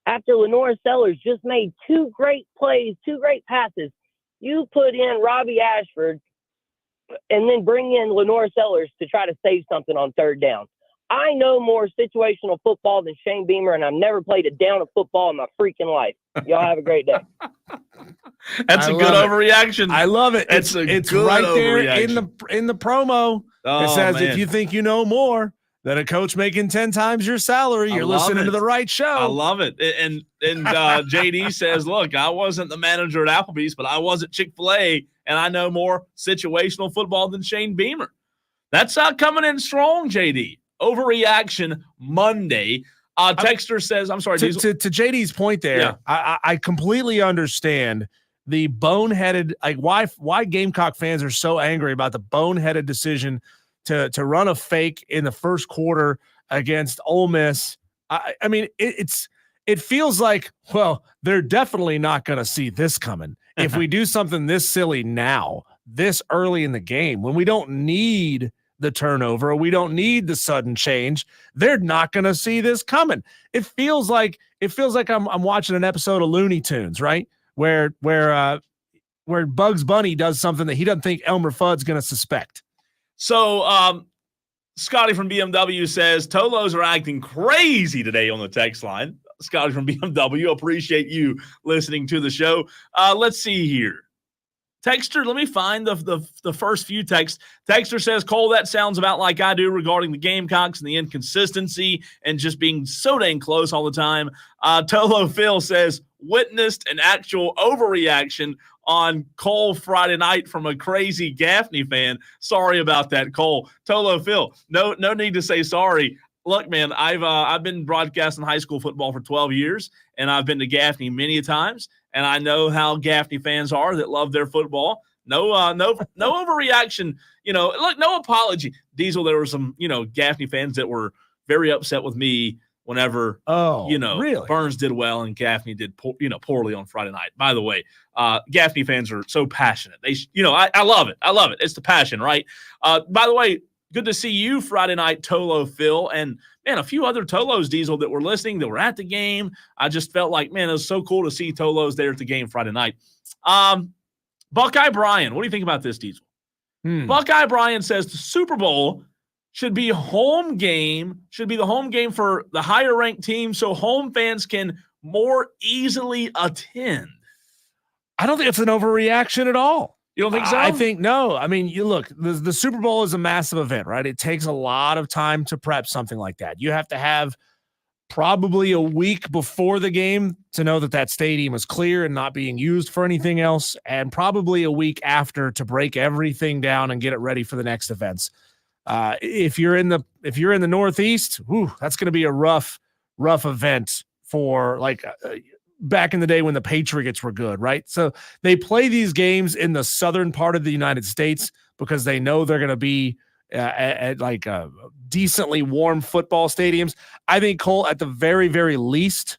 S11: after Lenore Sellers just made 2 great plays, 2 great passes. You put in Robbie Ashford and then bring in Lenore Sellers to try to save something on third down. I know more situational football than Shane Beamer, and I've never played a down of football in my freaking life. Y'all have a great day.
S2: That's a good overreaction.
S1: I love it. It's
S2: good
S1: right there
S2: overreaction.
S1: in the promo. It says if you think you know more than a coach making 10 times your salary, you're listening to the right show.
S2: I love it. And JD says, look, I wasn't the manager at Applebee's, but I was at Chick-fil-A, and I know more situational football than Shane Beamer. That's coming in strong, JD. Overreaction Monday. Texter says, I'm sorry.
S1: To JD's point there,
S2: Yeah.
S1: I completely understand the boneheaded, like why Gamecock fans are so angry about the boneheaded decision to run a fake in the first quarter against Ole Miss. I mean, it feels like, well, they're definitely not going to see this coming. If we do something this silly now, this early in the game, when we don't need the turnover, or we don't need the sudden change, they're not going to see this coming. It feels like I'm watching an episode of Looney Tunes, right? Where Bugs Bunny does something that he doesn't think Elmer Fudd's going to suspect.
S2: So Scotty from BMW says Tolos are acting crazy today on the text line. Scotty from BMW, appreciate you listening to the show. Let's see here. Texter, let me find the first few texts. Texter says, Cole, that sounds about like I do regarding the Gamecocks and the inconsistency and just being so dang close all the time. Tolo Phil says, witnessed an actual overreaction on Cole Friday night from a crazy Gaffney fan. Sorry about that, Cole. Tolo Phil, no need to say sorry. Look, man, I've been broadcasting high school football for 12 years, and I've been to Gaffney many a times, and I know how Gaffney fans are that love their football. No overreaction. Look, no apology. Diesel, there were some, Gaffney fans that were very upset with me whenever,
S1: really?
S2: Burns did well and Gaffney did, poorly on Friday night. By the way, Gaffney fans are so passionate. I love it. I love it. It's the passion, right? By the way, good to see you Friday night, Tolo Phil, and man, a few other Tolos, Diesel, that were listening, that were at the game. I just felt like, man, it was so cool to see Tolos there at the game Friday night. Buckeye Brian, what do you think about this, Diesel? Buckeye Brian says the Super Bowl should be the home game for the higher ranked team so home fans can more easily attend.
S1: I don't think it's an overreaction at all.
S2: You don't think so?
S1: I think no. I mean, you look, the Super Bowl is a massive event, right? It takes a lot of time to prep something like that. You have to have probably a week before the game to know that stadium is clear and not being used for anything else, and probably a week after to break everything down and get it ready for the next events. If you're in the Northeast, that's going to be a rough event for back in the day when the Patriots were good, right? So they play these games in the southern part of the United States because they know they're going to be at decently warm football stadiums. I think, Cole, at the very, very least,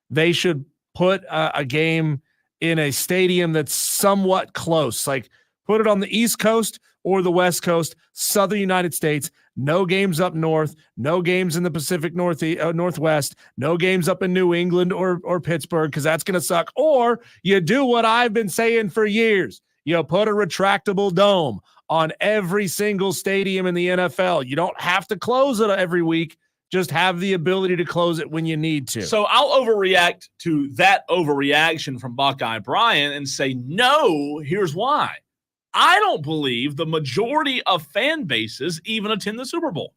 S1: they should put a game in a stadium that's somewhat close. Like put it on the East Coast or the West Coast, Southern United States. No games up north, no games in the Pacific Northwest, no games up in New England or Pittsburgh, because that's going to suck. Or you do what I've been saying for years. You put a retractable dome on every single stadium in the NFL. You don't have to close it every week. Just have the ability to close it when you need to.
S2: So I'll overreact to that overreaction from Buckeye Brian and say, no, here's why. I don't believe the majority of fan bases even attend the Super Bowl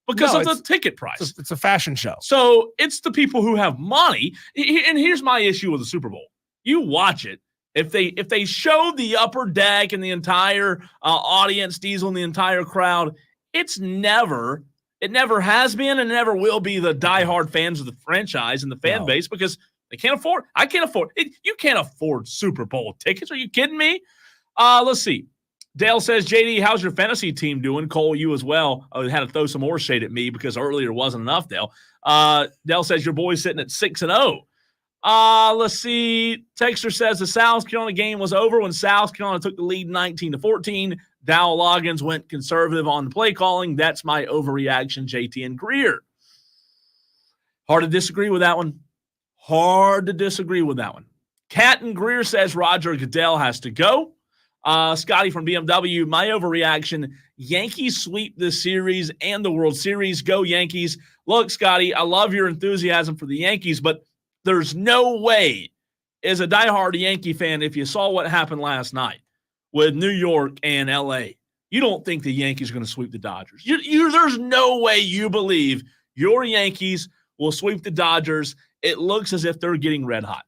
S2: because of the ticket price.
S1: It's a fashion show.
S2: So it's the people who have money. And here's my issue with the Super Bowl. You watch it. If they show the upper deck and the entire audience, Diesel, and the entire crowd, it never has been and never will be the diehard fans of the franchise and the fan base because they can't afford. I can't afford it. You can't afford Super Bowl tickets. Are you kidding me? Let's see. Dale says, JD, how's your fantasy team doing? Cole, you as well. I had to throw some more shade at me because earlier wasn't enough, Dale. Dale says, your boy's sitting at 6-0. Let's see. Texter says the South Carolina game was over when South Carolina took the lead 19-14. Dow Loggins went conservative on the play calling. That's my overreaction, JT and Greer. Hard to disagree with that one. Cat and Greer says Roger Goodell has to go. Scotty from BMW, my overreaction, Yankees sweep this series and the World Series. Go Yankees. Look, Scotty, I love your enthusiasm for the Yankees, but there's no way, as a diehard Yankee fan, if you saw what happened last night with New York and L.A., you don't think the Yankees are going to sweep the Dodgers. There's no way you believe your Yankees will sweep the Dodgers. It looks as if they're getting red hot.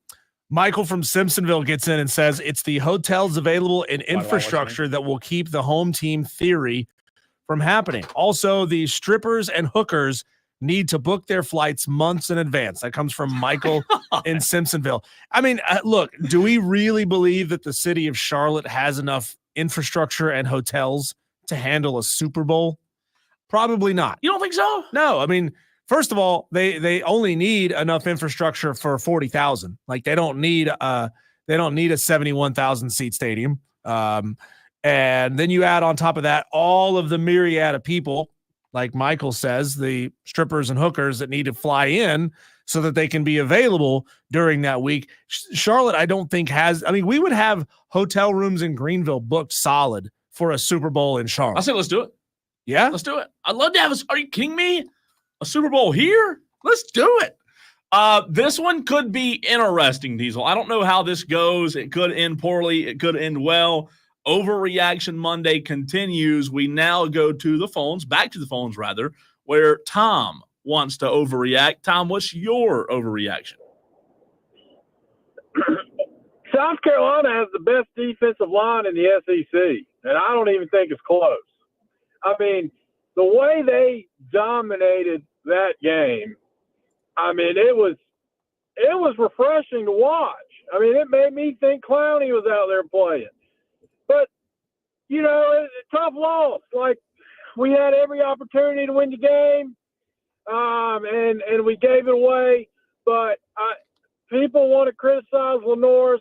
S1: Michael from Simpsonville gets in and says it's the hotels available and infrastructure that will keep the home team theory from happening. Also, the strippers and hookers need to book their flights months in advance. That comes from Michael in Simpsonville. I mean, look, do we really believe that the city of Charlotte has enough infrastructure and hotels to handle a Super Bowl? Probably not.
S2: You don't think so?
S1: No. I mean, first of all, they only need enough infrastructure for 40,000. Like they don't need a 71,000 seat stadium. And then you add on top of that all of the myriad of people, like Michael says, the strippers and hookers that need to fly in so that they can be available during that week. Charlotte, I don't think has. I mean, we would have hotel rooms in Greenville booked solid for a Super Bowl in Charlotte.
S2: I say let's do it.
S1: Yeah,
S2: let's do it. I'd love to have are you kidding me? A Super Bowl here? Let's do it. This one could be interesting, Diesel. I don't know how this goes. It could end poorly. It could end well. Overreaction Monday continues. We now go to the phones, back to the phones rather, where Tom wants to overreact. Tom, what's your overreaction?
S12: South Carolina has the best defensive line in the SEC, and I don't even think it's close. I mean, the way they dominated that game, I mean, it was refreshing to watch. I mean, it made me think Clowney was out there playing. But, you know, it's a tough loss. Like, we had every opportunity to win the game, and we gave it away. But people want to criticize Lenore's.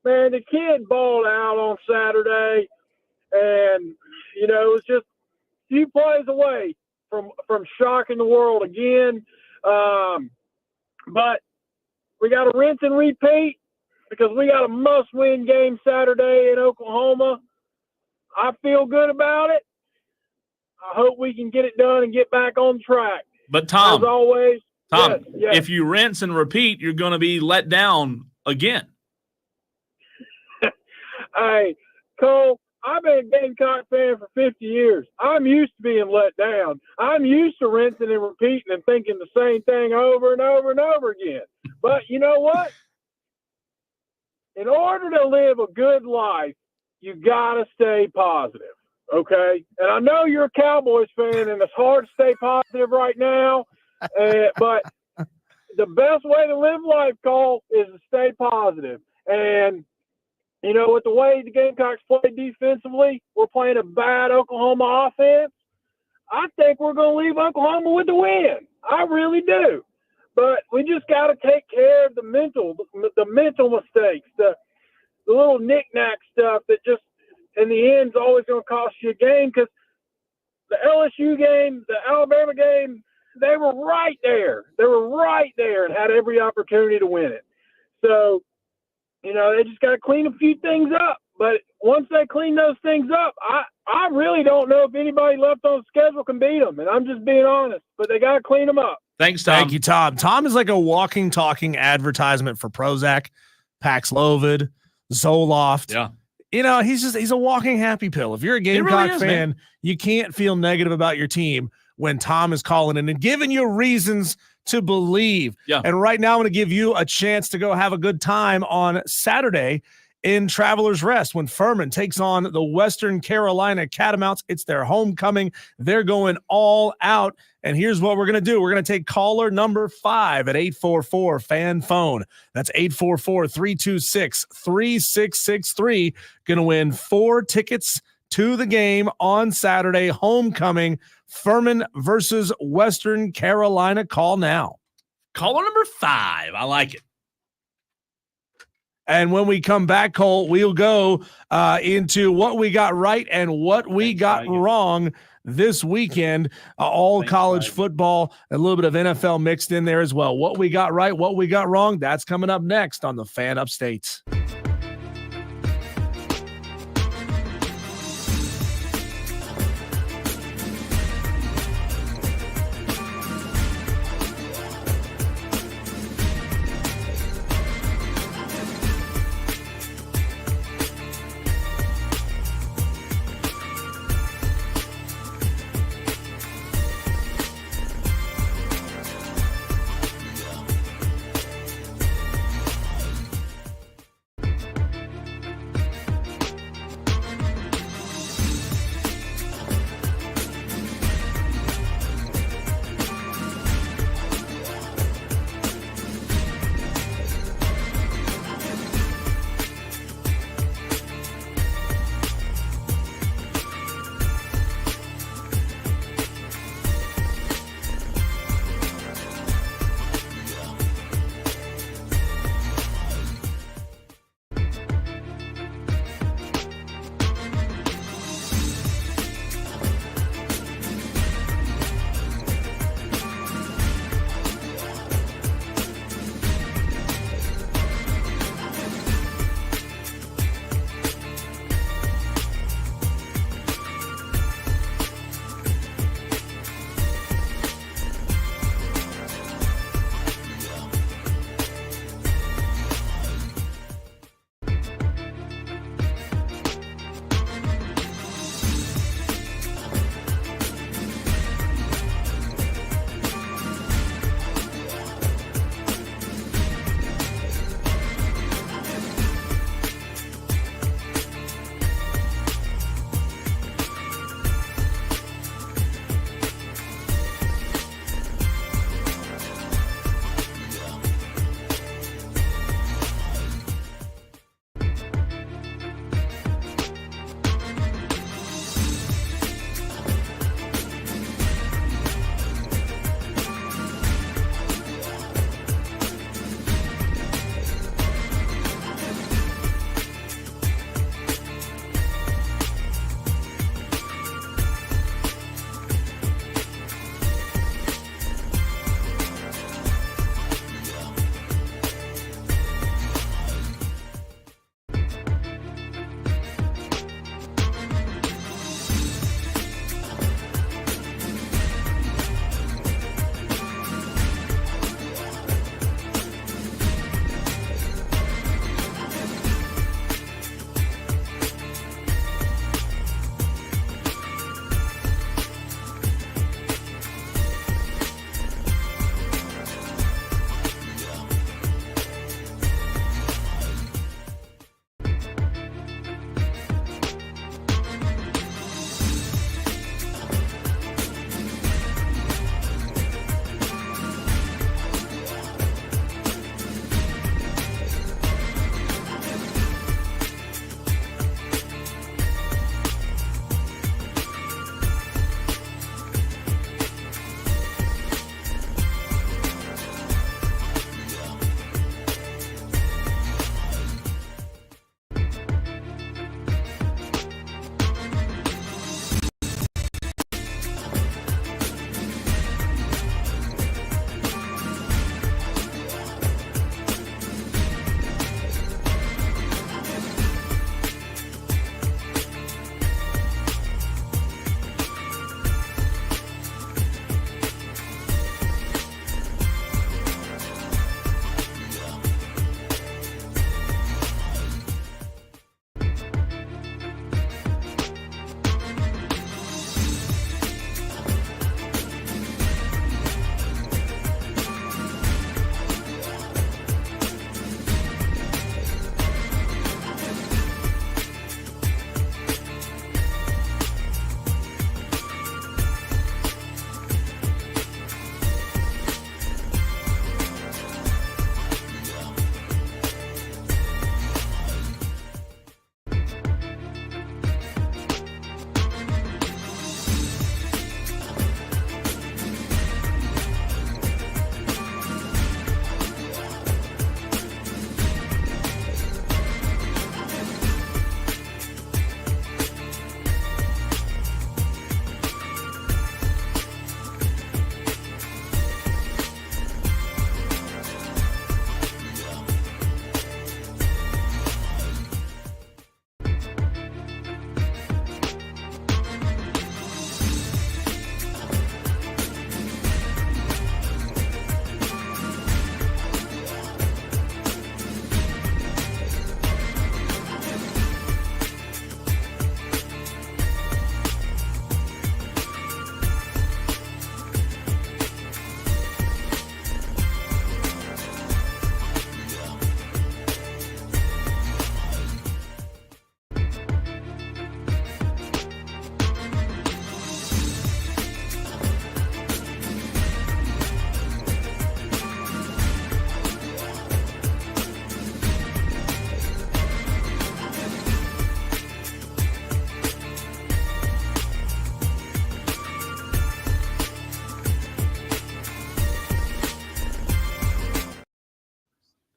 S12: Man, the kid balled out on Saturday, and, you know, it was just a few plays away from shocking the world again. But we got to rinse and repeat because we got a must-win game Saturday in Oklahoma. I feel good about it. I hope we can get it done and get back on track.
S2: But Tom,
S12: as always,
S2: Tom,
S12: yes.
S2: If you rinse and repeat, you're going to be let down again.
S12: Hey, Cole, I've been a Gamecock fan for 50 years. I'm used to being let down. I'm used to rinsing and repeating and thinking the same thing over and over and over again. But you know what? In order to live a good life, you got to stay positive, okay? And I know you're a Cowboys fan, and it's hard to stay positive right now, but the best way to live life, Cole, is to stay positive. And you know, with the way the Gamecocks play defensively, we're playing a bad Oklahoma offense. I think we're going to leave Oklahoma with the win. I really do. But we just got to take care of the mental mistakes, the little knick-knack stuff that just, in the end, is always going to cost you a game because the LSU game, the Alabama game, they were right there. They were right there and had every opportunity to win it. So, you know, they just got to clean a few things up. But once they clean those things up, I really don't know if anybody left on the schedule can beat them. And I'm just being honest. But they got to clean them up.
S2: Thanks, Tom.
S1: Thank you, Tom. Tom is like a walking, talking advertisement for Prozac, Paxlovid, Zoloft.
S2: Yeah.
S1: You know, he's a walking happy pill. If you're a Gamecock fan, man, you can't feel negative about your team when Tom is calling in and giving you reasons to believe.
S2: Yeah.
S1: And right now I'm going to give you a chance to go have a good time on Saturday in Travelers Rest when Furman takes on the Western Carolina Catamounts. It's their homecoming. They're going all out. And here's what we're going to do. We're going to take caller number 5 at 844-FAN-PHONE. That's 844-326-3663. Going to win 4 tickets to the game on Saturday, homecoming, Furman versus Western Carolina. Call now.
S2: Caller number 5. I like it.
S1: And when we come back, Cole, we'll go into what we got right and what we got wrong this weekend. All college football, a little bit of NFL mixed in there as well. What we got right, what we got wrong, that's coming up next on the Fan Upstate.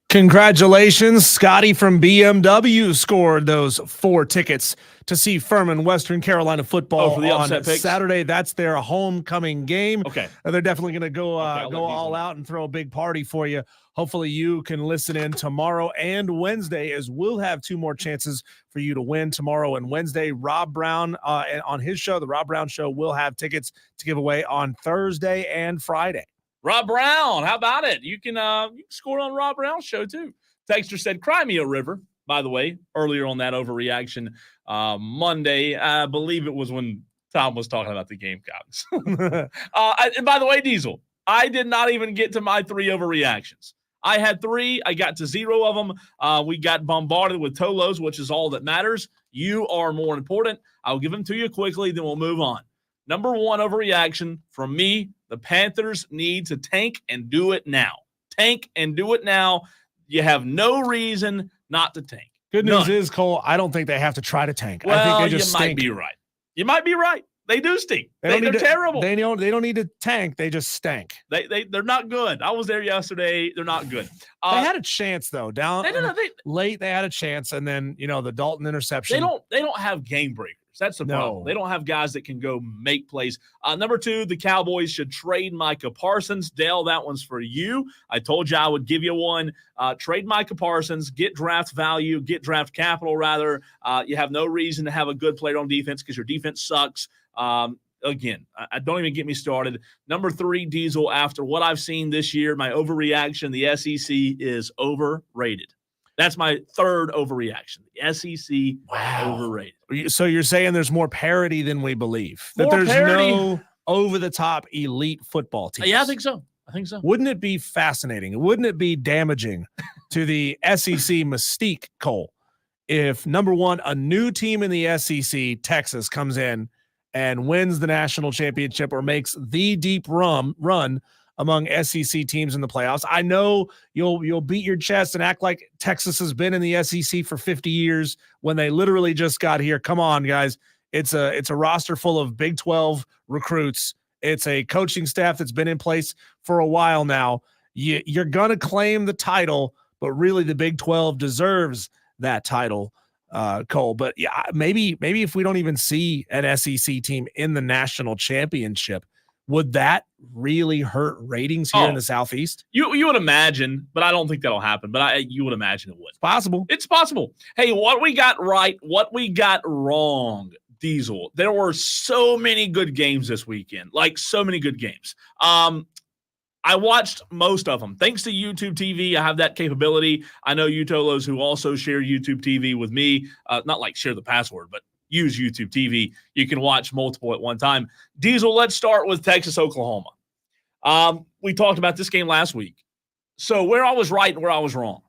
S1: Congratulations. Scotty from BMW scored those 4 tickets to see Furman Western Carolina football
S2: for the
S1: on
S2: upset picks?
S1: Saturday. That's their homecoming game.
S2: Okay.
S1: They're definitely going to go
S2: go
S1: all out and throw a big party for you. Hopefully you can listen in tomorrow and Wednesday, as we'll have 2 more chances for you to win tomorrow and Wednesday. Rob Brown on his show, the Rob Brown Show, will have tickets to give away on Thursday and Friday.
S2: Rob Brown, how about it? You can score on Rob Brown's show too. Texter said, "Cry me a river." By the way, earlier on that overreaction Monday, I believe it was when Tom was talking about the Gamecocks. And by the way, Diesel, I did not even get to my 3 overreactions. I had 3. I got to 0 of them. We got bombarded with Tolos, which is all that matters. You are more important. I'll give them to you quickly, then we'll move on. Number 1 overreaction from me, the Panthers need to tank and do it now. Tank and do it now. You have no reason not to tank.
S1: Good news is, Cole, I don't think they have to try to tank.
S2: Well,
S1: I think they just
S2: might be right. You might be right. They do stink. They're terrible.
S1: They don't need to tank. They just stank.
S2: They're not good. I was there yesterday. They're not good.
S1: They had a chance though. Late, they had a chance, and then the Dalton interception.
S2: They don't have game breakers. That's the problem. They don't have guys that can go make plays. Number 2, the Cowboys should trade Micah Parsons. Dale, that one's for you. I told you I would give you one. Trade Micah Parsons, get draft value, get draft capital, rather. You have no reason to have a good player on defense because your defense sucks. Again, I don't even get me started. Number 3, Diesel, after what I've seen this year, my overreaction, the SEC is overrated. That's my 3rd overreaction. The SEC, overrated.
S1: So you're saying there's more parity than we believe? That there's no over-the-top elite football team?
S2: Yeah, I think so.
S1: Wouldn't it be fascinating? Wouldn't it be damaging to the SEC mystique, Cole, if, number 1, a new team in the SEC, Texas, comes in and wins the national championship or makes the deep run among SEC teams in the playoffs? I know you'll beat your chest and act like Texas has been in the SEC for 50 years when they literally just got here. Come on, guys. It's a roster full of Big 12 recruits. It's a coaching staff that's been in place for a while now. You're going to claim the title, but really the Big 12 deserves that title, Cole. But yeah, maybe if we don't even see an SEC team in the national championship, would that really hurt ratings here in the Southeast?
S2: You would imagine, but I don't think that'll happen. But you would imagine it would.
S1: It's possible.
S2: Hey, what we got right, what we got wrong, Diesel. There were so many good games this weekend, like so many good games. I watched most of them. Thanks to YouTube TV, I have that capability. I know you Tolos who also share YouTube TV with me, not like share the password, but use YouTube TV. You can watch multiple at one time. Diesel, let's start with Texas, Oklahoma. We talked about this game last week. So where I was right and where I was wrong.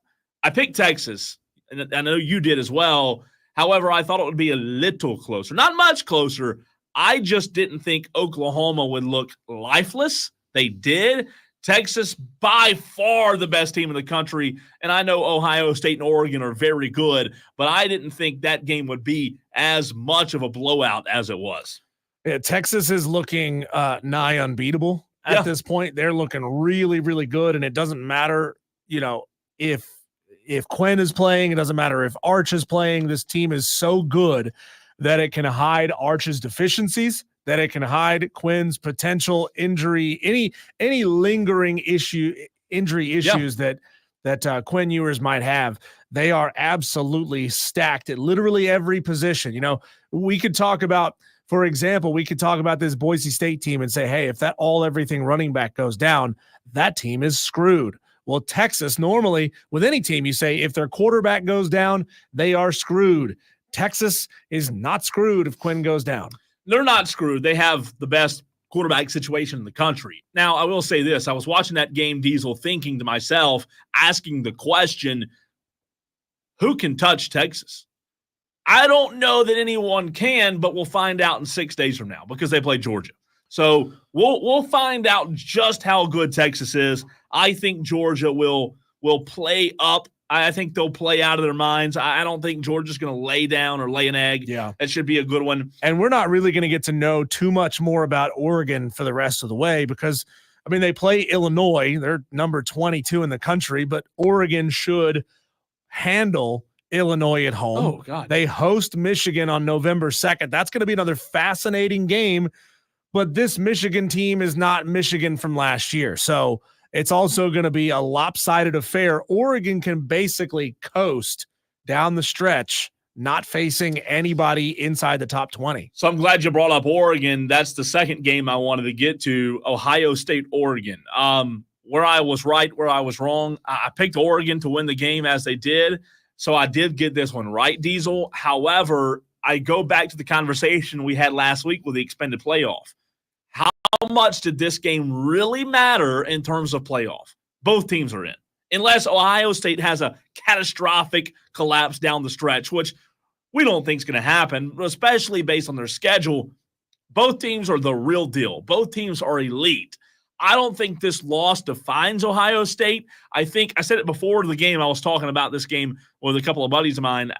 S2: I picked Texas, and I know you did as well. However, I thought it would be a little closer. Not much closer. I just didn't think Oklahoma would look lifeless. They did. Texas, by far the best team in the country. And I know Ohio State and Oregon are very good, but I didn't think that game would be as much of a blowout as it was.
S1: Yeah, Texas is looking nigh unbeatable at this point. They're looking really, really good. And it doesn't matter, if Quinn is playing, it doesn't matter if Arch is playing. This team is so good that it can hide Arch's deficiencies, that it can hide Quinn's potential injury, any lingering injury issues that Quinn Ewers might have. They are absolutely stacked at literally every position. We could talk about, for example, this Boise State team and say, hey, if that everything running back goes down, that team is screwed. Well, Texas, normally with any team, you say if their quarterback goes down, they are screwed. Texas is not screwed if Quinn goes down.
S2: They're not screwed. They have the best quarterback situation in the country. Now, I will say this. I was watching that game, Diesel, thinking to myself, asking the question, who can touch Texas? I don't know that anyone can, but we'll find out in 6 days from now because they play Georgia. So we'll find out just how good Texas is. I think Georgia will play up. I think they'll play out of their minds. I don't think Georgia's going to lay down or lay an egg.
S1: Yeah.
S2: That should be a good one.
S1: And we're not really going to get to know too much more about Oregon for the rest of the way because, I mean, they play Illinois. They're number 22 in the country, but Oregon should handle Illinois at home.
S2: Oh, God.
S1: They host Michigan on November 2nd. That's going to be another fascinating game, but this Michigan team is not Michigan from last year. So it's also going to be a lopsided affair. Oregon can basically coast down the stretch, not facing anybody inside the top 20.
S2: So I'm glad you brought up Oregon. That's the second game I wanted to get to, Ohio State, Oregon. Where I was right, where I was wrong. I picked Oregon to win the game as they did. So I did get this one right, Diesel. However, I go back to the conversation we had last week with the expanded playoff. How much did this game really matter in terms of playoff? Both teams are in. Unless Ohio State has a catastrophic collapse down the stretch, which we don't think is going to happen, especially based on their schedule. Both teams are the real deal. Both teams are elite. I don't think this loss defines Ohio State. I think I said it before the game. I was talking about this game with a couple of buddies of mine.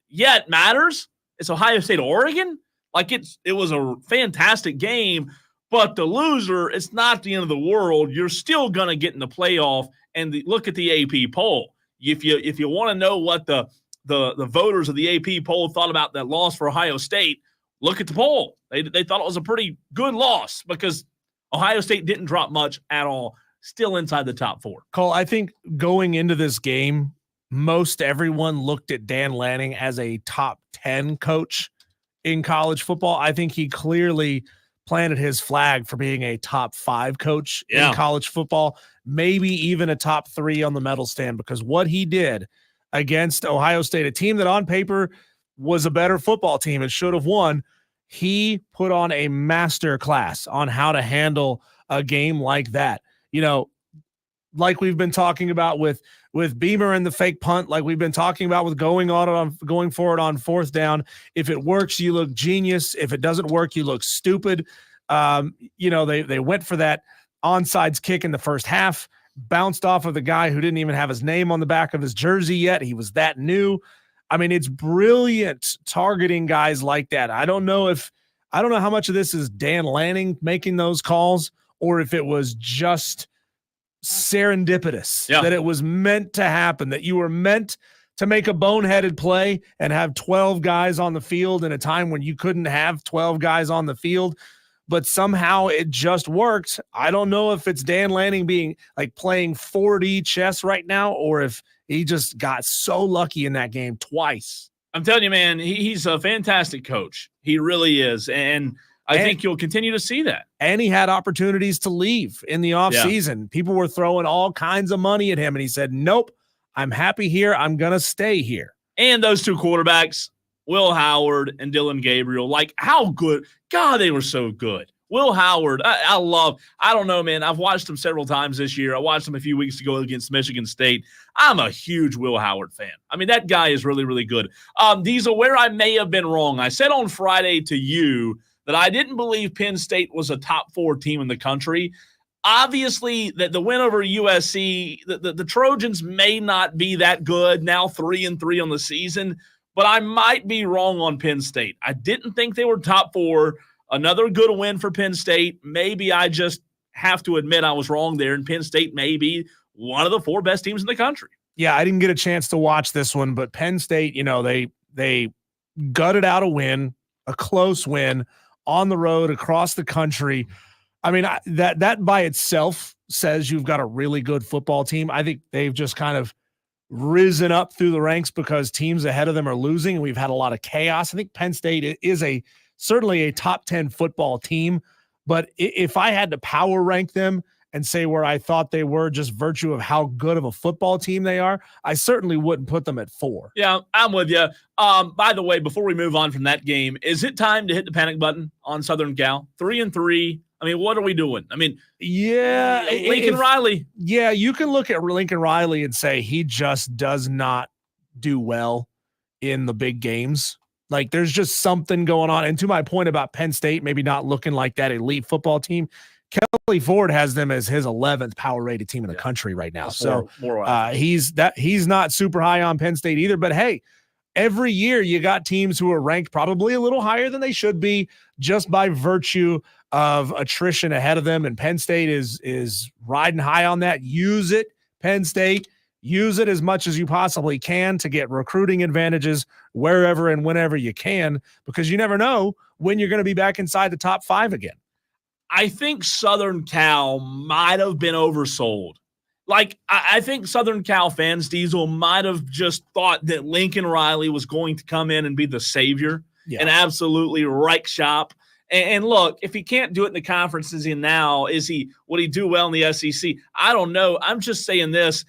S2: Yeah, it matters. It's Ohio State, Oregon. Like it was a fantastic game, but the loser, it's not the end of the world. You're still going to get in the playoff. And look at the AP poll. If you want to know what the voters of the AP poll thought about that loss for Ohio State, look at the poll. They thought it was a pretty good loss because Ohio State didn't drop much at all, still inside the top 4.
S1: Cole, I think going into this game, most everyone looked at Dan Lanning as a top 10 coach in college football. I think he clearly planted his flag for being a top 5 coach in college football, maybe even a top 3 on the medal stand, because what he did against Ohio State, a team that on paper was a better football team and should have won, he put on a master class on how to handle a game like that. You know, like we've been talking about with Beamer and the fake punt, like we've been talking about with going forward on 4th down. If it works, you look genius. If it doesn't work, you look stupid. You know, they went for that onside kick in the first half, bounced off of the guy who didn't even have his name on the back of his jersey yet. He was that new. I mean, it's brilliant targeting guys like that. I don't know how much of this is Dan Lanning making those calls or if it was just serendipitous, that it was meant to happen, that you were meant to make a boneheaded play and have 12 guys on the field in a time when you couldn't have 12 guys on the field, but somehow it just worked. I don't know if it's Dan Lanning being like playing 4D chess right now or if he just got so lucky in that game twice.
S2: I'm telling you, man, he's a fantastic coach. He really is. And I think you'll continue to see that.
S1: And he had opportunities to leave in the offseason. People were throwing all kinds of money at him, and he said, nope, I'm happy here. I'm going to stay here.
S2: And those two quarterbacks, Will Howard and Dylan Gabriel, like how good. God, they were so good. Will Howard, I don't know, man. I've watched him several times this year. I watched him a few weeks ago against Michigan State. I'm a huge Will Howard fan. I mean, that guy is really, really good. Diesel, where I may have been wrong, I said on Friday to you that I didn't believe Penn State was a top 4 team in the country. Obviously, that the win over USC, the Trojans may not be that good, now 3-3 on the season, but I might be wrong on Penn State. I didn't think they were top 4. Another good win for Penn State. Maybe I just have to admit I was wrong there, and Penn State may be one of the 4 best teams in the country.
S1: Yeah, I didn't get a chance to watch this one, but Penn State, you know, they gutted out a win, a close win on the road across the country. I mean, that by itself says you've got a really good football team. I think they've just kind of risen up through the ranks because teams ahead of them are losing, and we've had a lot of chaos. I think Penn State is certainly a top 10 football team, but if I had to power rank them and say where I thought they were just virtue of how good of a football team they are, I certainly wouldn't put them at 4.
S2: Yeah, I'm with you. By the way, before we move on from that game, is it time to hit the panic button on Southern Cal? 3-3. I mean, what are we doing? I mean,
S1: yeah,
S2: Lincoln Riley.
S1: Yeah, you can look at Lincoln Riley and say he just does not do well in the big games. Like there's just something going on. And to my point about Penn State, maybe not looking like that elite football team, Kelly Ford has them as his 11th power rated team in the country right now. So he's not super high on Penn State either, but hey, every year you got teams who are ranked probably a little higher than they should be just by virtue of attrition ahead of them. And Penn State is riding high on that. Use it, Penn State. Use it as much as you possibly can to get recruiting advantages wherever and whenever you can, because you never know when you're going to be back inside the top 5 again.
S2: I think Southern Cal might have been oversold. Like, I think Southern Cal fans, Diesel, might have just thought that Lincoln Riley was going to come in and be the savior and absolutely wreck shop. And look, if he can't do it in the conference he's in now, would he do well in the SEC? I don't know. I'm just saying this.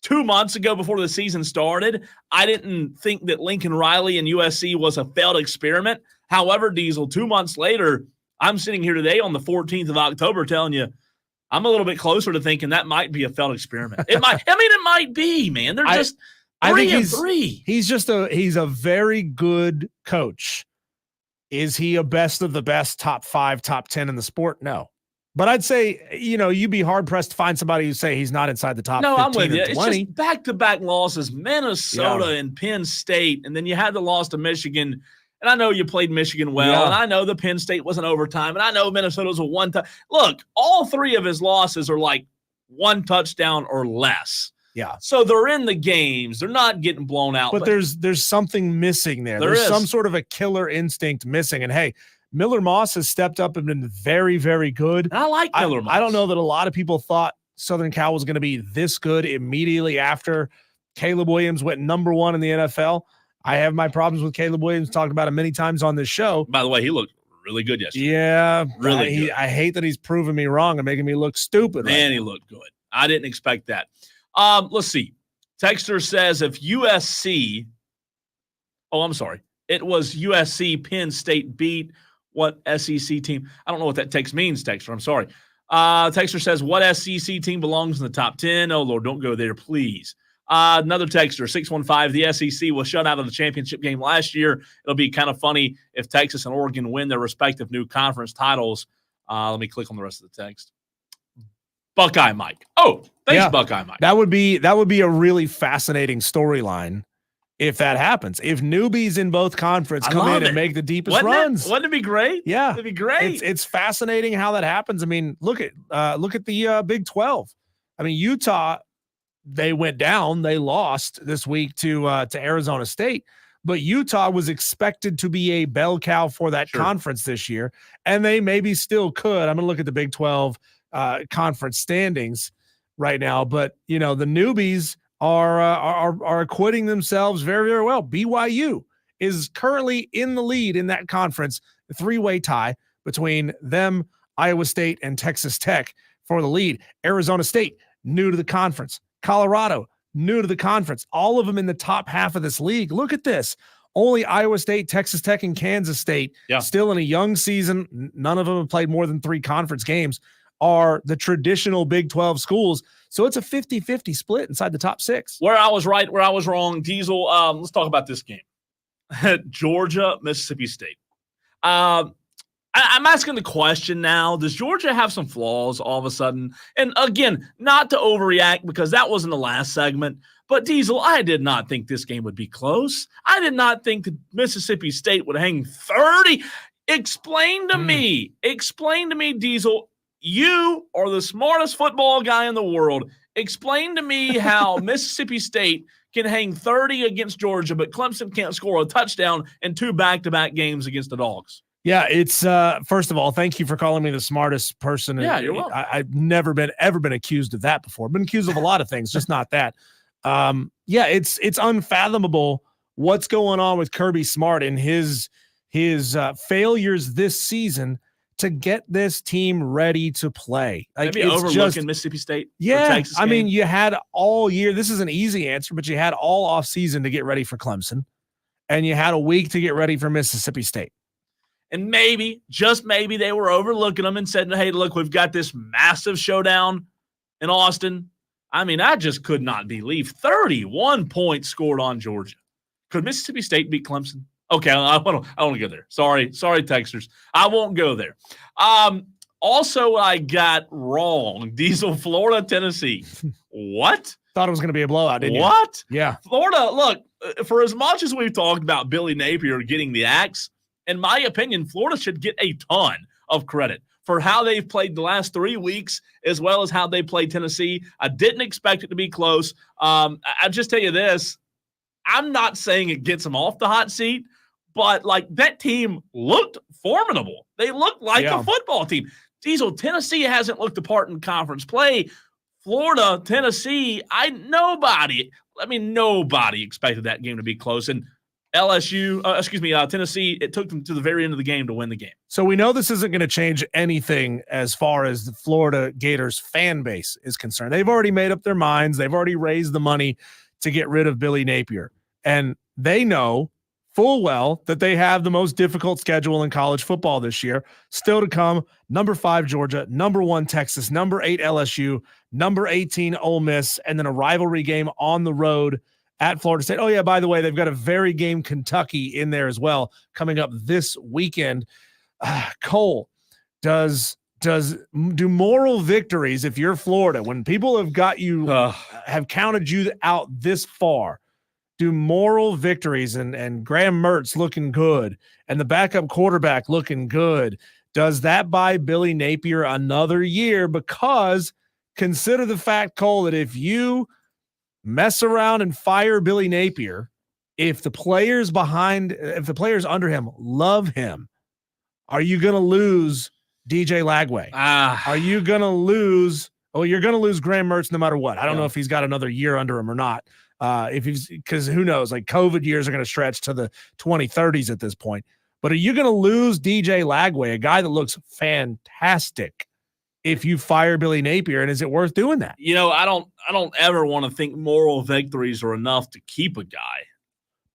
S2: 2 months ago, before the season started, I didn't think that Lincoln Riley and USC was a failed experiment. However, Diesel, 2 months later, I'm sitting here today on the 14th of October telling you I'm a little bit closer to thinking that might be a failed experiment. It might. I mean, it might be, man. They're just 3-3.
S1: He's a very good coach. Is he a best of the best, top 5, top 10 in the sport? No. But I'd say, you'd be hard-pressed to find somebody who say he's not inside the top 15
S2: I'm with you.
S1: and 20.
S2: It's just back-to-back losses, Minnesota and Penn State, and then you had the loss to Michigan. And I know you played Michigan well, and I know the Penn State was an overtime, and I know Minnesota was a one-time. Look, all 3 of his losses are like 1 touchdown or less.
S1: Yeah.
S2: So they're in the games. They're not getting blown out.
S1: But there's something missing there. There's some sort of a killer instinct missing. And, hey, Miller Moss has stepped up and been very, very good.
S2: And I like Miller Moss.
S1: I don't know that a lot of people thought Southern Cal was going to be this good immediately after Caleb Williams went number 1 in the NFL. I have my problems with Caleb Williams, talked about it many times on this show.
S2: By the way, he looked really good yesterday.
S1: Yeah.
S2: Really good.
S1: I hate that he's proving me wrong and making me look stupid.
S2: Man, he looked good. I didn't expect that. Let's see. Texter says if USC – I'm sorry. It was USC Penn State beat what SEC team? I don't know what that text means, Texter. I'm sorry. Texter says, what SEC team belongs in the top 10? Oh, Lord, don't go there, please. Another texter, 615, the SEC was shut out of the championship game last year. It'll be kind of funny if Texas and Oregon win their respective new conference titles. Let me click on the rest of the text. Buckeye Mike. Oh, thanks, Buckeye Mike.
S1: That would be a really fascinating storyline if that happens. If newbies in both conferences come in and make the deepest runs.
S2: Wouldn't it be great?
S1: Yeah.
S2: It'd be great.
S1: It's fascinating how that happens. I mean, look at the Big 12. I mean, Utah, they went down. They lost this week to Arizona State. But Utah was expected to be a bell cow for that conference this year, and they maybe still could. I'm going to look at the Big 12 conference standings right now, but the newbies are acquitting themselves very, very well. BYU is currently in the lead in that conference, a 3-way tie between them, Iowa State, and Texas Tech for the lead. Arizona State, new to the conference. Colorado, new to the conference. All of them in the top half of this league. Look at this. Only Iowa State, Texas Tech, and Kansas State, still in a young season, none of them have played more than 3 conference games, are the traditional Big 12 schools. So it's a 50-50 split inside the top 6.
S2: Where I was right, where I was wrong. Diesel, let's talk about this game. Georgia, Mississippi State. I'm asking the question now, does Georgia have some flaws all of a sudden? And again, not to overreact because that wasn't the last segment, but Diesel, I did not think this game would be close. I did not think that Mississippi State would hang 30. Explain to me, Diesel, you are the smartest football guy in the world. Explain to me how Mississippi State can hang 30 against Georgia, but Clemson can't score a touchdown in 2 back-to-back games against the Dogs.
S1: Yeah, it's first of all, thank you for calling me the smartest person.
S2: Yeah, you're welcome.
S1: I've never been accused of that before. I've been accused of a lot of things, just not that. It's unfathomable what's going on with Kirby Smart and his failures this season to get this team ready to play. Like,
S2: maybe overlooking Mississippi State.
S1: Yeah,
S2: Texas game.
S1: I mean, you had all year. This is an easy answer, but you had all off season to get ready for Clemson, and you had a week to get ready for Mississippi State.
S2: And maybe, just maybe, they were overlooking them and said, hey, look, we've got this massive showdown in Austin. I mean, I just could not believe 31 points scored on Georgia. Could Mississippi State beat Clemson? Okay, I want to go there. Sorry, texters. I won't go there. Also, I got wrong. Diesel, Florida, Tennessee. What?
S1: Thought it was going to be a blowout, didn't you?
S2: What?
S1: Yeah.
S2: Florida, look, for as much as we've talked about Billy Napier getting the axe, in my opinion, Florida should get a ton of credit for how they've played the last 3 weeks, as well as how they played Tennessee. I didn't expect it to be close. I'll just tell you this. I'm not saying it gets them off the hot seat, but like that team looked formidable. They looked like a football team. Diesel, Tennessee hasn't looked the part in conference play. Florida, Tennessee, nobody expected that game to be close. And Tennessee, it took them to the very end of the game to win the game.
S1: So we know this isn't going to change anything as far as the Florida Gators fan base is concerned. They've already made up their minds. They've already raised the money to get rid of Billy Napier. And they know full well that they have the most difficult schedule in college football this year. Still to come, number 5 Georgia, number 1 Texas, number 8 LSU, number 18 Ole Miss, and then a rivalry game on the road at Florida State. Oh, yeah, by the way, they've got a very game Kentucky in there as well coming up this weekend. Cole, do moral victories, if you're Florida, when people have got you, have counted you out this far, do moral victories and Graham Mertz looking good and the backup quarterback looking good, does that buy Billy Napier another year? Because consider the fact, Cole, that if you mess around and fire Billy Napier, if the players under him love him, are you going to lose DJ Lagway? Are you going to lose? Oh, you're going to lose Graham Mertz no matter what. I don't know if he's got another year under him or not. Because who knows? Like COVID years are going to stretch to the 2030s at this point. But are you going to lose DJ Lagway, a guy that looks fantastic, if you fire Billy Napier? And is it worth doing that?
S2: I don't ever want to think moral victories are enough to keep a guy.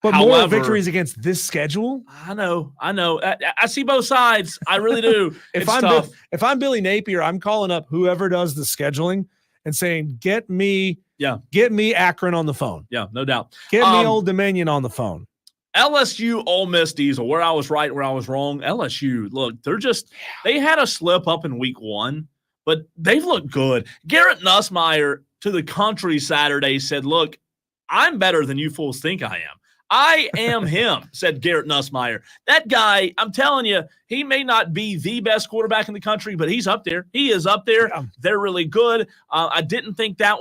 S1: But moral victories against this schedule?
S2: I know. I see both sides. I really do.
S1: If I'm Billy Napier, I'm calling up whoever does the scheduling and saying, get me Akron on the phone.
S2: Yeah, no doubt.
S1: Get me Old Dominion on the phone.
S2: LSU, Ole Miss, Diesel, where I was right, where I was wrong. LSU, look, they had a slip up in week 1, but they've looked good. Garrett Nussmeier to the country Saturday said, look, I'm better than you fools think I am. I am him, said Garrett Nussmeier. That guy, I'm telling you, he may not be the best quarterback in the country, but he's up there. He is up there. Yeah. They're really good. I didn't think that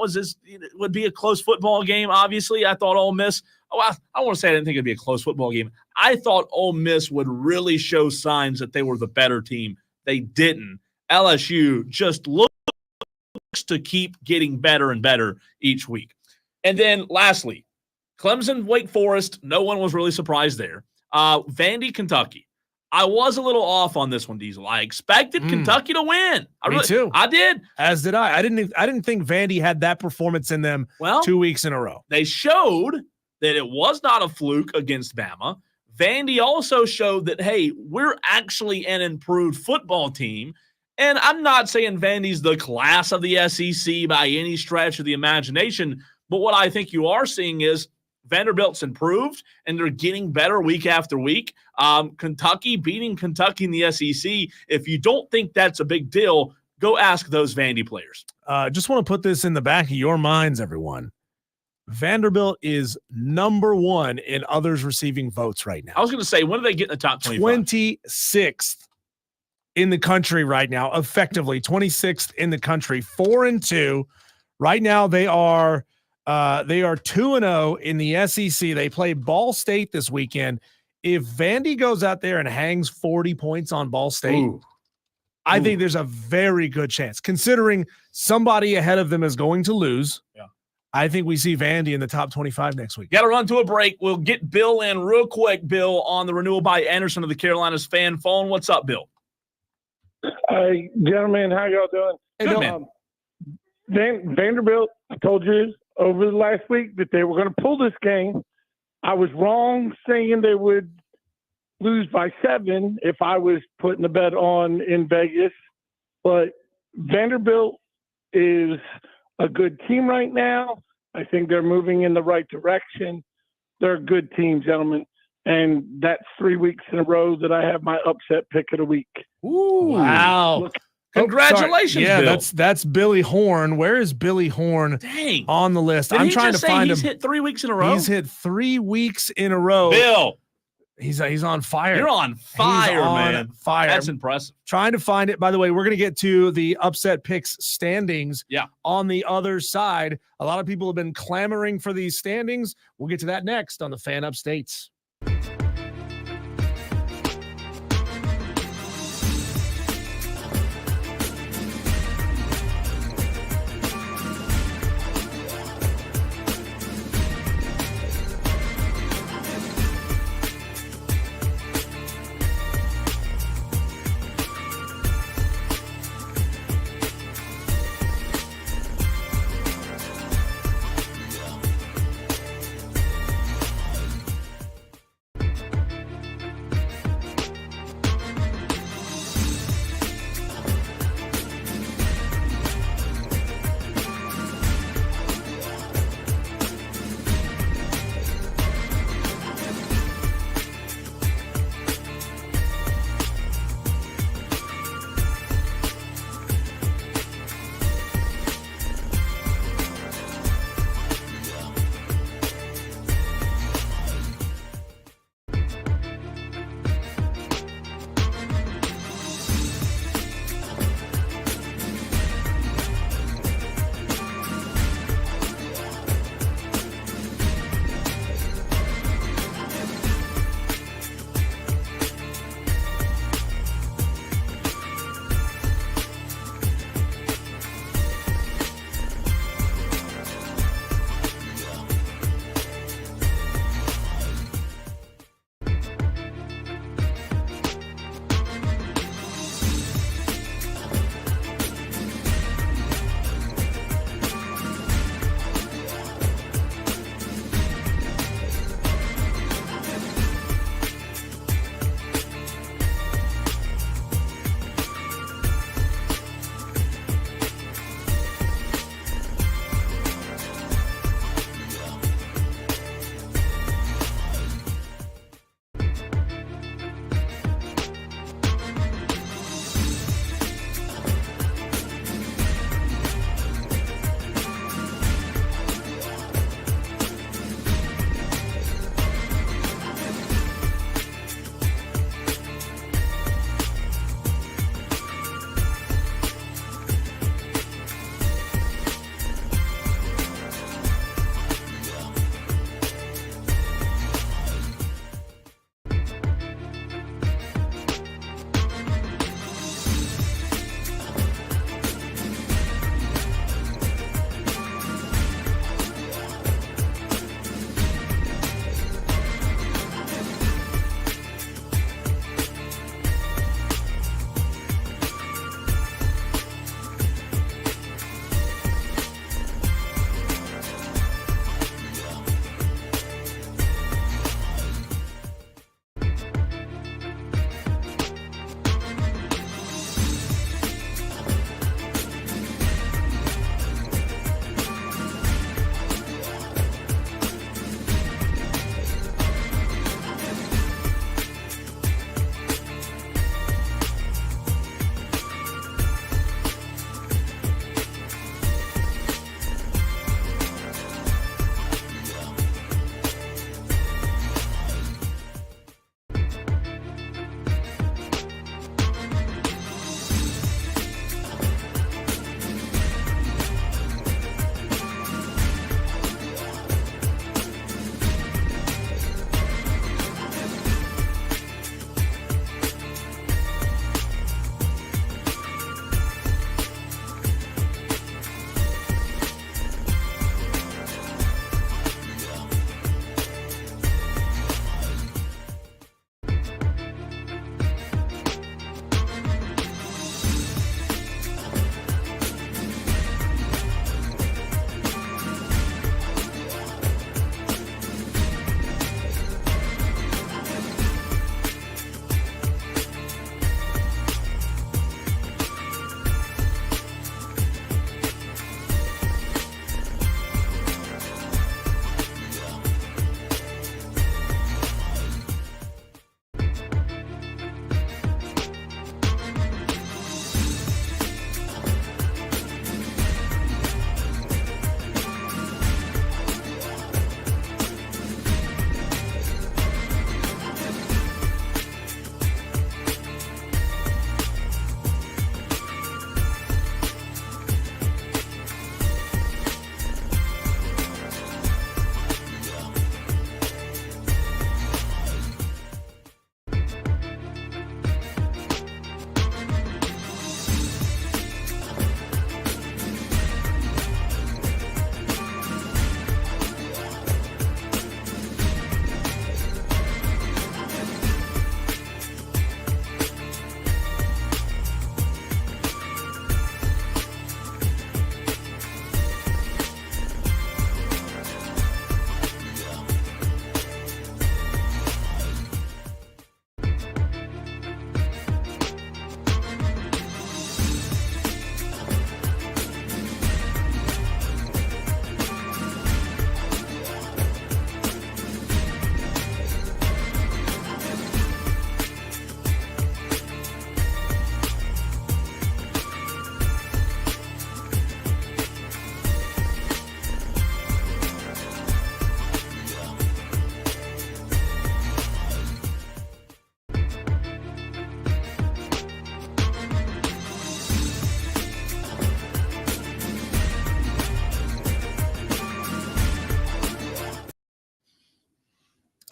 S2: would be a close football game. Obviously, I thought Ole Miss. I want to say I didn't think it'd be a close football game. I thought Ole Miss would really show signs that they were the better team. They didn't. LSU just looks to keep getting better and better each week. And then lastly, Clemson, Wake Forest, no one was really surprised there. Vandy, Kentucky. I was a little off on this one, Diesel. I expected Kentucky to win.
S1: Me too.
S2: I did.
S1: As did I. I didn't think Vandy had that performance in them 2 weeks in a row.
S2: They showed that it was not a fluke against Bama. Vandy also showed that, hey, we're actually an improved football team. And I'm not saying Vandy's the class of the SEC by any stretch of the imagination, but what I think you are seeing is Vanderbilt's improved, and they're getting better week after week. Kentucky beating Kentucky in the SEC. If you don't think that's a big deal, go ask those Vandy players.
S1: Just want to put this in the back of your minds, everyone. Vanderbilt is number 1 in others receiving votes right now.
S2: I was going to say, when do they get in the top 25?
S1: 26th in the country right now, effectively 26th in the country, 4-2. Right now they are 2-0 in the SEC. They play Ball State this weekend. If Vandy goes out there and hangs 40 points on Ball State, I think there's a very good chance, considering somebody ahead of them is going to lose.
S2: Yeah.
S1: I think we see Vandy in the top 25 next week.
S2: Got to run to a break. We'll get Bill in real quick, Bill, on the renewal by Anderson of the Carolinas fan phone. What's up, Bill?
S12: Hey, gentlemen, how y'all doing?
S2: Good, man.
S12: Vanderbilt, I told you over the last week that they were going to pull this game. I was wrong saying they would lose by 7 if I was putting a bet on in Vegas. But Vanderbilt is a good team right now. I think they're moving in the right direction. They're a good team, gentlemen. And that's 3 weeks in a row that I have my upset pick of the week.
S1: Ooh, wow.
S2: Congratulations,
S1: yeah,
S2: Bill.
S1: that's Billy Horn. Where is Billy Horn
S2: Dang.
S1: on the list?
S2: Did
S1: I'm
S2: he
S1: trying
S2: just
S1: to
S2: say
S1: find
S2: he's
S1: him.
S2: hit 3 weeks in a row?
S1: He's hit 3 weeks in a row.
S2: Bill,
S1: He's on fire.
S2: you're on fire,
S1: He's on
S2: man.
S1: fire.
S2: That's impressive.
S1: Trying to find it. By the way, we're going to get to the upset picks standings on the other side. A lot of people have been clamoring for these standings. We'll get to that next on the Fan Upstates.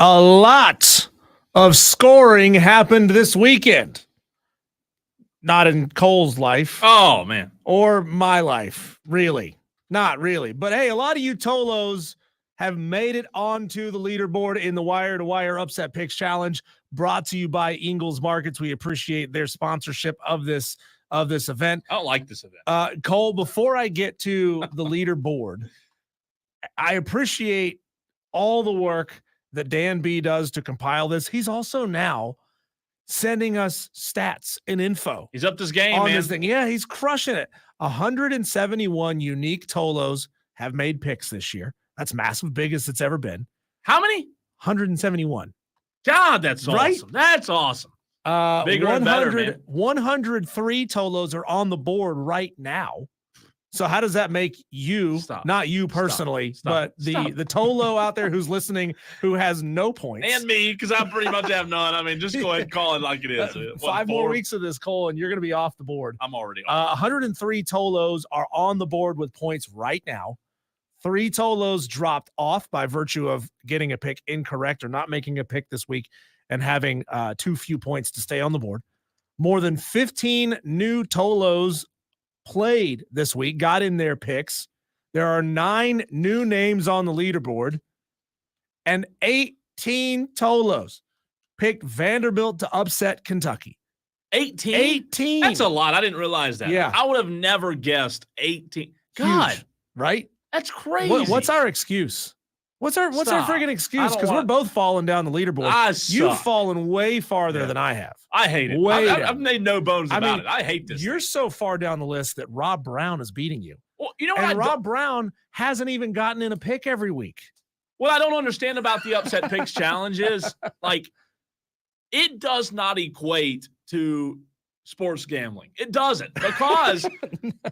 S1: A lot of scoring happened this weekend. Not in Cole's life.
S2: Oh, man.
S1: Or my life, really. Not really. But, hey, a lot of you Tolos have made it onto the leaderboard in the wire-to-wire upset picks challenge, brought to you by Ingalls Markets. We appreciate their sponsorship of this event.
S2: I don't like this event.
S1: Cole, before I get to the leaderboard, I appreciate all the work that Dan B does to compile this. He's also now sending us stats and info.
S2: He's up this game,
S1: on
S2: man.
S1: This thing. Yeah, he's crushing it. 171 unique Tolos have made picks this year. That's massive, biggest it's ever been.
S2: How many?
S1: 171.
S2: God, that's awesome.
S1: Right?
S2: That's awesome. Bigger and better, man.
S1: 103 Tolos are on the board right now. So how does that make you, not you personally, but the Tolo out there who's listening who has no points?
S2: And me, because I pretty much have none. I mean, just go ahead and call it like it is.
S1: Five more weeks of this, Cole, and you're going to be off the board.
S2: I'm already off.
S1: 103 Tolos are on the board with points right now. 3 Tolos dropped off by virtue of getting a pick incorrect or not making a pick this week and having too few points to stay on the board. More than 15 new Tolos played this week, got in their picks. There are 9 new names on the leaderboard, and 18 Tolos picked Vanderbilt to upset Kentucky.
S2: 18?
S1: 18.
S2: That's a lot. I didn't realize that.
S1: Yeah.
S2: I would have never guessed 18. God.
S1: Huge, right?
S2: That's crazy.
S1: What's our excuse? What's our friggin' excuse? Because we're both falling down the leaderboard. You've fallen way farther than I have.
S2: I hate it. I've made no bones about it. I hate this.
S1: You're so far down the list that Rob Brown is beating you.
S2: Well, you know what?
S1: And Rob Brown hasn't even gotten in a pick every week.
S2: What I don't understand about the upset picks challenge is, like, it does not equate to sports gambling. It doesn't, because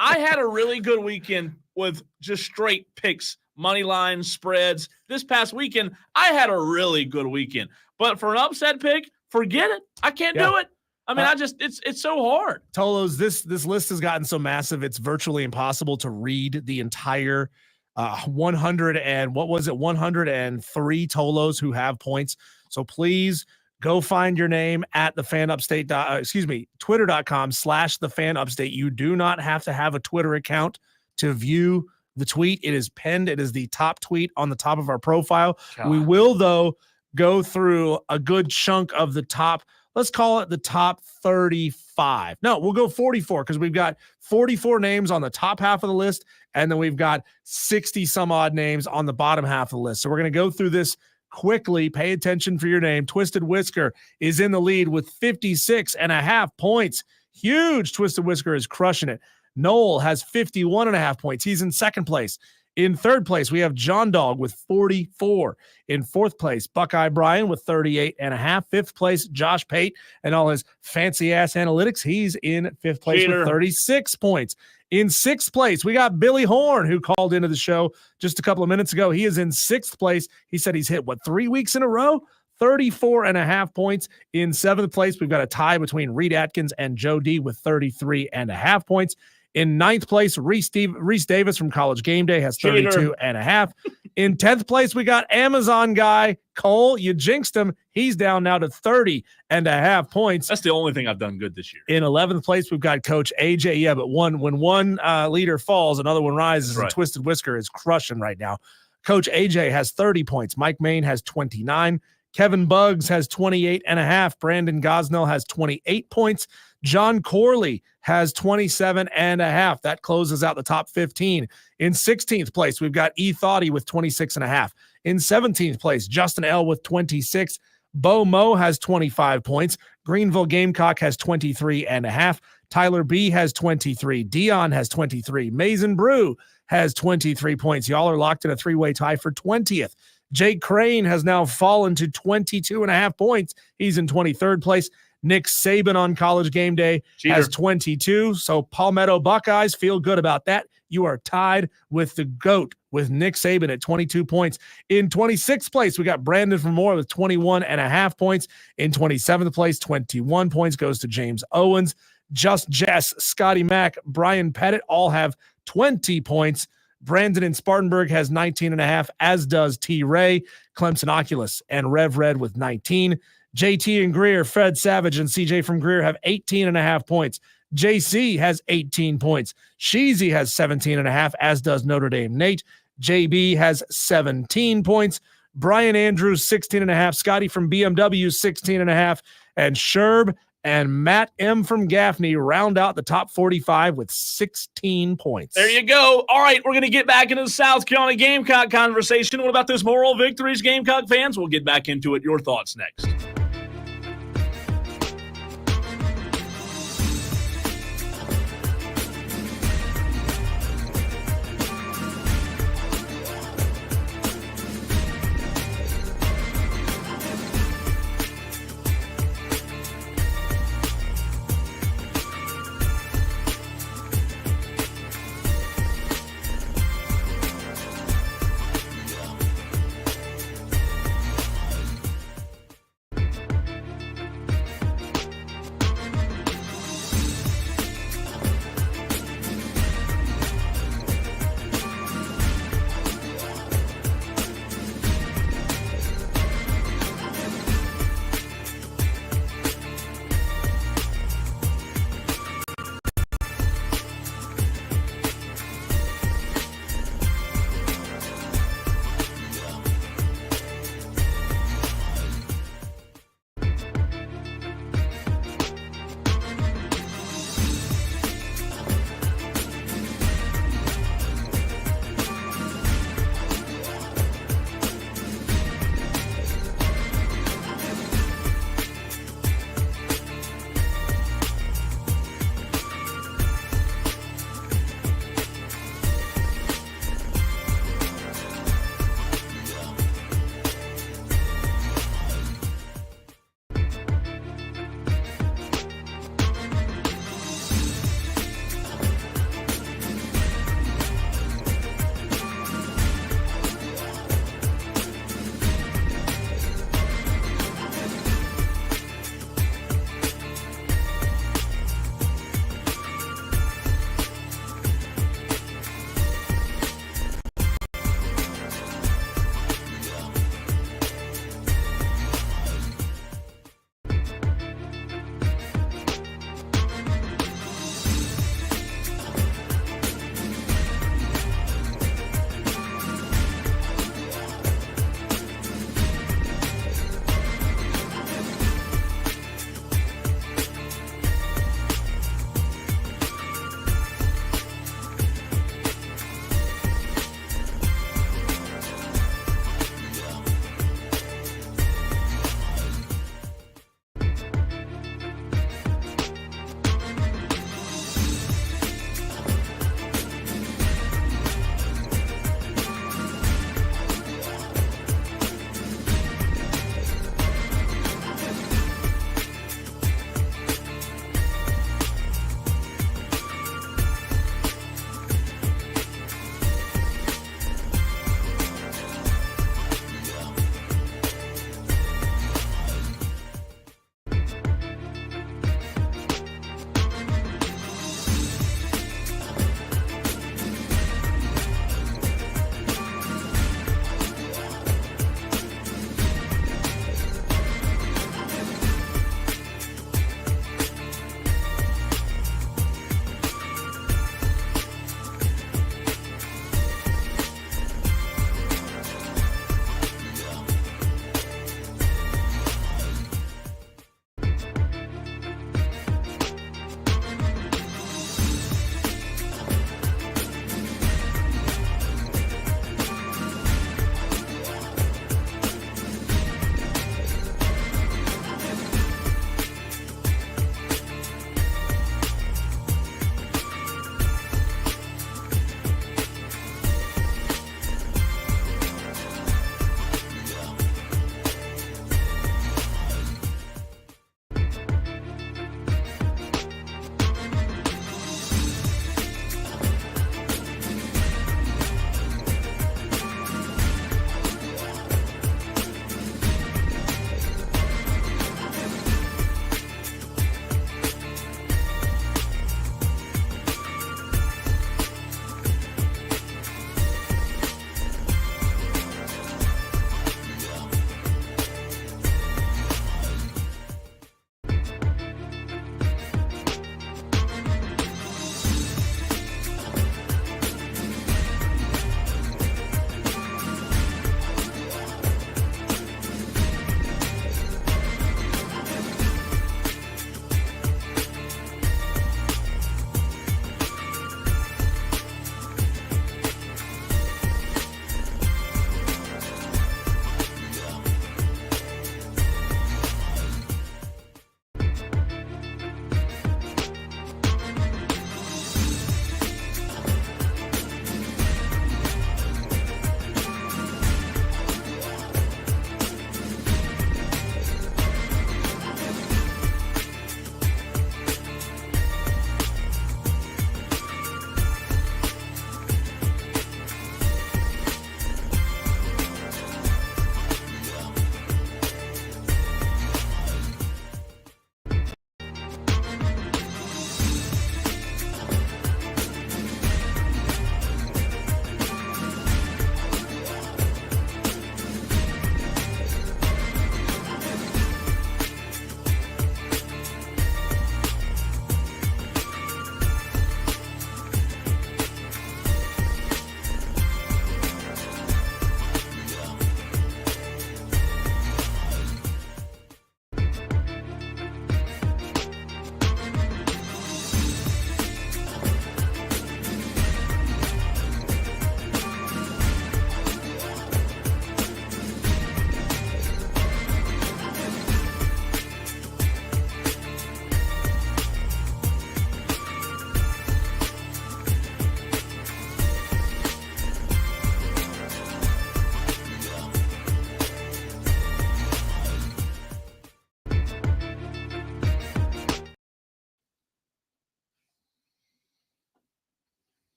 S2: I had a really good weekend with just straight picks, money lines, spreads. This past weekend, I had a really good weekend. But for an upset pick, forget it. I can't do it. I mean, it's so hard.
S1: Tolos, this list has gotten so massive, it's virtually impossible to read the entire 103 Tolos who have points. So please go find your name at Twitter.com/thefanupstate. You do not have to have a Twitter account to view the tweet. It is pinned. It is the top tweet on the top of our profile. God. We will, though, go through a good chunk of the top. Let's call it the top 35. No, we'll go 44 because we've got 44 names on the top half of the list, and then we've got 60 some odd names on the bottom half of the list. So we're going to go through this quickly. Pay attention for your name. Twisted Whisker is in the lead with 56.5 points. Huge. Twisted Whisker is crushing it. Noel has 51.5 points. He's in second place. In third place, we have John Dog with 44. In fourth place, Buckeye Brian with 38.5. Fifth place, Josh Pate and all his fancy ass analytics. He's in fifth place with 36 points. In sixth place, we got Billy Horn, who called into the show just a couple of minutes ago. He is in sixth place. He said he's hit, 3 weeks in a row? 34.5 points. In seventh place, we've got a tie between Reed Atkins and Joe D with 33.5 points. In ninth place, Reese Davis from College Game Day has 32.5. In 10th place, we got Amazon guy Cole. You jinxed him. He's down now to 30.5 points.
S2: That's the only thing I've done good this year.
S1: In 11th place, we've got Coach AJ. Yeah, but when one leader falls, another one rises. Right. And Twisted Whisker is crushing right now. Coach AJ has 30 points. Mike Main has 29. Kevin Buggs has 28.5. Brandon Gosnell has 28 points. John Corley has 27.5. That closes out the top 15. In 16th place, we've got E. Thoughty with 26.5. In 17th place, Justin L. with 26. Bo Mo has 25 points. Greenville Gamecock has 23.5. Tyler B. has 23. Dion has 23. Mason Brew has 23 points. Y'all are locked in a three-way tie for 20th. Jake Crane has now fallen to 22.5 points. He's in 23rd place. Nick Saban on College Game Day has 22. So Palmetto Buckeyes, feel good about that. You are tied with the GOAT with Nick Saban at 22 points. In 26th place, we got Brandon from Moore with 21.5 points. In 27th place, 21 points goes to James Owens. Just Jess, Scotty Mack, Brian Pettit all have 20 points. Brandon in Spartanburg has 19.5, as does T. Ray, Clemson Oculus, and Rev Red with 19. JT and Greer, Fred Savage, and CJ from Greer have 18.5 points. JC has 18 points. Sheezy has 17.5, as does Notre Dame Nate. JB has 17 points. Brian Andrews, 16.5. Scotty from BMW, 16.5. And Sherb and Matt M. from Gaffney round out the top 45 with 16 points.
S2: There you go. All right, we're going to get back into the South Carolina Gamecock conversation. What about those moral victories, Gamecock fans? We'll get back into it. Your thoughts next.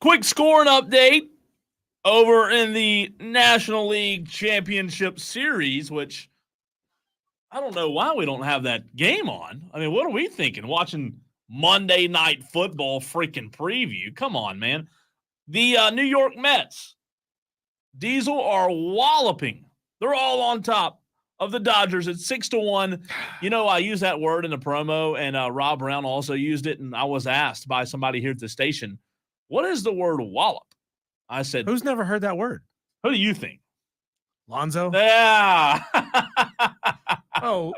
S2: Quick scoring update over in the National League Championship Series, which I don't know why we don't have that game on. I mean, what are we thinking? Watching Monday Night Football freaking preview. Come on, man. The New York Mets, Diesel, are walloping. They're all on top of the Dodgers at 6-1. You know, I use that word in the promo, and Rob Brown also used it, and I was asked by somebody here at the station, what is the word wallop? I said,
S1: who's never heard that word?
S2: Who do you think?
S1: Lonzo?
S2: Yeah.
S1: Oh,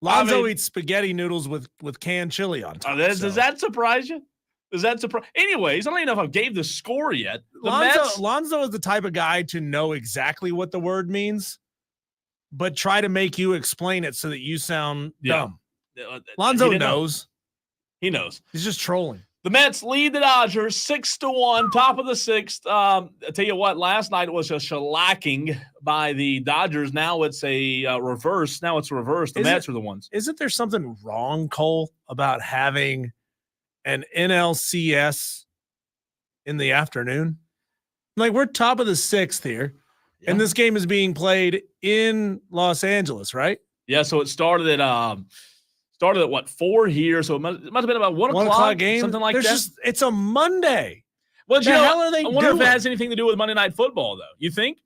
S1: Lonzo eats spaghetti noodles with canned chili on top.
S2: Does that surprise you? Does that surprise? Anyways, I don't even know if I gave the score yet.
S1: Lonzo is the type of guy to know exactly what the word means, but try to make you explain it so that you sound dumb. Lonzo knows.
S2: He knows.
S1: He's just trolling.
S2: The Mets lead the Dodgers 6-1, top of the sixth. I tell you what, last night it was a shellacking by the Dodgers. Now it's a reverse. Now it's reversed. The Mets are the ones.
S1: Isn't there something wrong, Cole, about having an NLCS in the afternoon? Like, we're top of the sixth here, and this game is being played in Los Angeles, right?
S2: Yeah, so it started at what, 4 here? So it must have been about 1 o'clock
S1: game,
S2: something like that.
S1: It's a Monday.
S2: What
S1: the hell are they
S2: I wonder
S1: doing?
S2: if it has anything to do with Monday Night Football, though. You think?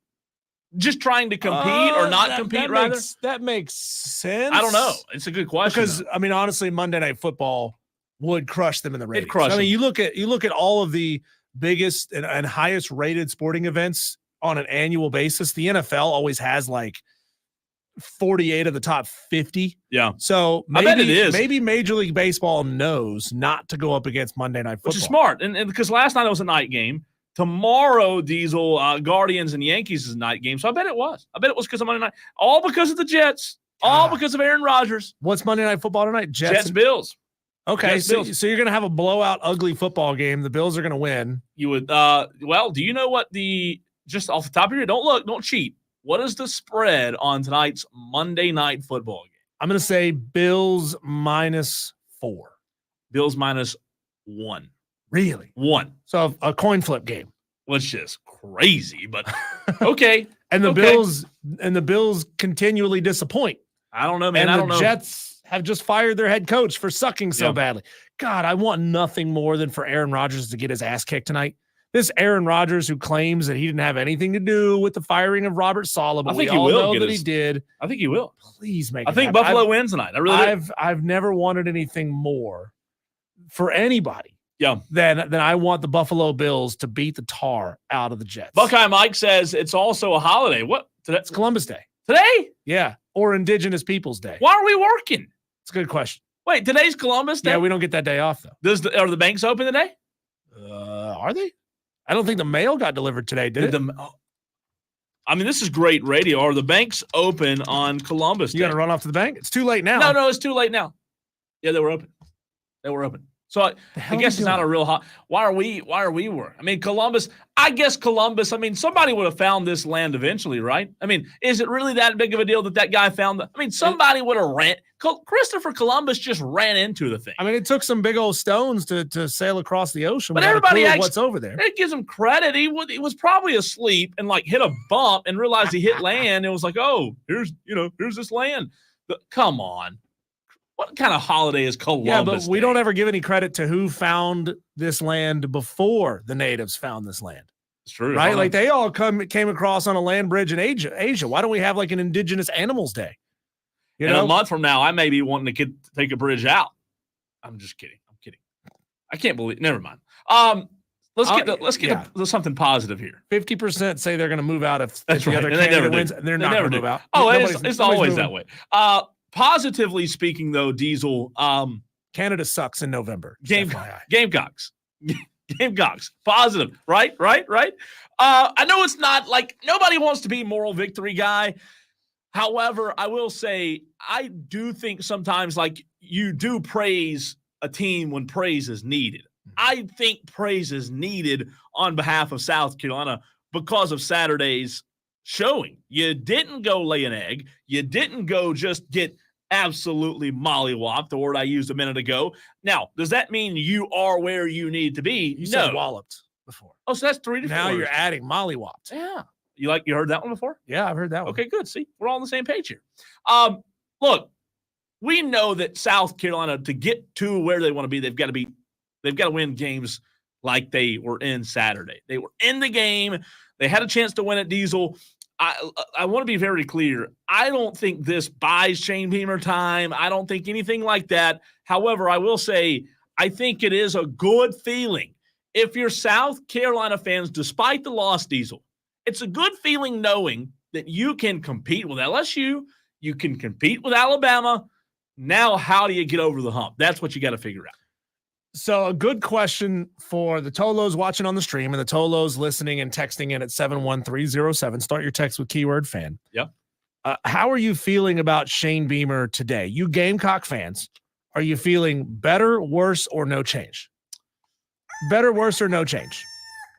S2: Just trying to compete or not compete, rather?
S1: That makes sense.
S2: I don't know. It's a good question.
S1: Because, I mean, honestly, Monday Night Football would crush them in the ratings.
S2: It crushed
S1: I mean,
S2: them.
S1: you look at all of the biggest and highest rated sporting events on an annual basis. The NFL always has like 48 of the top 50.
S2: Yeah.
S1: So maybe,
S2: I bet it is.
S1: Maybe Major League Baseball knows not to go up against Monday Night Football.
S2: Which is smart. And because last night it was a night game. Tomorrow, Diesel, Guardians and Yankees is a night game. So I bet it was. I bet it was because of Monday night. All because of the Jets. All because of Aaron Rodgers.
S1: What's Monday Night Football tonight?
S2: Jets Bills.
S1: Okay, so you're going to have a blowout, ugly football game. The Bills are going to win.
S2: You would, well, do you know what just off the top of your head, don't look, don't cheat. What is the spread on tonight's Monday Night Football game?
S1: I'm going to say Bills -4.
S2: Bills -1.
S1: Really?
S2: 1.
S1: So a coin flip game.
S2: Which is crazy, but okay.
S1: And the Bills continually disappoint.
S2: I don't know, man.
S1: And
S2: I don't
S1: the
S2: know.
S1: Jets have just fired their head coach for sucking so badly. God, I want nothing more than for Aaron Rodgers to get his ass kicked tonight. This Aaron Rodgers who claims that he didn't have anything to do with the firing of Robert Saleh, but
S2: I think
S1: we all
S2: he will
S1: know
S2: get
S1: that
S2: his,
S1: he did.
S2: I think he will.
S1: Please make
S2: I
S1: it
S2: think
S1: happen.
S2: Buffalo wins tonight. I really do.
S1: I've never wanted anything more for anybody.
S2: Yeah.
S1: Then I want the Buffalo Bills to beat the tar out of the Jets.
S2: Buckeye Mike says it's also a holiday. What? Today?
S1: It's Columbus Day.
S2: Today?
S1: Yeah. Or Indigenous Peoples Day.
S2: Why are we working?
S1: It's a good question.
S2: Wait, today's Columbus Day?
S1: Yeah, we don't get that day off, though.
S2: Are the banks open today?
S1: Are they? I don't think the mail got delivered today, did it?
S2: I mean, this is great radio. Are the banks open on Columbus Day?
S1: You got to run off to the bank? It's too late now.
S2: No, it's too late now. Yeah, they were open. They were open. So I guess it's not a real hot. Why are we working? I mean, Columbus, I mean, somebody would have found this land eventually, right? I mean, is it really that big of a deal that guy found somebody would have Christopher Columbus just ran into the thing.
S1: I mean, it took some big old stones to sail across the ocean.
S2: But everybody
S1: actually what's over there.
S2: It gives him credit. He was probably asleep and like hit a bump and realized he hit land. And was like, oh, here's this land. Come on. What kind of holiday is Columbus
S1: Yeah, but we
S2: Day?
S1: don't ever give any credit to who found this land before the natives found this land.
S2: It's true.
S1: Right? Like they all came across on a land bridge in Asia. Why don't we have like an Indigenous Animals Day?
S2: You know, a month from now, I may be wanting to take a bridge out. I'm just kidding. I'm kidding. I can't believe. Never mind. Let's get to something positive here.
S1: 50% say they're going to move out if
S2: That's
S1: the
S2: right.
S1: other
S2: And they
S1: candidate
S2: never
S1: wins.
S2: do.
S1: They're
S2: They
S1: not
S2: never
S1: going to move
S2: do.
S1: out.
S2: Oh, it's always that way. Positively speaking, though, Diesel,
S1: Canada sucks in November.
S2: Gamecocks. Gamecocks. Positive. Right? I know it's not like nobody wants to be moral victory guy. However, I will say I do think sometimes like you do praise a team when praise is needed. I think praise is needed on behalf of South Carolina because of Saturday's showing. You didn't go lay an egg. You didn't go just get absolutely mollywopped, the word I used a minute ago. Now, does that mean you are where you need to be?
S1: You said walloped. before.
S2: Oh, so that's 3 different
S1: Now
S2: words.
S1: you're adding mollywopped.
S2: Yeah. You heard that one before?
S1: Yeah, I've heard that one.
S2: Okay, good. See, we're all on the same page here. Look, we know that South Carolina, to get to where they want to be, they've got to win games like they were in Saturday. They were in the game. They had a chance to win at Diesel. I want to be very clear. I don't think this buys Shane Beamer time. I don't think anything like that. However, I will say I think it is a good feeling. If you're South Carolina fans, despite the loss, Diesel, it's a good feeling knowing that you can compete with LSU, you can compete with Alabama. Now, how do you get over the hump? That's what you got to figure out.
S1: So a good question for the Tolos watching on the stream and the Tolos listening and texting in at 71307. Start your text with keyword fan.
S2: Yep.
S1: How are you feeling about Shane Beamer today? You Gamecock fans, are you feeling better, worse, or no change? Better, worse, or no change?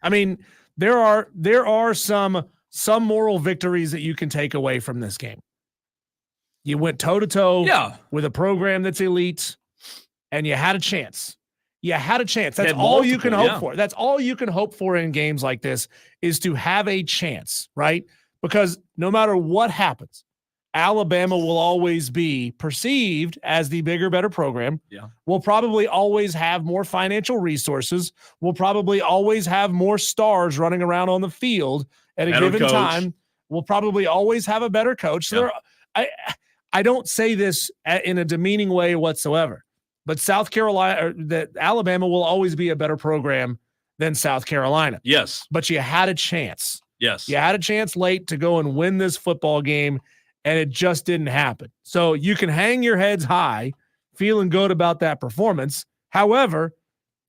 S1: I mean, there are some moral victories that you can take away from this game. You went toe-to-toe with a program that's elite, and you had a chance. You had a chance. That's all you can hope for. That's all you can hope for in games like this is to have a chance, right? Because no matter what happens, Alabama will always be perceived as the bigger, better program.
S2: Yeah.
S1: We'll probably always have more financial resources. We'll probably always have more stars running around on the field at a given time. We'll probably always have a better coach. So I don't say this in a demeaning way whatsoever. But South Carolina, that Alabama will always be a better program than South Carolina.
S2: Yes.
S1: But you had a chance.
S2: Yes.
S1: You had a chance late to go and win this football game, and it just didn't happen. So you can hang your heads high, feeling good about that performance. However,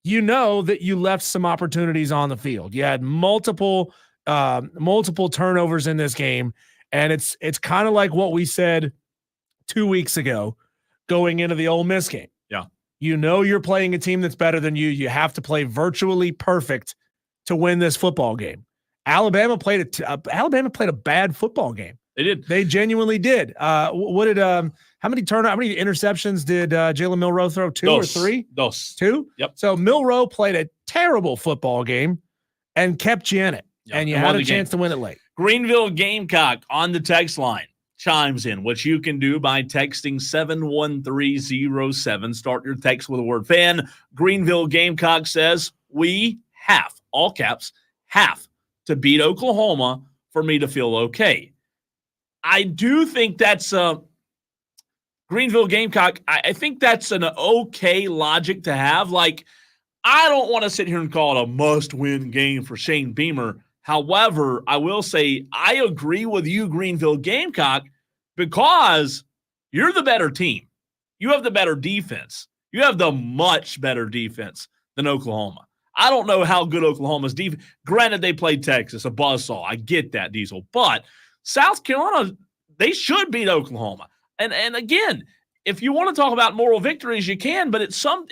S1: you know that you left some opportunities on the field. You had multiple turnovers in this game, and it's kind of like what we said 2 weeks ago going into the Ole Miss game.
S2: Yeah.
S1: You know you're playing a team that's better than you. You have to play virtually perfect to win this football game. Alabama played a bad football game.
S2: They did.
S1: They genuinely did. How many interceptions did Jalen Milroe throw? Two or three? Two?
S2: Yep.
S1: So Milroe played a terrible football game and kept you in it.
S2: Yep.
S1: And you had a chance to win it late.
S2: Greenville Gamecock on the text line chimes in, which you can do by texting 71307. Start your text with the word fan. Greenville Gamecock says, we have, all caps, have to beat Oklahoma for me to feel okay. I do think that's Greenville Gamecock. I think that's an okay logic to have. Like, I don't want to sit here and call it a must-win game for Shane Beamer. However, I will say I agree with you, Greenville Gamecock, because you're the better team. You have the better defense. You have the much better defense than Oklahoma. I don't know how good Oklahoma's defense. Granted, they played Texas, a buzzsaw. I get that, Diesel. But South Carolina, they should beat Oklahoma. And again, if you want to talk about moral victories, you can, but at some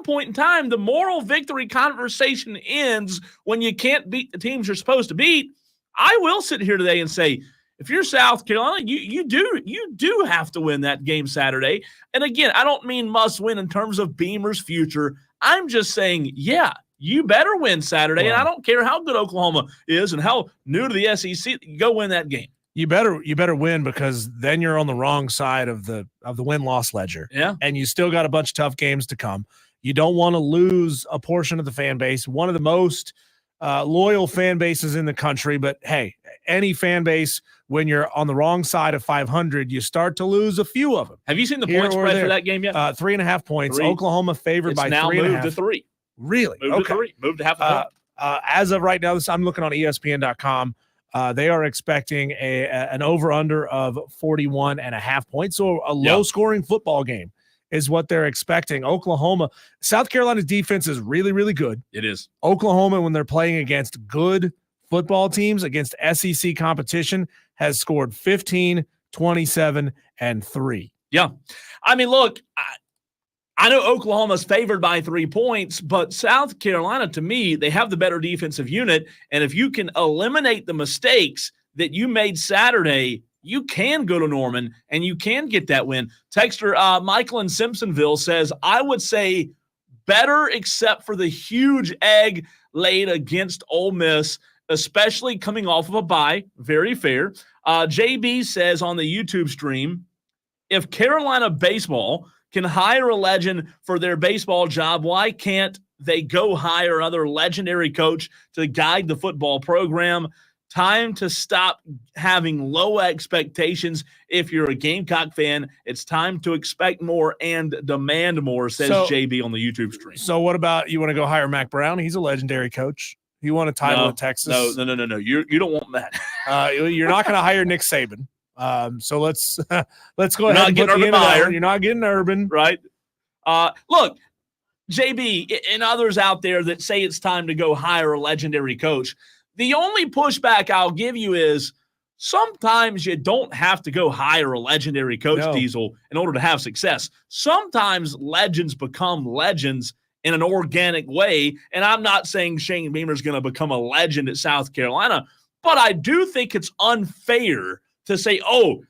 S2: point in time, the moral victory conversation ends when you can't beat the teams you're supposed to beat. I will sit here today and say, if you're South Carolina, you do have to win that game Saturday. And again, I don't mean must win in terms of Beamer's future. I'm just saying, yeah, you better win Saturday. Wow. And I don't care how good Oklahoma is and how new to the SEC, go win that game.
S1: You better win, because then you're on the wrong side of the win-loss ledger.
S2: Yeah.
S1: And you still got a bunch of tough games to come. You don't want to lose a portion of the fan base, one of the most loyal fan bases in the country. But hey, any fan base, when you're on the wrong side of 500, you start to lose a few of them.
S2: Have you seen the point spread for that game yet?
S1: 3.5 points. 3. Oklahoma favored by 3.5.
S2: It's now moved to 3.
S1: Really?
S2: Moved to 3. Moved to half a point.
S1: As of right now, I'm looking on ESPN.com. They are expecting an over-under of 41.5 points. So a low-scoring football game is what they're expecting. Oklahoma, South Carolina's defense is really, really good.
S2: It is.
S1: Oklahoma, when they're playing against good football teams, against SEC competition, has scored 15, 27, and 3.
S2: Yeah. I mean, look, I know Oklahoma's favored by 3 points, but South Carolina, to me, they have the better defensive unit. And if you can eliminate the mistakes that you made Saturday, you can go to Norman and you can get that win. Texter Michael in Simpsonville says, I would say better except for the huge egg laid against Ole Miss, especially coming off of a bye. Very fair. JB says on the YouTube stream, if Carolina baseball can hire a legend for their baseball job, why can't they go hire another legendary coach to guide the football program? Time to stop having low expectations. If you're a Gamecock fan, it's time to expect more and demand more, says JB on the YouTube stream.
S1: So what about you want to go hire Mac Brown? He's a legendary coach. He won a title at Texas.
S2: No. You don't want that.
S1: You're not going to hire Nick Saban. So let's go
S2: You're
S1: ahead
S2: not
S1: and
S2: getting
S1: put the
S2: Urban
S1: end
S2: Meyer.
S1: out. You're not getting Urban.
S2: Right? Look, JB and others out there that say it's time to go hire a legendary coach, the only pushback I'll give you is sometimes you don't have to go hire a legendary coach, Diesel, in order to have success. Sometimes legends become legends in an organic way, and I'm not saying Shane Beamer is going to become a legend at South Carolina, but I do think it's unfair to say, oh,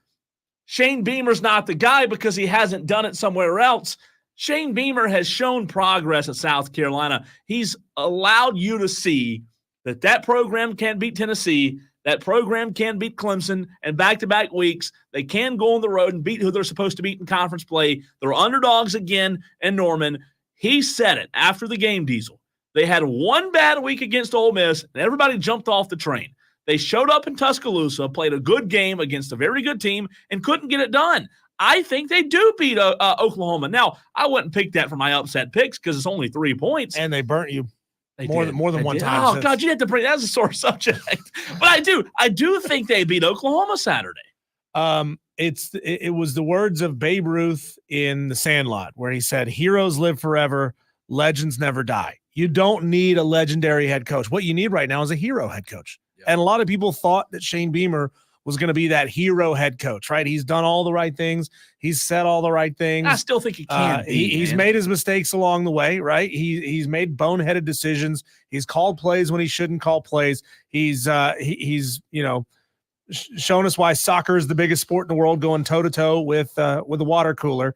S2: Shane Beamer's not the guy because he hasn't done it somewhere else. Shane Beamer has shown progress at South Carolina. He's allowed you to see that program can beat Tennessee, that program can beat Clemson, and back-to-back weeks, they can go on the road and beat who they're supposed to beat in conference play. They're underdogs again in Norman. He said it after the game, Diesel. They had one bad week against Ole Miss, and everybody jumped off the train. They showed up in Tuscaloosa, played a good game against a very good team, and couldn't get it done. I think they do beat Oklahoma. Now, I wouldn't pick that for my upset picks because it's only 3 points.
S1: And they burnt you.
S2: They
S1: more
S2: did.
S1: than
S2: They
S1: one
S2: did.
S1: time.
S2: Oh,
S1: since.
S2: God, you had to bring that as a sore subject. But I do think they beat Oklahoma Saturday.
S1: It was the words of Babe Ruth in The Sandlot where he said, heroes live forever, legends never die. You don't need a legendary head coach. What you need right now is a hero head coach. Yeah. And a lot of people thought that Shane Beamer was going to be that hero head coach, right? He's done all the right things. He's said all the right things.
S2: I still think he can.
S1: He's made his mistakes along the way, right? He's made boneheaded decisions. He's called plays when he shouldn't call plays. He's shown us why soccer is the biggest sport in the world, going toe to toe with the water cooler.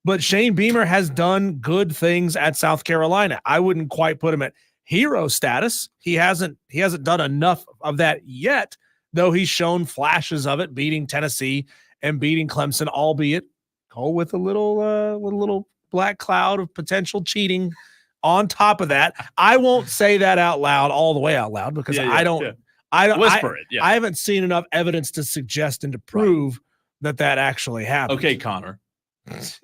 S1: But Shane Beamer has done good things at South Carolina. I wouldn't quite put him at hero status. He hasn't done enough of that yet, though he's shown flashes of it, beating Tennessee and beating Clemson, albeit with a little black cloud of potential cheating on top of that. I won't say that out loud, all the way out loud, because I don't
S2: whisper it. Yeah.
S1: I haven't seen enough evidence to suggest and to prove that actually happened.
S2: Okay, Connor.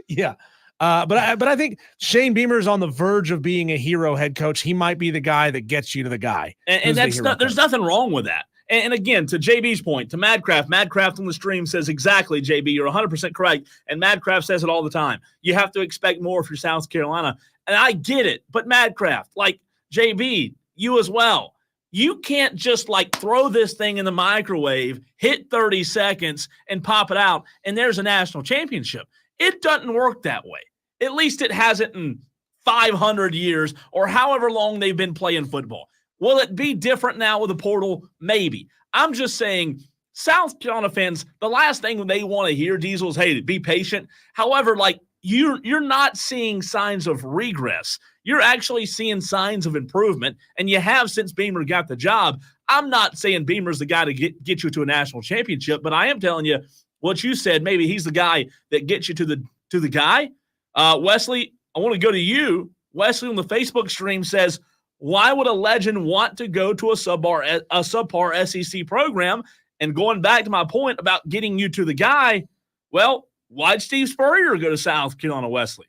S1: Yeah. But I think Shane Beamer is on the verge of being a hero head coach. He might be the guy that gets you to the guy.
S2: And there's nothing wrong with that. And again, to JB's point, to Madcraft on the stream says exactly, JB, you're 100% correct. And Madcraft says it all the time. You have to expect more if you're South Carolina. And I get it. But Madcraft, like JB, you as well, you can't just throw this thing in the microwave, hit 30 seconds, and pop it out, and there's a national championship. It doesn't work that way. At least it hasn't in 500 years or however long they've been playing football. Will it be different now with the portal? Maybe. I'm just saying, South Carolina fans, the last thing they want to hear, Diesel, is, hey, be patient. However, you're not seeing signs of regress. You're actually seeing signs of improvement, and you have since Beamer got the job. I'm not saying Beamer's the guy to get you to a national championship, but I am telling you what you said. Maybe he's the guy that gets you to the guy. Wesley, I want to go to you. Wesley on the Facebook stream says, why would a legend want to go to a subpar SEC program? And going back to my point about getting you to the guy, well, why'd Steve Spurrier go to South Carolina, Wesley?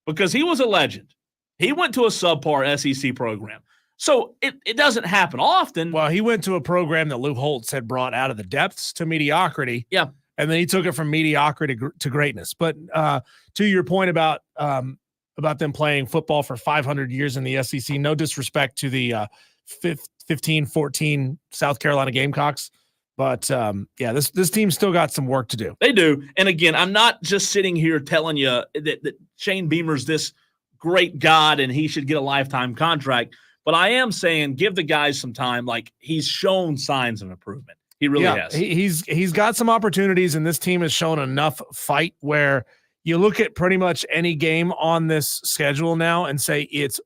S2: Because he was a legend. He went to a subpar SEC program. So it doesn't happen often.
S1: Well, he went to a program that Lou Holtz had brought out of the depths to mediocrity.
S2: Yeah.
S1: And then he took it from mediocrity to greatness. But to your point about them playing football for 500 years in the SEC, no disrespect to the 15-14 South Carolina Gamecocks. But, this team's still got some work to do.
S2: They do. And, again, I'm not just sitting here telling you that Shane Beamer's this great god and he should get a lifetime contract. But I am saying give the guys some time. He's shown signs of improvement. He really has.
S1: He's got some opportunities, and this team has shown enough fight where you look at pretty much any game on this schedule now and say it's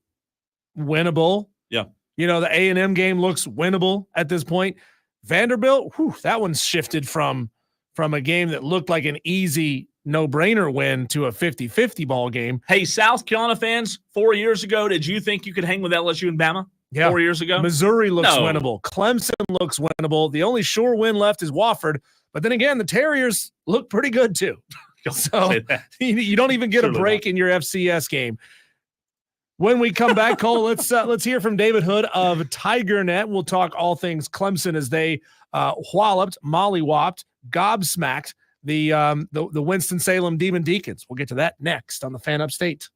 S1: winnable.
S2: Yeah.
S1: You know, the A&M game looks winnable at this point. Vanderbilt, that one's shifted from a game that looked like an easy no-brainer win to a 50-50 ball game.
S2: Hey, South Carolina fans, 4 years ago, did you think you could hang with LSU and Bama?
S1: Yeah.
S2: 4 years ago?
S1: Missouri looks winnable. Clemson looks winnable. The only sure win left is Wofford. But then again, the Terriers look pretty good too. So you don't even get a break in your FCS game. When we come back, Cole, let's hear from David Hood of TigerNet. We'll talk all things Clemson as they walloped, mollywopped, gobsmacked the Winston-Salem Demon Deacons. We'll get to that next on the Fan Upstate.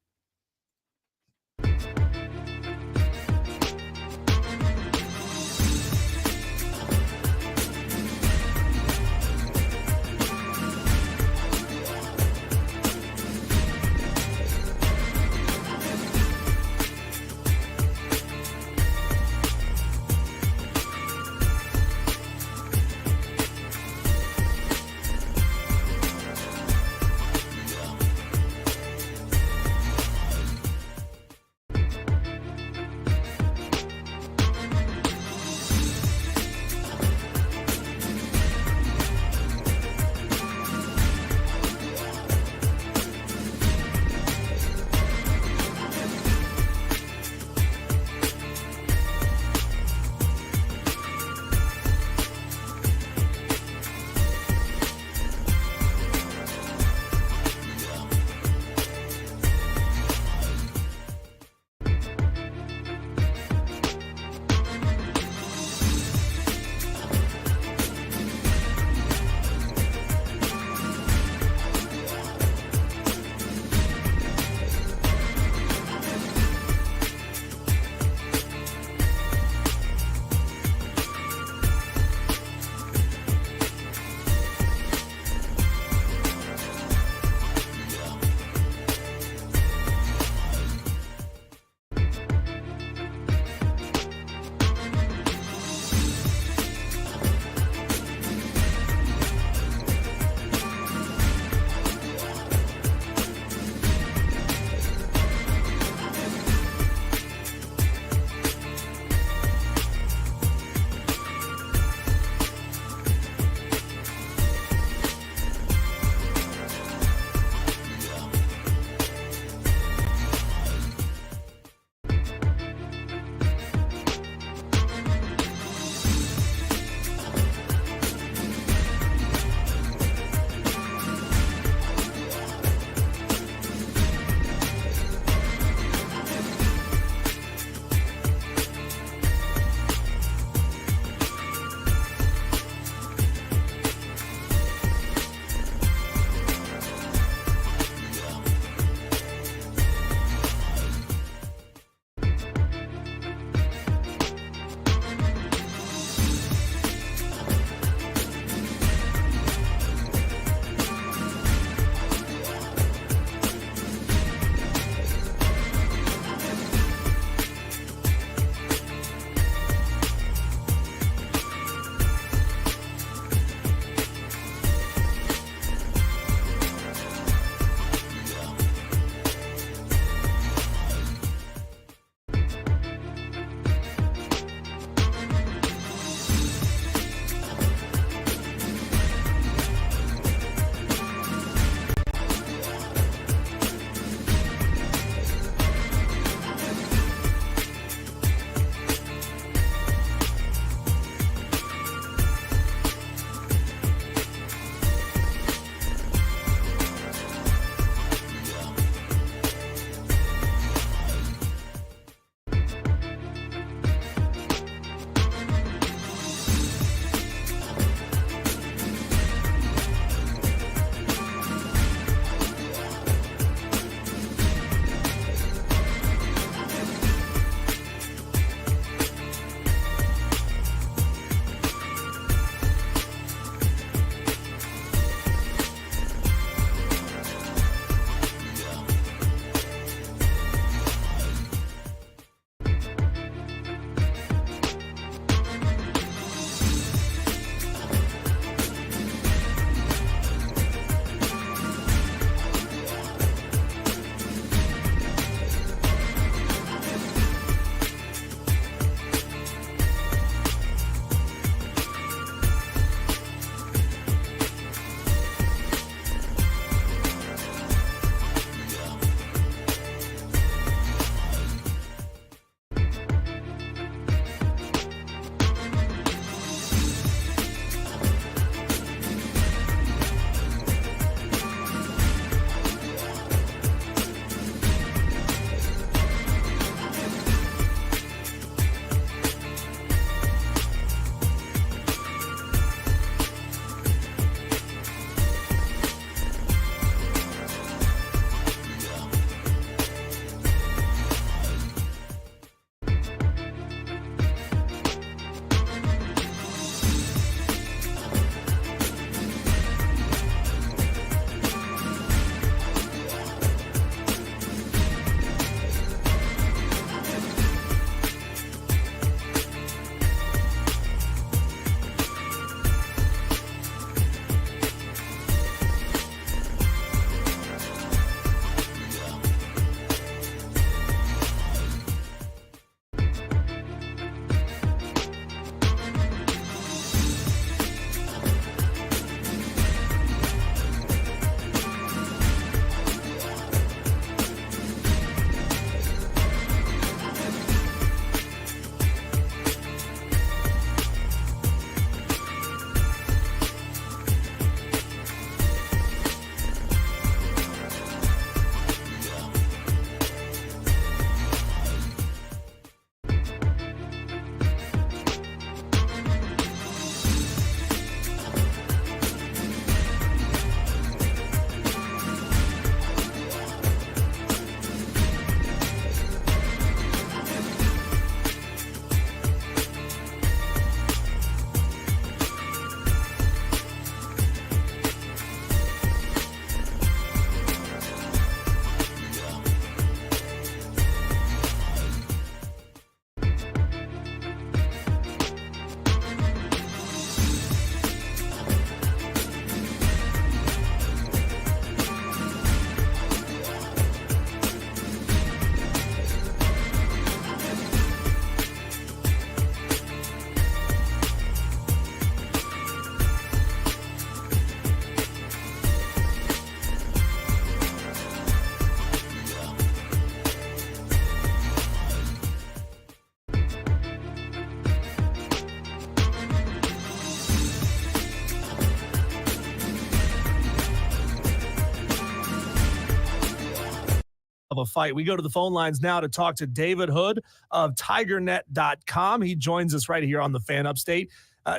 S1: of a fight. We go to the phone lines now to talk to David Hood of TigerNet.com. He joins us right here on the Fan Upstate.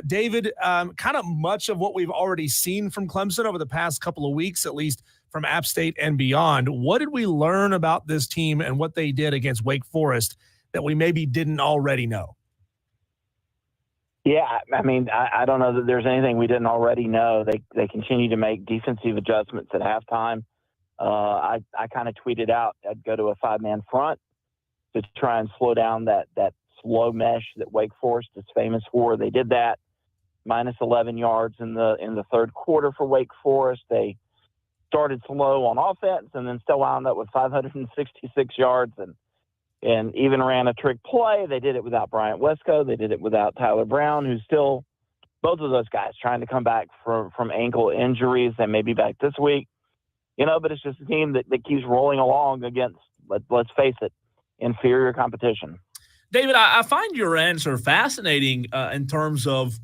S1: David, kind of much of what we've already seen from Clemson over the past couple of weeks, at least from App State and beyond. What did we learn about this team and what they did against Wake Forest that we maybe didn't already know?
S8: Yeah, I mean, I don't know that there's anything we didn't already know. They continue to make defensive adjustments at halftime. I kind of tweeted out I'd go to a 5-man front to try and slow down that slow mesh that Wake Forest is famous for. They did that. Minus 11 yards in the third quarter for Wake Forest. They started slow on offense and then still wound up with 566 yards and even ran a trick play. They did it without Bryant Wesco. They did it without Tyler Brown, who's still both of those guys trying to come back from ankle injuries. They may be back this week, but it's just a team that keeps rolling along against, let's face it, inferior competition.
S2: David, I find your answer fascinating in terms of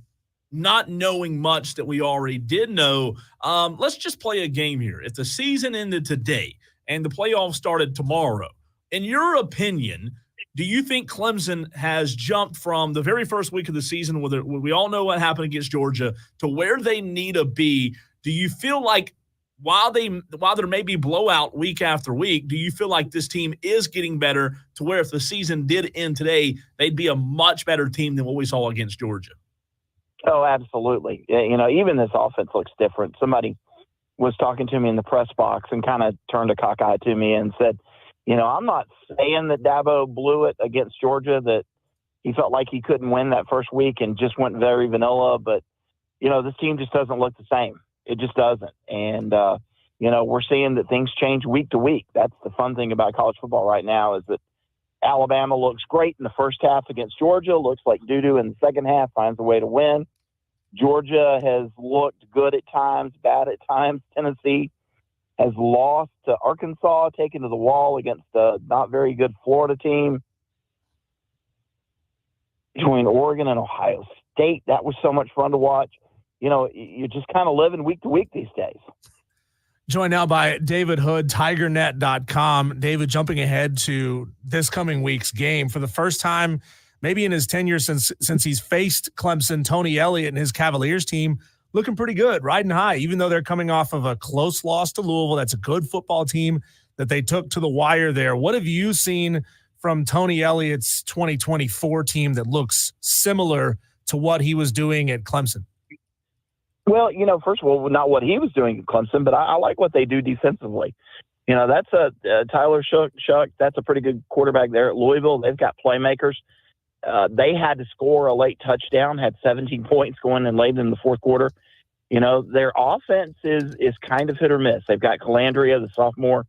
S2: not knowing much that we already did know. Let's just play a game here. If the season ended today and the playoffs started tomorrow, in your opinion, do you think Clemson has jumped from the very first week of the season, where we all know what happened against Georgia, to where they need to be? Do you feel like while there may be blowout week after week, do you feel like this team is getting better to where if the season did end today, they'd be a much better team than what we saw against Georgia?
S8: Oh, absolutely. Even this offense looks different. Somebody was talking to me in the press box and kind of turned a cock eye to me and said, I'm not saying that Dabo blew it against Georgia, that he felt like he couldn't win that first week and just went very vanilla. But, this team just doesn't look the same. It just doesn't. And, we're seeing that things change week to week. That's the fun thing about college football right now, is that Alabama looks great in the first half against Georgia, looks like doo-doo in the second half, finds a way to win. Georgia has looked good at times, bad at times. Tennessee has lost to Arkansas, taken to the wall against a not very good Florida team. Between Oregon and Ohio State, that was so much fun to watch. You're just kind of living week to week these days.
S1: Joined now by David Hood, TigerNet.com. David, jumping ahead to this coming week's game. For the first time, maybe in his tenure since he's faced Clemson, Tony Elliott and his Cavaliers team looking pretty good, riding high, even though they're coming off of a close loss to Louisville. That's a good football team that they took to the wire there. What have you seen from Tony Elliott's 2024 team that looks similar to what he was doing at Clemson?
S8: Well, first of all, not what he was doing at Clemson, but I like what they do defensively. That's Tyler Shuck. That's a pretty good quarterback there at Louisville. They've got playmakers. They had to score a late touchdown, had 17 points going in late in the fourth quarter. Their offense is kind of hit or miss. They've got Calandria, the sophomore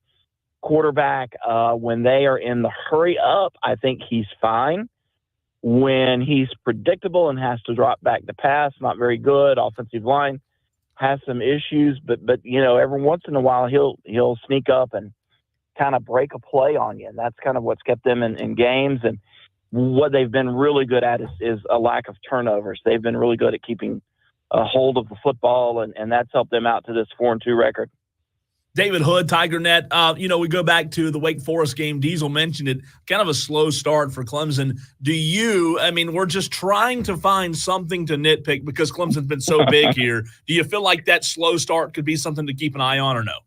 S8: quarterback. When they are in the hurry up, I think he's fine. When he's predictable and has to drop back to pass, not very good. Offensive line has some issues, but every once in a while he'll sneak up and kind of break a play on you. And that's kind of what's kept them in games. And what they've been really good at is a lack of turnovers. They've been really good at keeping a hold of the football, and that's helped them out to this 4-2 record.
S2: David Hood, TigerNet. We go back to the Wake Forest game. Diesel mentioned it, kind of a slow start for Clemson. We're just trying to find something to nitpick because Clemson's been so big here. Do you feel like that slow start could be something to keep an eye on or no?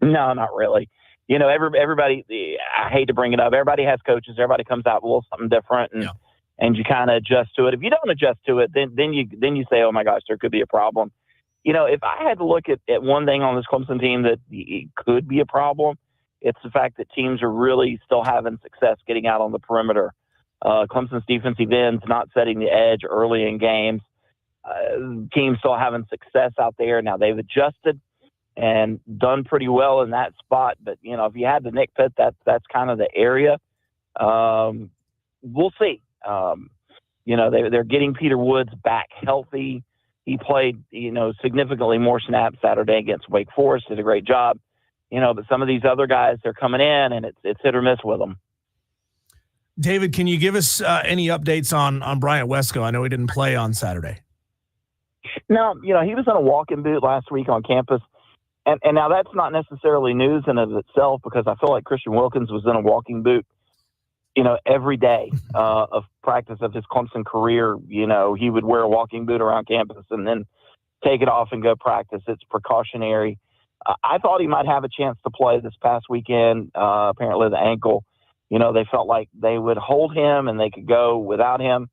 S8: No, not really. Everybody, I hate to bring it up, everybody has coaches. Everybody comes out with a little something different, and you kind of adjust to it. If you don't adjust to it, then you say, oh, my gosh, there could be a problem. If I had to look at one thing on this Clemson team that could be a problem, it's the fact that teams are really still having success getting out on the perimeter. Clemson's defensive ends not setting the edge early in games. Teams still having success out there. Now, they've adjusted and done pretty well in that spot. But, if you had to nitpick, that's kind of the area. We'll see. They're getting Peter Woods back healthy. He played, significantly more snaps Saturday against Wake Forest, did a great job. But some of these other guys, they're coming in, and it's hit or miss with them.
S1: David, can you give us any updates on Bryant Wesco? I know he didn't play on Saturday.
S8: No, he was on a walking boot last week on campus. And now that's not necessarily news in of itself, because I feel like Christian Wilkins was in a walking boot, every day of practice of his Clemson career. He would wear a walking boot around campus and then take it off and go practice. It's precautionary. I thought he might have a chance to play this past weekend. Apparently the ankle, they felt like they would hold him and they could go without him.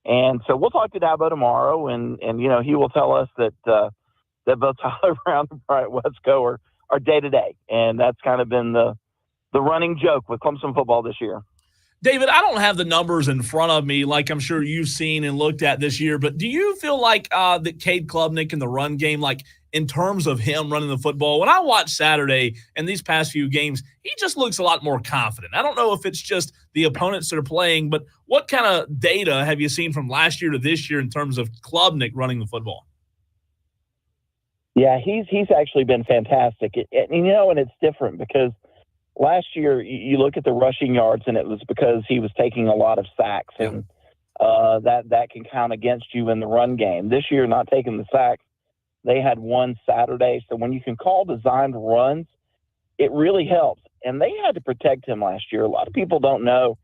S8: And so we'll talk to Dabo tomorrow, and he will tell us that both Tyler Brown and Bryant Wesco are day-to-day. And that's kind of been the running joke with Clemson football this year.
S2: David, I don't have the numbers in front of me like I'm sure you've seen and looked at this year, but do you feel like that Cade Klubnik in the run game, like in terms of him running the football, when I watched Saturday and these past few games, he just looks a lot more confident. I don't know if it's just the opponents that are playing, but what kind of data have you seen from last year to this year in terms of Klubnik running the football?
S8: Yeah, he's actually been fantastic. And it's different because last year you look at the rushing yards and it was because he was taking a lot of sacks, and that can count against you in the run game. This year, not taking the sacks, they had one Saturday. So when you can call designed runs, it really helps. And they had to protect him last year. A lot of people don't know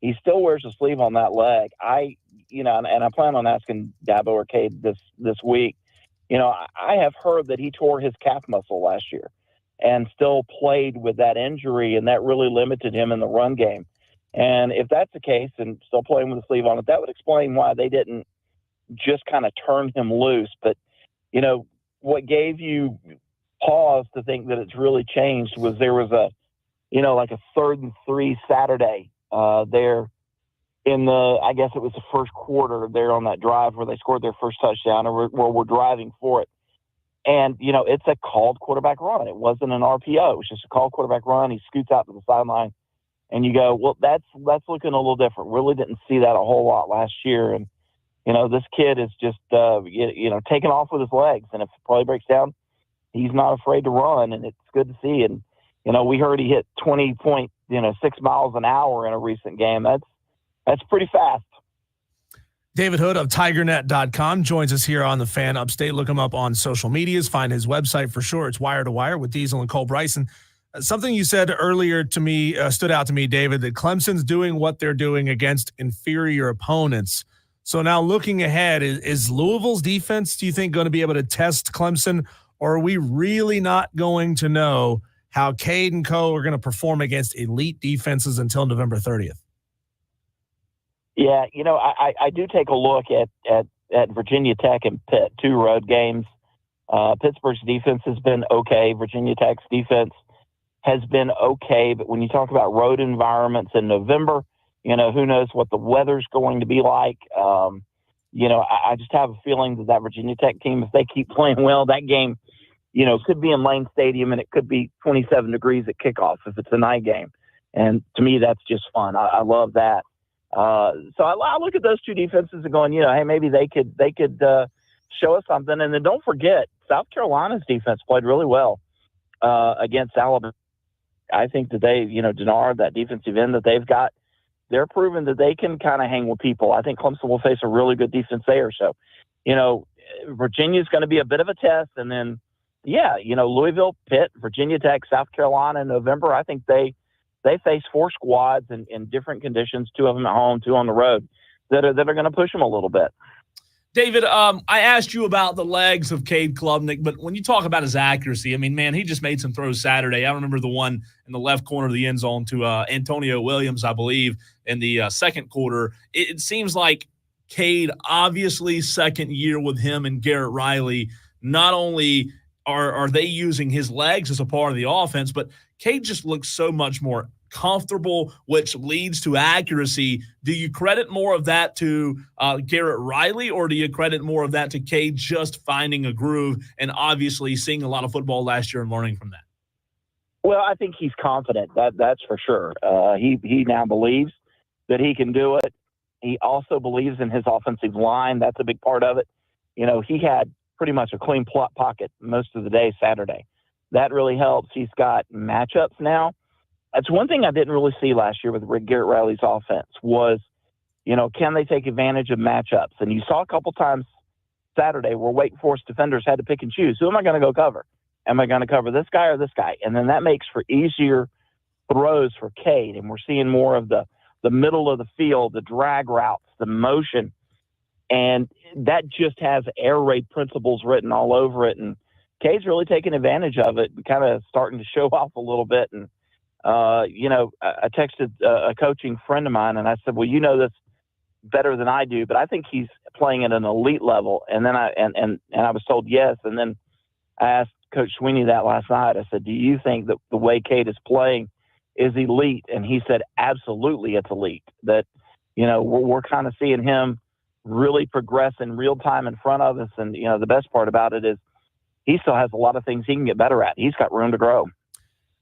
S8: he still wears a sleeve on that leg. And I plan on asking Dabo or Cade this week. I have heard that he tore his calf muscle last year and still played with that injury, and that really limited him in the run game. And if that's the case and still playing with a sleeve on it, that would explain why they didn't just kind of turn him loose. But, what gave you pause to think that it's really changed was there was a 3rd and 3 Saturday there in I guess it was the first quarter there on that drive where they scored their first touchdown, or where we're driving for it. And, it's a called quarterback run. It wasn't an RPO. It was just a called quarterback run. He scoots out to the sideline, and you go, well, that's looking a little different. Really didn't see that a whole lot last year. And, this kid is just, taking off with his legs. And if the play breaks down, he's not afraid to run, and it's good to see. And, we heard he hit 20.6 miles an hour in a recent game. That's pretty fast.
S1: David Hood of TigerNet.com joins us here on the Fan Upstate. Look him up on social medias. Find his website for sure. It's Wire to Wire with Diesel and Cole Bryson. Something you said earlier to me stood out to me, David, that Clemson's doing what they're doing against inferior opponents. So now looking ahead, is Louisville's defense, do you think, going to be able to test Clemson, or are we really not going to know how Cade and co are going to perform against elite defenses until November 30th?
S8: Yeah, I do take a look at Virginia Tech and Pitt, 2 road games. Pittsburgh's defense has been okay. Virginia Tech's defense has been okay. But when you talk about road environments in November, who knows what the weather's going to be like. I just have a feeling that Virginia Tech team, if they keep playing well, that game, could be in Lane Stadium, and it could be 27 degrees at kickoff if it's a night game. And to me, that's just fun. I love that. So I look at those 2 defenses and going, hey, maybe they could show us something. And then don't forget, South Carolina's defense played really well against Alabama. I think that they, Denard, that defensive end that they've got, they're proving that they can kind of hang with people. I think Clemson will face a really good defense there. So, Virginia's going to be a bit of a test. And then, Louisville, Pitt, Virginia Tech, South Carolina in November, I think they face 4 squads in different conditions, 2 of them at home, 2 on the road, that are going to push them a little bit.
S2: David, I asked you about the legs of Cade Klubnik, but when you talk about his accuracy, I mean, man, he just made some throws Saturday. I remember the one in the left corner of the end zone to Antonio Williams, I believe, in the second quarter. It seems like Cade, obviously second year with him and Garrett Riley, not only are they using his legs as a part of the offense, but Cade just looks so much more comfortable, which leads to accuracy. Do you credit more of that to Garrett Riley, or do you credit more of that to Cade just finding a groove and obviously seeing a lot of football last year and learning from that?
S8: Well, I think he's confident. That's for sure. He now believes that he can do it. He also believes in his offensive line. That's a big part of it. He had pretty much a clean pocket most of the day Saturday. That really helps. He's got matchups now. That's one thing I didn't really see last year with Garrett Riley's offense was, can they take advantage of matchups? And you saw a couple times Saturday where Wake Forest defenders had to pick and choose. Who am I going to go cover? Am I going to cover this guy or this guy? And then that makes for easier throws for Cade. And we're seeing more of the middle of the field, the drag routes, the motion. And that just has air raid principles written all over it. And Cade's really taking advantage of it and kind of starting to show off a little bit. And, I texted a coaching friend of mine and I said, well, you know this better than I do, but I think he's playing at an elite level. And then I was told yes. And then I asked Coach Sweeney that last night. I said, do you think that the way Cade is playing is elite? And he said, absolutely, it's elite. That, we're kind of seeing him really progress in real time in front of us. And, the best part about it is he still has a lot of things he can get better at. He's got room to grow.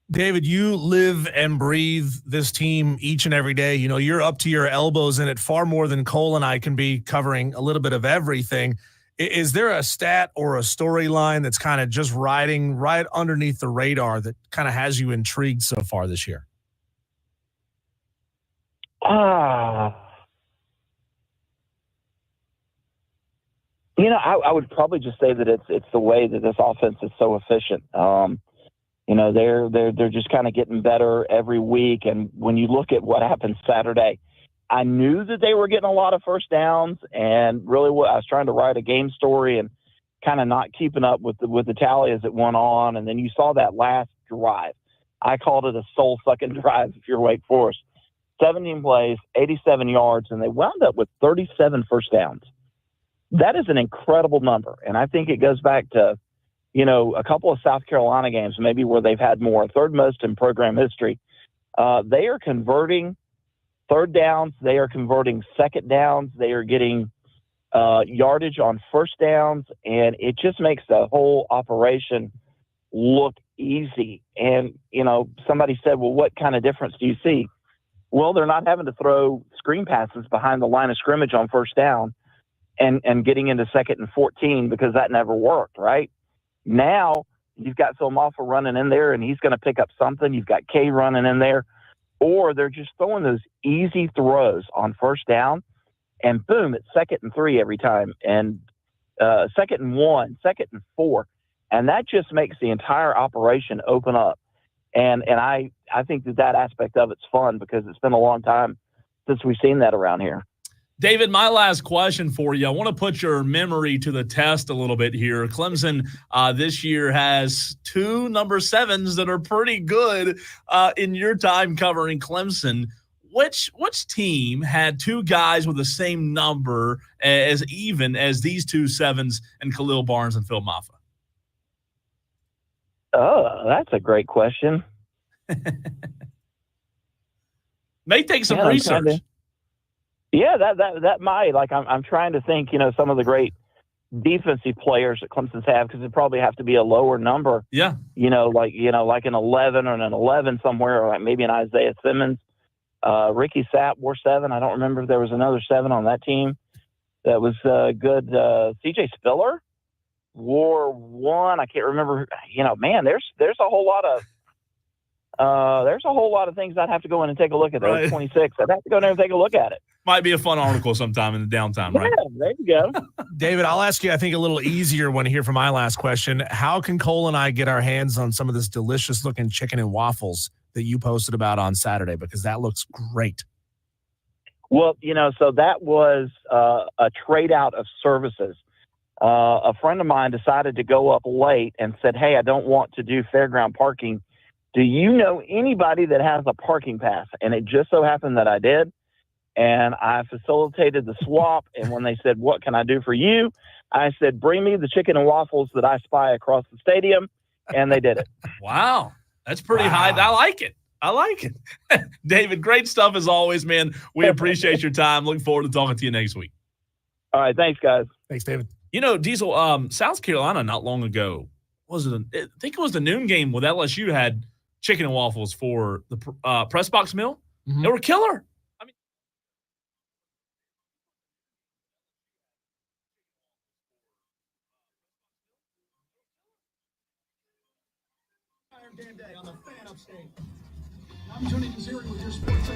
S1: David, you live and breathe this team each and every day. You're up to your elbows in it far more than Cole and I can be, covering a little bit of everything. Is there a stat or a storyline that's kind of just riding right underneath the radar that kind of has you intrigued so far this year?
S8: I would probably just say that it's the way that this offense is so efficient. They're just kind of getting better every week. And when you look at what happened Saturday, I knew that they were getting a lot of first downs, and really I was trying to write a game story and kind of not keeping up with the tally as it went on. And then you saw that last drive. I called it a soul-sucking drive if you're Wake Forest. 17 plays, 87 yards, and they wound up with 37 first downs. That is an incredible number. And I think it goes back to, a couple of South Carolina games, maybe where they've had more, third most in program history. They are converting third downs. They are converting second downs. They are getting yardage on first downs. And it just makes the whole operation look easy. And, somebody said, well, what kind of difference do you see? Well, they're not having to throw screen passes behind the line of scrimmage on first down and getting into 2nd and 14 because that never worked, right? Now you've got Philmoffa running in there and he's going to pick up something. You've got K running in there, or they're just throwing those easy throws on first down and boom, it's 2nd and 3 every time. And 2nd and 1, 2nd and 4. And that just makes the entire operation open up. And I think that aspect of it's fun because it's been a long time since we've seen that around here.
S2: David, my last question for you. I want to put your memory to the test a little bit here. Clemson this year has 2 number 7s that are pretty good in your time covering Clemson. Which team had 2 guys with the same number as even as these 2 7s and Khalil Barnes and Phil Maffa?
S8: Oh, that's a great question.
S2: May take some research.
S8: Yeah, that might. Like I'm trying to think, some of the great defensive players that Clemson's have, because it probably have to be a lower number.
S2: Yeah.
S8: Like an 11 or an 11 somewhere, or like maybe an Isaiah Simmons. Ricky Sapp wore 7. I don't remember if there was another 7 on that team that was good. CJ Spiller wore 1. I can't remember. Man, there's a whole lot of things I'd have to go in and take a look at. Right. There's 26. I'd have to go in there and take a look at it.
S2: Might be a fun article sometime in the downtime, right?
S8: Yeah, there you go.
S1: David, I'll ask you, I think, a little easier one here for my last question. How can Cole and I get our hands on some of this delicious-looking chicken and waffles that you posted about on Saturday? Because that looks great.
S8: Well, so that was a trade-out of services. A friend of mine decided to go up late and said, hey, I don't want to do fairground parking. Do you know anybody that has a parking pass? And it just so happened that I did. And I facilitated the swap. And when they said, what can I do for you? I said, bring me the chicken and waffles that I spy across the stadium. And they did it.
S2: Wow. That's pretty high. I like it. David, great stuff as always, man. We appreciate your time. Looking forward to talking to you next week.
S8: All right. Thanks, guys.
S1: Thanks, David.
S2: Diesel, South Carolina not long ago, I think it was the noon game with LSU had chicken and waffles for the press box meal. Mm-hmm. They were killer.
S5: Damn day on the Fan Upstate. I'm Tony Kaziri with your sports.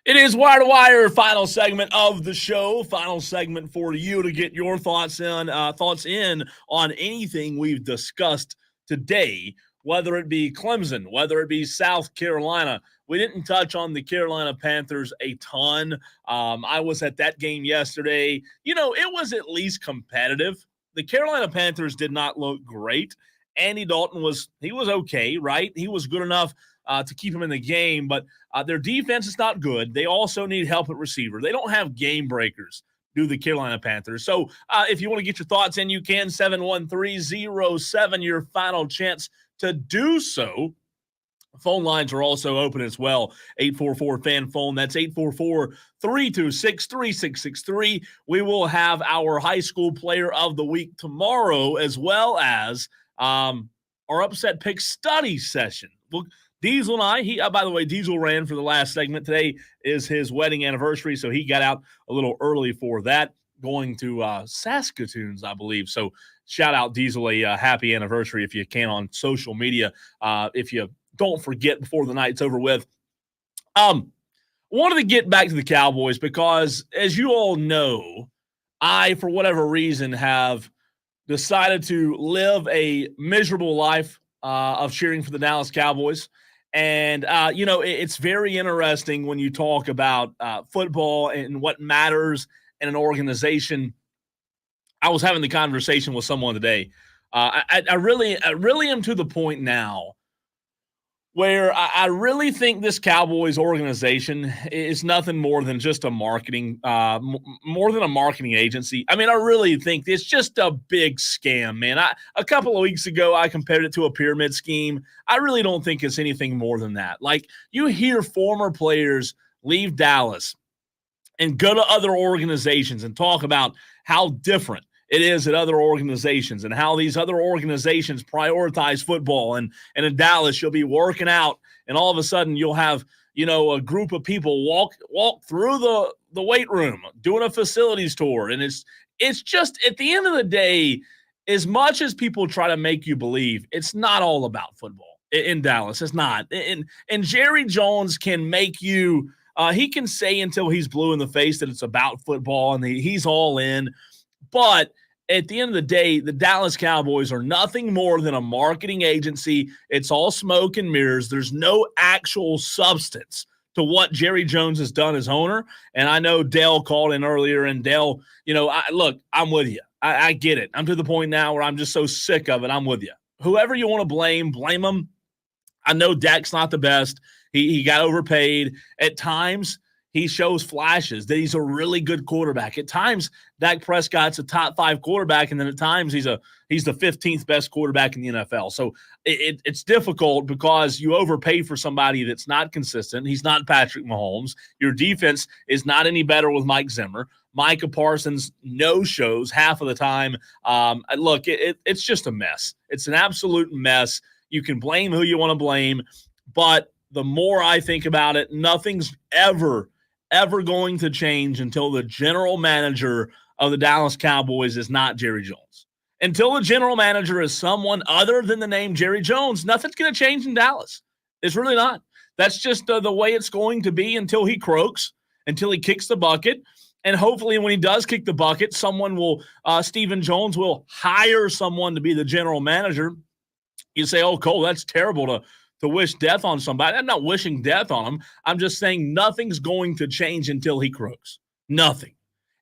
S2: It is Wire to Wire, final segment of the show. Final segment for you to get your thoughts in on anything we've discussed today, whether it be Clemson, whether it be South Carolina. We didn't touch on the Carolina Panthers a ton. I was at that game yesterday. You know, it was at least competitive. The Carolina Panthers did not look great. Andy Dalton was okay, right? He was good enough to keep him in the game, but their defense is not good. They also need help at receiver. They don't have game breakers, do the Carolina Panthers. So if you want to get your thoughts in, you can. 71307, your final chance to do so. Phone lines are also open as well. 844-FAN-PHONE. That's 844-326-3663. We will have our high school player of the week tomorrow, as well as our upset pick study session. Diesel and I, by the way, Diesel ran for the last segment. Today is his wedding anniversary, so he got out a little early for that, going to Saskatoons, I believe. So shout out Diesel, a happy anniversary if you can on social media. If you don't forget before the night's over with. Wanted to get back to the Cowboys because, as you all know, I, for whatever reason, have decided to live a miserable life of cheering for the Dallas Cowboys. And, it's very interesting when you talk about football and what matters in an organization. I was having the conversation with someone today. I really am to the point now where I really think this Cowboys organization is nothing more than just a marketing, more than a marketing agency. I mean, I really think it's just a big scam, man. A couple of weeks ago, I compared it to a pyramid scheme. I really don't think it's anything more than that. Like, you hear former players leave Dallas and go to other organizations and talk about how different it is at other organizations and how these other organizations prioritize football. And in Dallas, you'll be working out, and all of a sudden you'll have, a group of people walk through the weight room doing a facilities tour. And it's just, at the end of the day, as much as people try to make you believe, it's not all about football in Dallas. It's not. And Jerry Jones can make you, he can say until he's blue in the face that it's about football and he's all in. But at the end of the day, the Dallas Cowboys are nothing more than a marketing agency. It's all smoke and mirrors. There's no actual substance to what Jerry Jones has done as owner. And I know Dale called in earlier, and Dale, look, I'm with you. I get it. I'm to the point now where I'm just so sick of it. I'm with you. Whoever you want to blame them. I know Dak's not the best. He got overpaid. At times, he shows flashes that he's a really good quarterback. At times, Dak Prescott's a top 5 quarterback, and then at times he's the 15th best quarterback in the NFL. So it's difficult because you overpay for somebody that's not consistent. He's not Patrick Mahomes. Your defense is not any better with Mike Zimmer. Micah Parsons no-shows half of the time. Look, it's just a mess. It's an absolute mess. You can blame who you want to blame, but the more I think about it, nothing's ever going to change until the general manager of the Dallas Cowboys is not Jerry Jones. Until the general manager is someone other than the name Jerry Jones, nothing's going to change in Dallas. It's really not. That's just the way it's going to be until he croaks, until he kicks the bucket. And hopefully when he does kick the bucket, Stephen Jones will hire someone to be the general manager. You say, oh, Cole, that's terrible to wish death on somebody. I'm not wishing death on him. I'm just saying nothing's going to change until he croaks. Nothing.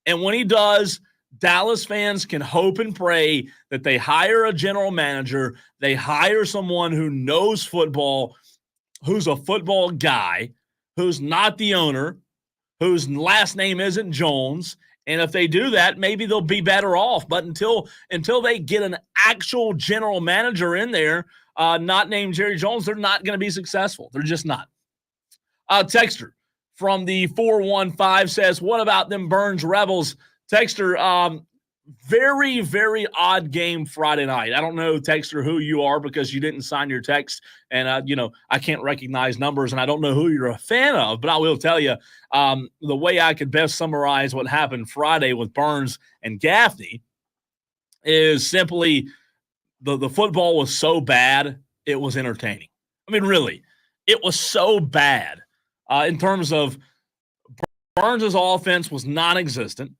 S2: And when he does, Dallas fans can hope and pray that they hire a general manager, they hire someone who knows football, who's a football guy, who's not the owner, whose last name isn't Jones. And if they do that, maybe they'll be better off. But until they get an actual general manager in there, not named Jerry Jones, they're not going to be successful. They're just not. Texter from the 415 says, what about them Burns Rebels? Texter, very, very odd game Friday night. I don't know, Texter, who you are because you didn't sign your text. And, I can't recognize numbers and I don't know who you're a fan of. But I will tell you, the way I could best summarize what happened Friday with Burns and Gaffney is simply the football was so bad, it was entertaining. I mean, really, it was so bad in terms of Burns' offense was non-existent.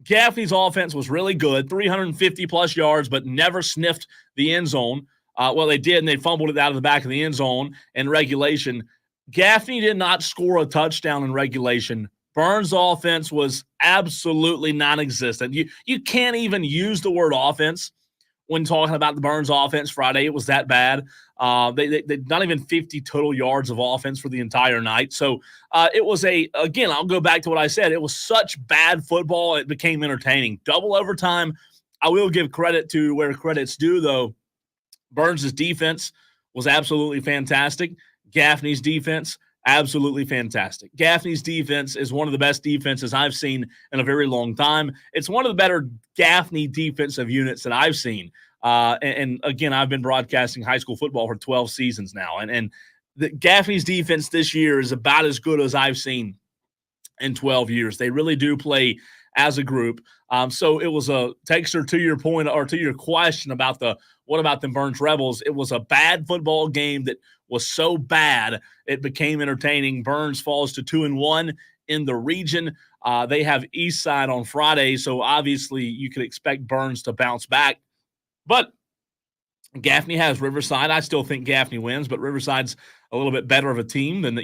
S2: Gaffney's offense was really good, 350-plus yards, but never sniffed the end zone. Well, they did, and they fumbled it out of the back of the end zone in regulation. Gaffney did not score a touchdown in regulation. Burns' offense was absolutely non-existent. You can't even use the word offense when talking about the Burns offense Friday. It was that bad. They not even 50 total yards of offense for the entire night. So it was again, I'll go back to what I said. It was such bad football, it became entertaining. Double overtime. I will give credit to where credit's due, though. Burns' defense was absolutely fantastic. Gaffney's defense, absolutely fantastic. Gaffney's defense is one of the best defenses I've seen in a very long time. It's one of the better Gaffney defensive units that I've seen. And again, I've been broadcasting high school football for 12 seasons now. And the Gaffney's defense this year is about as good as I've seen in 12 years. They really do play as a group. So it was a texter to your point, or to your question about what about the Burns Rebels? It was a bad football game that was so bad it became entertaining. Burns falls to 2-1 in the region. They have Eastside on Friday, so obviously you could expect Burns to bounce back. But Gaffney has Riverside. I still think Gaffney wins, but Riverside's a little bit better of a team than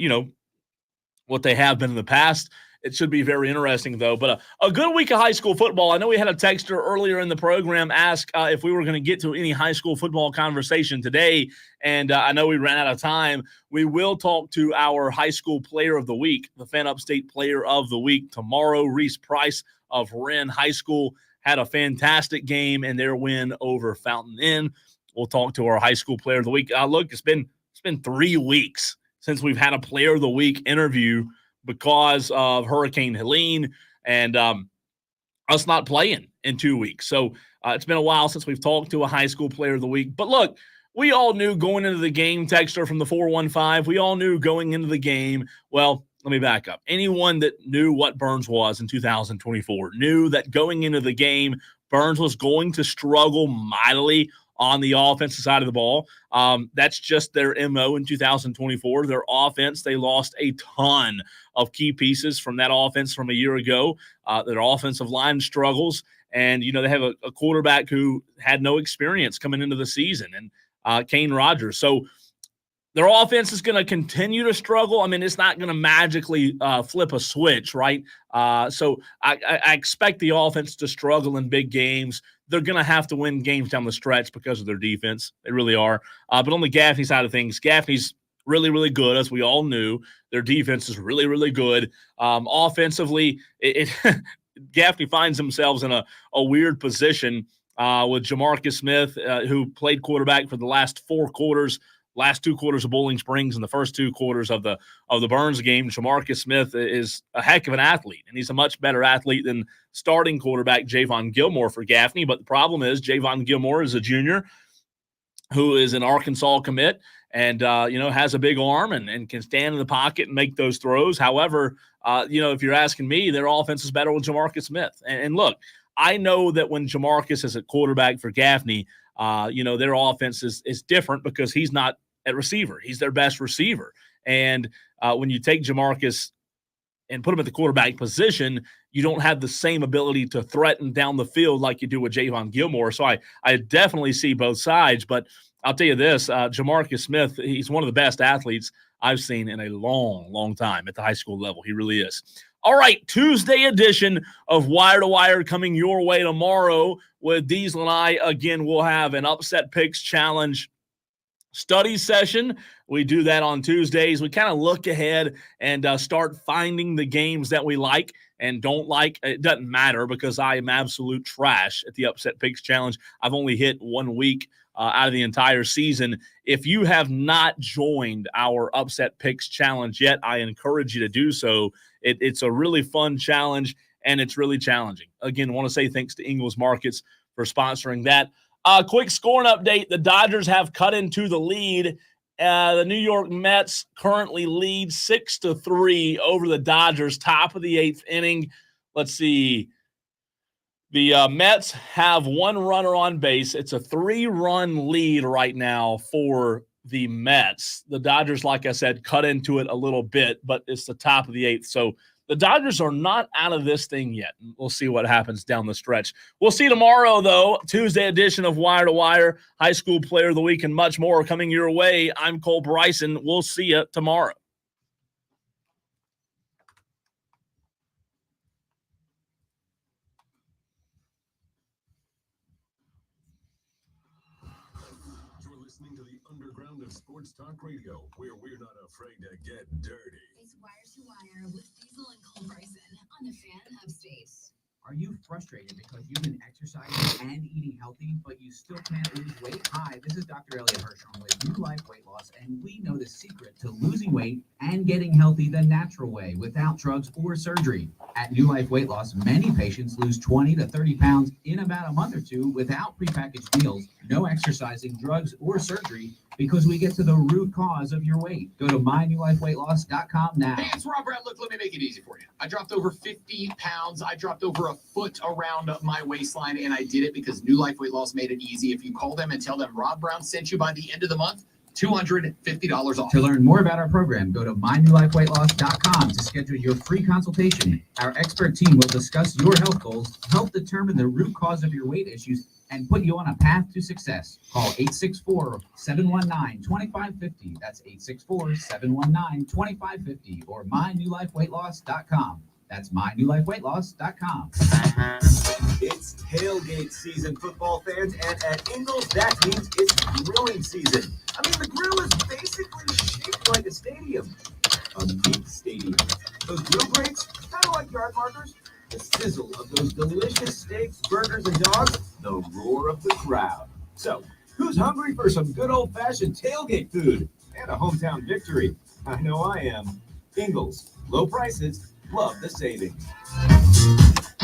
S2: what they have been in the past. It should be very interesting, though. But a good week of high school football. I know we had a texter earlier in the program ask if we were going to get to any high school football conversation today, and I know we ran out of time. We will talk to our high school player of the week, the Fan Upstate player of the week, tomorrow. Reese Price of Wren High School had a fantastic game in their win over Fountain Inn. We'll talk to our high school player of the week. Look, it's been 3 weeks since we've had a player of the week interview because of Hurricane Helene and us not playing in 2 weeks. So it's been a while since we've talked to a high school player of the week. But look, we all knew going into the game, texter from the 415, we all knew going into the game, well, let me back up. Anyone that knew what Burns was in 2024 knew that going into the game, Burns was going to struggle mightily on the offensive side of the ball. That's just their MO in 2024. Their offense, they lost a ton of key pieces from that offense from a year ago. Their offensive line struggles, and, they have a quarterback who had no experience coming into the season, and Kane Rogers. So their offense is going to continue to struggle. I mean, it's not going to magically flip a switch, right? So I expect the offense to struggle in big games. They're going to have to win games down the stretch because of their defense. They really are. But on the Gaffney side of things, Gaffney's really, really good, as we all knew. Their defense is really, really good. Offensively, Gaffney finds themselves in a weird position with Jamarcus Smith, who played quarterback for the last 4 quarters. Last 2 quarters of Bowling Springs and the first 2 quarters of the Burns game. Jamarcus Smith is a heck of an athlete, and he's a much better athlete than starting quarterback Javon Gilmore for Gaffney. But the problem is Javon Gilmore is a junior who is an Arkansas commit and, has a big arm and can stand in the pocket and make those throws. However, if you're asking me, their offense is better with Jamarcus Smith. And look, I know that when Jamarcus is a quarterback for Gaffney, their offense is different because he's not at receiver. He's their best receiver. And when you take Jamarcus and put him at the quarterback position, you don't have the same ability to threaten down the field like you do with Javon Gilmore. So I definitely see both sides. But I'll tell you this, Jamarcus Smith, he's one of the best athletes I've seen in a long, long time at the high school level. He really is. All right, Tuesday edition of Wire to Wire coming your way tomorrow with Diesel and I. Again, we'll have an Upset Picks Challenge study session. We do that on Tuesdays. We kind of look ahead and start finding the games that we like and don't like. It doesn't matter because I am absolute trash at the Upset Picks Challenge. I've only hit 1 week out of the entire season. If you have not joined our Upset Picks Challenge yet, I encourage you to do so. It's a really fun challenge, and it's really challenging. Again, I want to say thanks to Ingles Markets for sponsoring that. Quick scoring update. The Dodgers have cut into the lead. The New York Mets currently lead 6-3 over the Dodgers, top of the 8th inning. Let's see. The Mets have 1 runner on base. It's a 3-run lead right now for the Mets. The Dodgers, like I said, cut into it a little bit, but it's the top of the 8th. So the Dodgers are not out of this thing yet. We'll see what happens down the stretch. We'll see tomorrow, though. Tuesday edition of Wire to Wire, High School Player of the Week, and much more coming your way. I'm Cole Bryson. We'll see you tomorrow.
S13: You're listening to the underground of sports talk radio, where we're not afraid to get dirty.
S14: It's Wire to Wire with Diesel and Cole Bryson on the Fan Upstate.
S15: Are you frustrated because you've been exercising and eating healthy, but you still can't lose weight? Hi, this is Dr. Elliot Hirschhorn with New Life Weight Loss, and we know the secret to losing weight and getting healthy the natural way without drugs or surgery. At New Life Weight Loss, many patients lose 20 to 30 pounds in about a month or two without prepackaged meals, no exercising, drugs, or surgery, because we get to the root cause of your weight. Go to mynewlifeweightloss.com now.
S16: Hey, it's Rob Brad. Look, let me make it easy for you. I dropped over 50 pounds. I dropped over a foot around my waistline, and I did it because New Life Weight Loss made it easy. If you call them and tell them Rob Brown sent you by the end of the month, $250 off.
S15: To learn more about our program, go to mynewlifeweightloss.com to schedule your free consultation. Our expert team will discuss your health goals, help determine the root cause of your weight issues, and put you on a path to success. Call 864-719-2550. That's 864-719-2550 or mynewlifeweightloss.com. That's mynewlifeweightloss.com.
S17: It's tailgate season, football fans, and at Ingles, that means it's grilling season. I mean, the grill is basically shaped like a stadium. A big stadium. Those grill breaks, kind of like yard markers. The sizzle of those delicious steaks, burgers, and dogs. The roar of the crowd. So, who's hungry for some good old-fashioned tailgate food and a hometown victory? I know I am. Ingles, low prices, love the savings.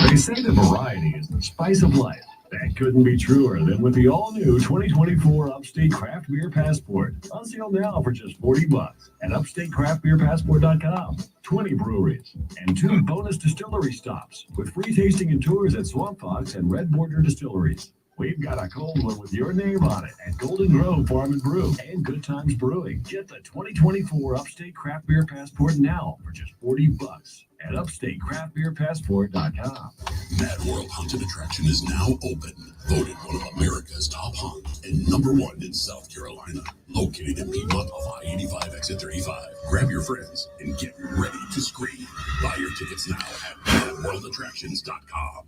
S13: They say that variety is the spice of life. That couldn't be truer than with the all-new 2024 Upstate Craft Beer Passport. On sale now for just $40 at upstatecraftbeerpassport.com. 20 breweries and 2 bonus distillery stops with free tasting and tours at Swamp Fox and Red Border Distilleries. We've got a cold one with your name on it at Golden Grove Farm and Brew and Good Times Brewing. Get the 2024 Upstate Craft Beer Passport now for just $40 at upstatecraftbeerpassport.com.
S18: Mad World Haunted Attraction is now open. Voted one of America's top haunts and #1 in South Carolina. Located in Piedmont off I-85 exit 35. Grab your friends and get ready to scream. Buy your tickets now at madworldattractions.com.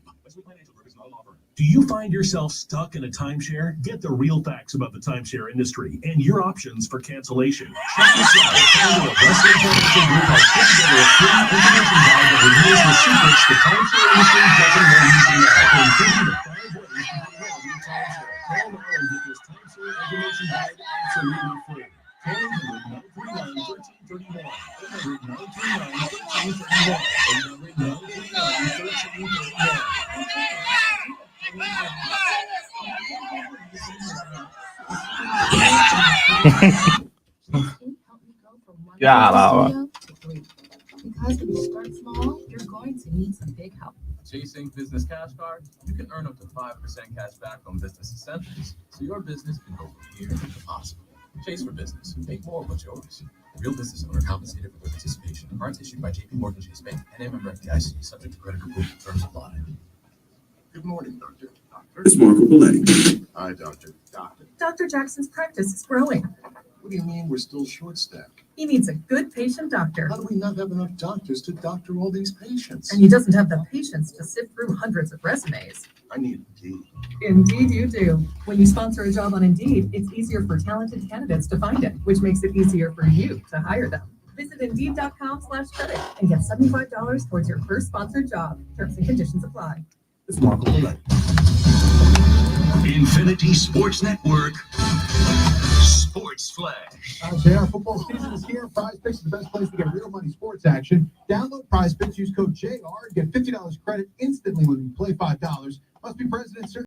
S19: Do you find yourself stuck in a timeshare? Get the real facts about the timeshare industry and your options for cancellation. Check this out. Founder of Wrestling Financial Group has put together a free information guide that reveals the secrets the timeshare industry doesn't want you to know. Including the 5 ways you can love your timeshare. Call now and get this timeshare information guide absolutely free. Call
S14: 'Cause if you start small, you're going to need some big help.
S20: Chasing Business Cash Card, you can earn up to 5% cash back on business essentials, so your business can go from here to impossible. Chase for business. Make more of what's yours. Real business owner compensated for their participation. Cards issued by J.P. Morgan Chase Bank and a member FDIC, subject to credit approval. Terms apply.
S18: Good morning, Doctor. It's Marco Belletti. Hi, Doctor.
S21: Dr. Jackson's practice is growing.
S18: What do you mean we're still short-staffed?
S21: He needs a good patient doctor.
S18: How do we not have enough doctors to doctor all these patients?
S21: And he doesn't have the patience to sift through hundreds of resumes.
S18: I need Indeed.
S21: Indeed you do. When you sponsor a job on Indeed, it's easier for talented candidates to find it, which makes it easier for you to hire them. Visit Indeed.com/credit and get $75 towards your first sponsored job. Terms and conditions apply.
S18: It's Marco Belletti.
S13: Infinity Sports Network. Sports Flash.
S22: JR, football season is here. Prize Picks is the best place to get real money sports action. Download Prize Picks, use code JR, and get $50 credit instantly when you play $5. Must be present in certain